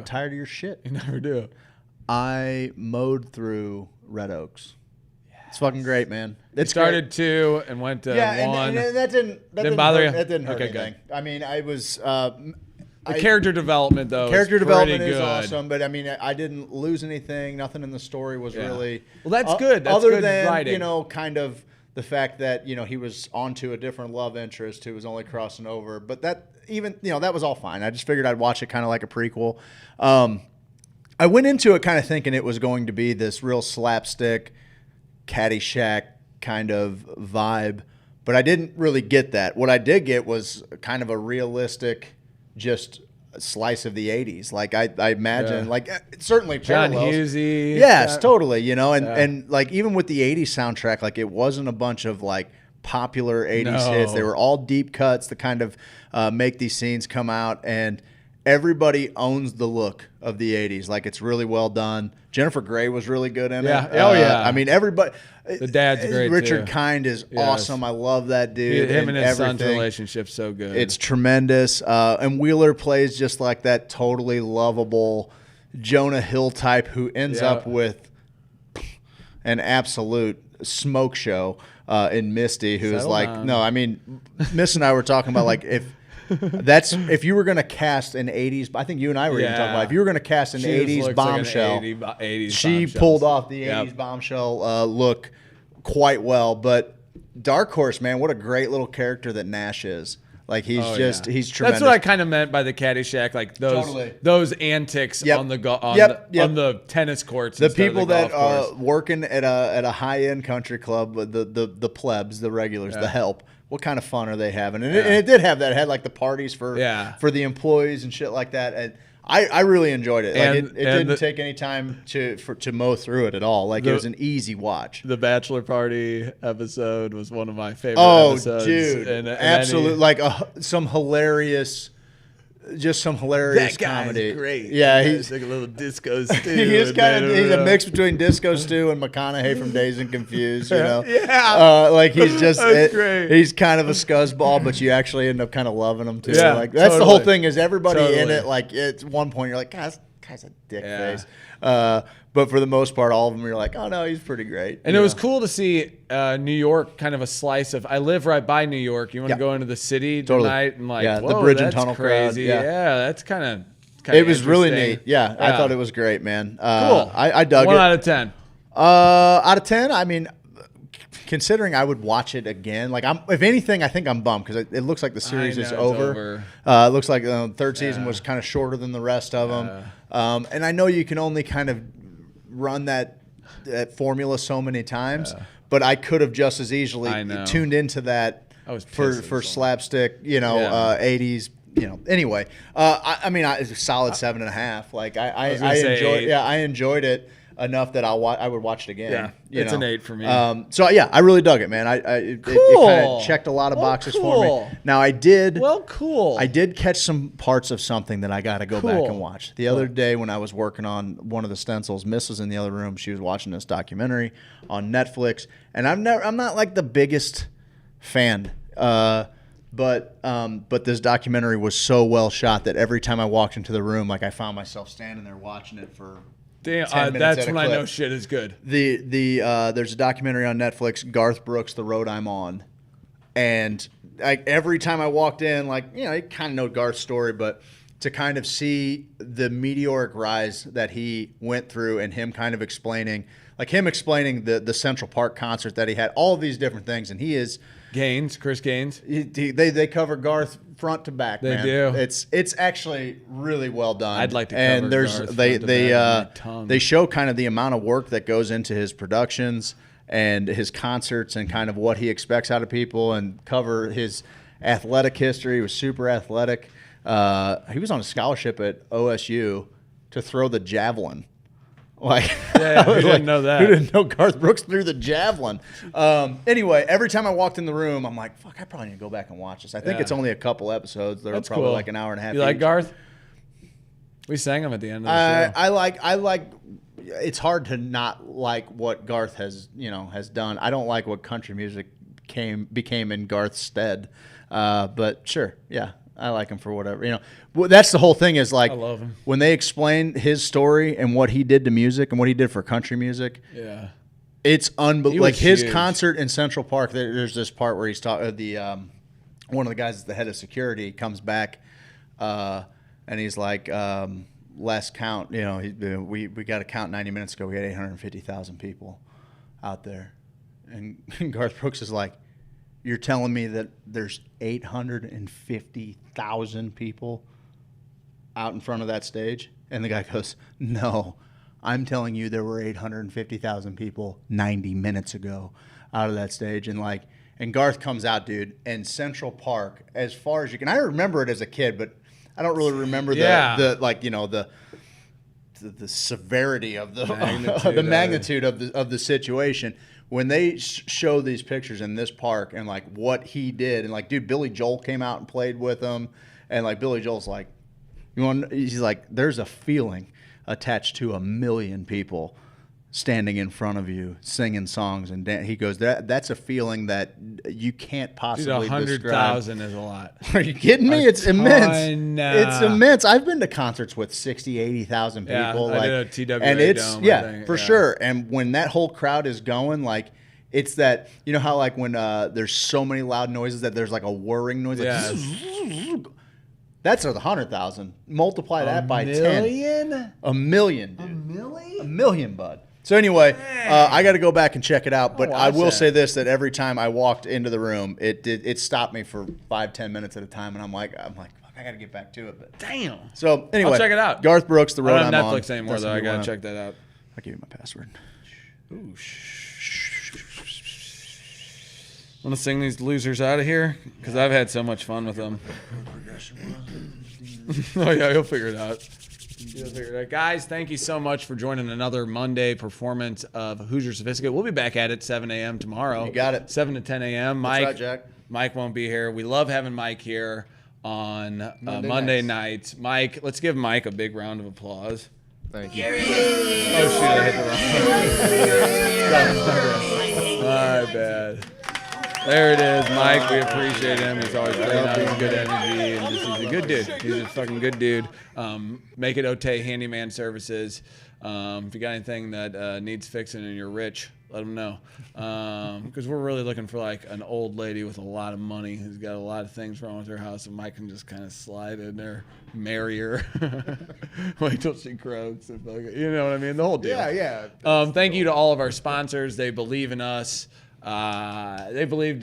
tired of your shit. You never do. I mowed through Red Oaks. It's fucking great, man. It started 2 and went to 1. And that didn't bother you? That didn't hurt Okay, anything. good. I mean, I was the character development though. Character development is good. awesome, but I mean, I didn't lose anything. Nothing in the story was really well. That's good. That's other good than writing. kind of the fact that he was onto a different love interest who was only crossing over. But that that was all fine. I just figured I'd watch it kind of like a prequel. I went into it kind of thinking it was going to be this real slapstick, Caddyshack kind of vibe, but I didn't really get that. What I did get was kind of a realistic, just slice of the 80s. Like I imagine, certainly John parallels. Hughesy. Yes, totally. And even with the 80s soundtrack, it wasn't a bunch of popular 80s hits. They were all deep cuts that kind of make these scenes come out, and everybody owns the look of the 80s. It's really well done. Jennifer Grey was really good in it. I mean, everybody. The dad's great Richard too. Kind is awesome. I love that dude. Him and his son's everything. relationship's so good. It's tremendous. And Wheeler plays just like that totally lovable Jonah Hill type who ends up with an absolute smoke show in Misty, who is Miss and I were talking about if you were going to cast an 80s, I think you and I were even talking about, if you were going to cast an 80s bombshell, she pulled off the 80s bombshell look quite well. But Dark Horse, man, what a great little character that Nash is. He's he's tremendous. That's what I kind of meant by the Caddyshack, those antics on the tennis courts. The people that are working at a high end country club, the plebs, the regulars, the help. What kind of fun are they having? And it did have that. It had the parties for the employees and shit like that. And I really enjoyed it. It didn't take any time to mow through it at all. It was an easy watch. The bachelor party episode was one of my favorite episodes. Oh, dude. Absolutely. Some hilarious that comedy. Guy's great. Yeah, he's like a little Disco Stew. He's a mix between Disco Stew and McConaughey from Dazed and Confused. He's just great. He's kind of a scuzzball, but you actually end up kind of loving him too. Yeah, that's the whole thing. Is everybody in it? At one point you're like, God, this guy's a dick face. But for the most part, all of them, you're like, oh, no, he's pretty great. And it was cool to see New York, kind of a slice of, I live right by New York. You want to go into the city tonight and whoa, the bridge and that's tunnel crazy. crowd. Yeah, that's kind of it was really neat. Yeah, I thought it was great, man. Cool. I dug it. 1 out of 10. Out of 10, I mean, considering I would watch it again, if anything, I think I'm bummed because it looks like the series is over. It looks like the third season was kind of shorter than the rest of them. And I know you can only kind of run that formula so many times, but I could have just as easily tuned into that for slapstick, 80s. Anyway, I mean, it's a solid 7.5. I enjoyed. Yeah, I enjoyed it. enough that I would watch it again. Yeah, it's an 8 for me. So yeah, I really dug it, man. It kind of checked a lot of boxes for me. Now I did. Well, cool. I did catch some parts of something that I got to go back and watch. The other day when I was working on one of the stencils, Miss was in the other room. She was watching this documentary on Netflix, and I'm not like the biggest fan. But this documentary was so well shot that every time I walked into the room, like I found myself standing there watching it for. Damn, 10 minutes that's at a when I clip. know shit is good. There's a documentary on Netflix, Garth Brooks, The Road I'm On, and like every time I walked in, like you kind of know Garth's story, but to kind of see the meteoric rise that he went through and him kind of explaining the Central Park concert that he had, all of these different things, and he is. Chris Gaines. They cover Garth front to back. They man. do. It's actually really well done. I'd like to cover Garth front to back with my tongue. They show kind of the amount of work that goes into his productions and his concerts and kind of what he expects out of people, and cover his athletic history. He was super athletic. He was on a scholarship at OSU to throw the javelin. Like, yeah, who didn't know that? Who didn't know Garth Brooks threw the javelin? Anyway, every time I walked in the room, I'm like, fuck, I probably need to go back and watch this. I think it's only a couple episodes. They're probably like an hour and a half. You like each. Garth? We sang him at the end of the show. I like. It's hard to not like what Garth has done. I don't like what country music became in Garth's stead. But sure, yeah. I like him for whatever, Well, that's the whole thing is like, I love him. When they explain his story and what he did to music and what he did for country music. Yeah. It's unbelievable. Like his huge. concert in Central Park, there's this part where he's talking, one of the guys that's the head of security comes back, and he's like, last count, we got to count 90 minutes ago. We had 850,000 people out there. And Garth Brooks is like, you're telling me that there's 850,000 people out in front of that stage? And the guy goes, no, I'm telling you there were 850,000 people 90 minutes ago out of that stage. And Garth comes out, dude, and Central Park, as far as you can. I remember it as a kid, but I don't really remember the severity of the magnitude of the situation. When they show these pictures in this park and like what he did, and like, dude, Billy Joel came out and played with him, and like Billy Joel's like, he's like, there's a feeling attached to 1 million people standing in front of you singing songs and he goes, that's a feeling that you can't possibly describe. 100,000 is a lot. Are you kidding me? It's immense. It's immense. I've been to concerts with 60, 80,000 people. I did a TWA and it's dome, for sure. And when that whole crowd is going, like, it's that, how like when there's so many loud noises that there's like a whirring noise. Like, that's 100,000. Multiply that by 10. A million, dude. A million, bud. So anyway, I got to go back and check it out. But I will say this: that every time I walked into the room, it stopped me for 5-10 minutes at a time, and I'm like, fuck, I got to get back to it. But damn. So anyway, I'll check it out. Garth Brooks, The Road I'm On. I don't have Netflix anymore, though. I got to check that out. I'll give you my password. Ooh, Want to sing these losers out of here? Because I've had so much fun with them. Oh yeah, you'll figure it out. Guys, thank you so much for joining another Monday performance of Hoosier Sophisticate. We'll be back at it 7 a.m. tomorrow. You got it. 7 to 10 a.m. Mike, that's right, Jack. Mike won't be here. We love having Mike here on Monday nights. Mike, let's give Mike a big round of applause. Thank you. Oh shoot, I hit the wrong one. My bad. There it is, Mike. We appreciate him. He's always bringing out his good energy, and he's a good dude. He's a fucking good dude. Make it Ote Handyman Services. If you got anything that needs fixing and you're rich, let them know. Because we're really looking for like an old lady with a lot of money who's got a lot of things wrong with her house, and Mike can just kind of slide in there, marry her, wait till she croaks. And you know what I mean? The whole deal. Yeah. Thank you to all of our sponsors. They believe in us. A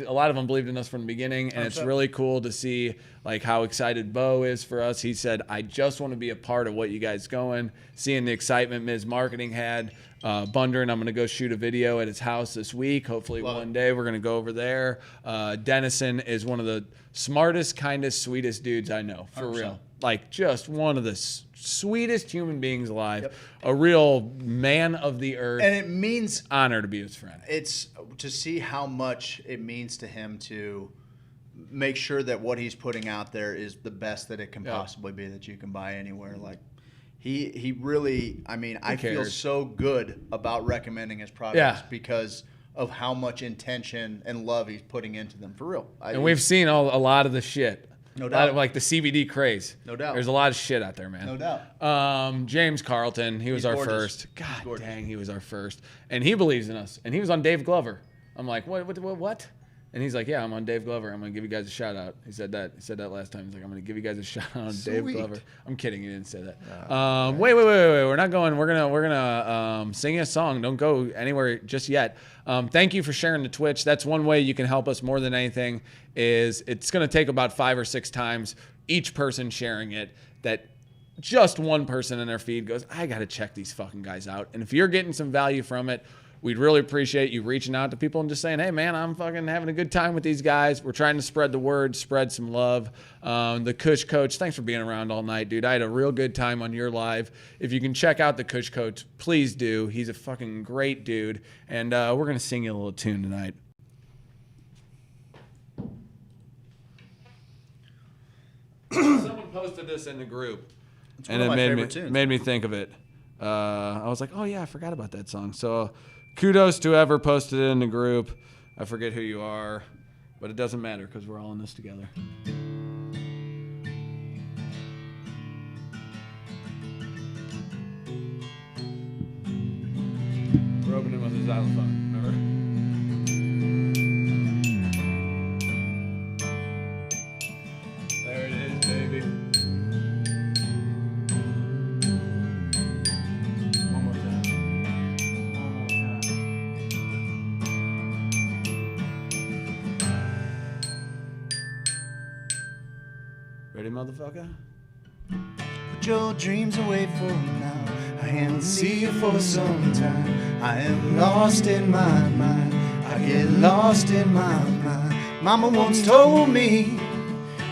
lot of them believed in us from the beginning, and it's really cool to see like how excited Bo is for us. He said, I just want to be a part of what you guys going, seeing the excitement Ms. Marketing had. Bunder and I'm going to go shoot a video at his house this week. Hopefully one day we're going to go over there. Dennison is one of the smartest, kindest, sweetest dudes I know, for 100%. Real. like just one of the sweetest human beings alive, a real man of the earth. And it means honor to be his friend. It's to see how much it means to him to make sure that what he's putting out there is the best that it can possibly be that you can buy anywhere. Like he really, I mean, I feel so good about recommending his products because of how much intention and love he's putting into them, for real. And we've seen a lot of the shit. No doubt. Like the CBD craze. No doubt. There's a lot of shit out there, man. No doubt. James Carlton, he was our first. God dang, he was our first. And he believes in us. And he was on Dave Glover. I'm like, what? And he's like, yeah, I'm on Dave Glover. I'm going to give you guys a shout out. He said that last time. He's like, I'm going to give you guys a shout out on Dave Glover. I'm kidding. He didn't say that. Wait. We're not going. We're going to sing you a song. Don't go anywhere just yet. Thank you for sharing the Twitch. That's one way you can help us more than anything is it's going to take about 5 or 6 times each person sharing it that just one person in their feed goes, I got to check these fucking guys out. And if you're getting some value from it, we'd really appreciate you reaching out to people and just saying, hey, man, I'm fucking having a good time with these guys. We're trying to spread the word, spread some love. The Kush Coach, thanks for being around all night, dude. I had a real good time on your live. If you can check out the Kush Coach, please do. He's a fucking great dude. And we're going to sing you a little tune tonight. Someone posted this in the group. And it made me think of it. I was like, oh, yeah, I forgot about that song. So kudos to whoever posted it in the group. I forget who you are, but it doesn't matter because we're all in this together. We're opening with a xylophone, remember? There it is, baby. Ready, motherfucker? Put your dreams away for now. I haven't seen you for some time. I am lost in my mind. I get lost in my mind. Mama once told me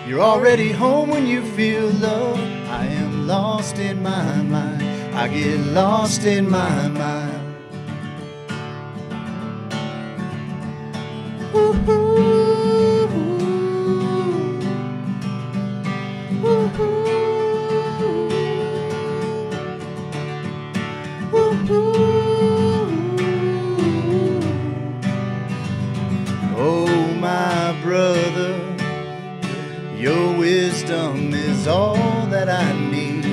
you're already home when you feel love. I am lost in my mind. I get lost in my mind. Woo-hoo. Oh, my brother, your wisdom is all that I need.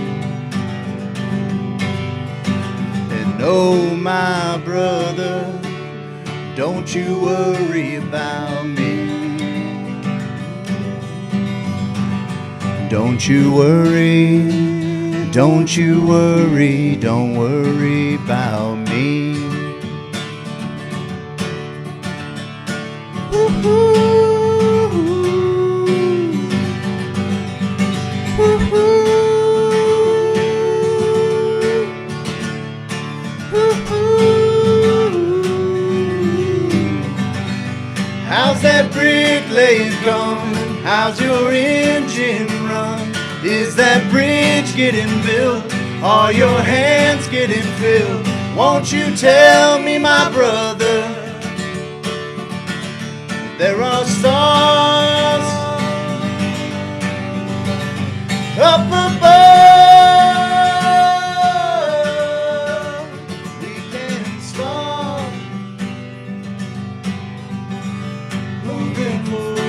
And oh, my brother, don't you worry about me. Don't you worry, don't you worry, don't worry about me. How's that bricklayer going? How's your engine run? Is that bridge getting built? Are your hands getting filled? Won't you tell me, my brother? There are stars up above. We can start moving forward.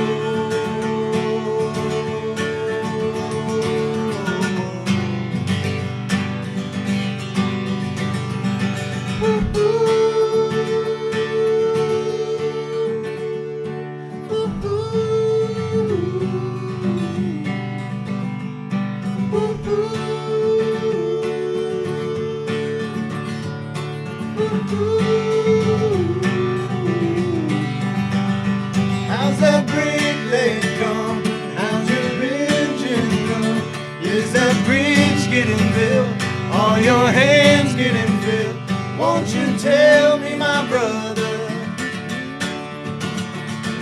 How's that bricklayer come? How's your engine run? Is that bridge getting built? Are your hands getting filled? Won't you tell me, my brother?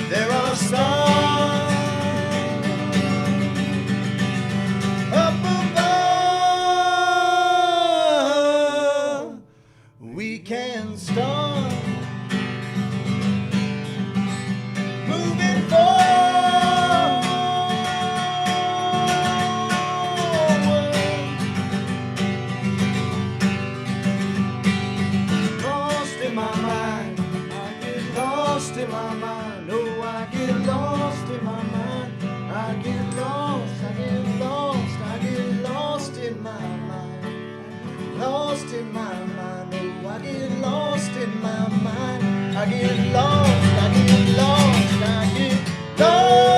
There are stars up my mind. Oh, I get lost in my mind. I get lost, I get lost, I get lost in my mind. Lost in my mind. Oh, I get lost in my mind. I get lost, I get lost, I get lost.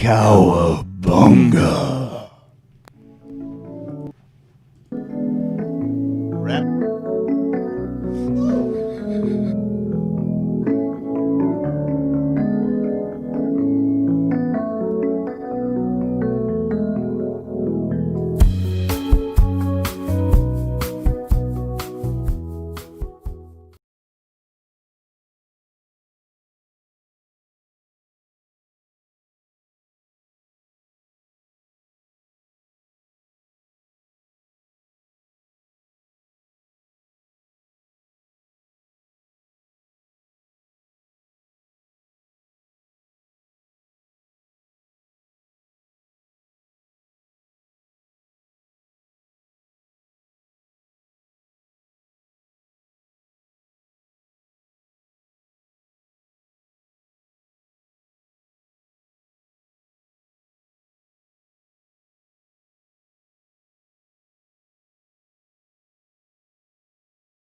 Cowabunga.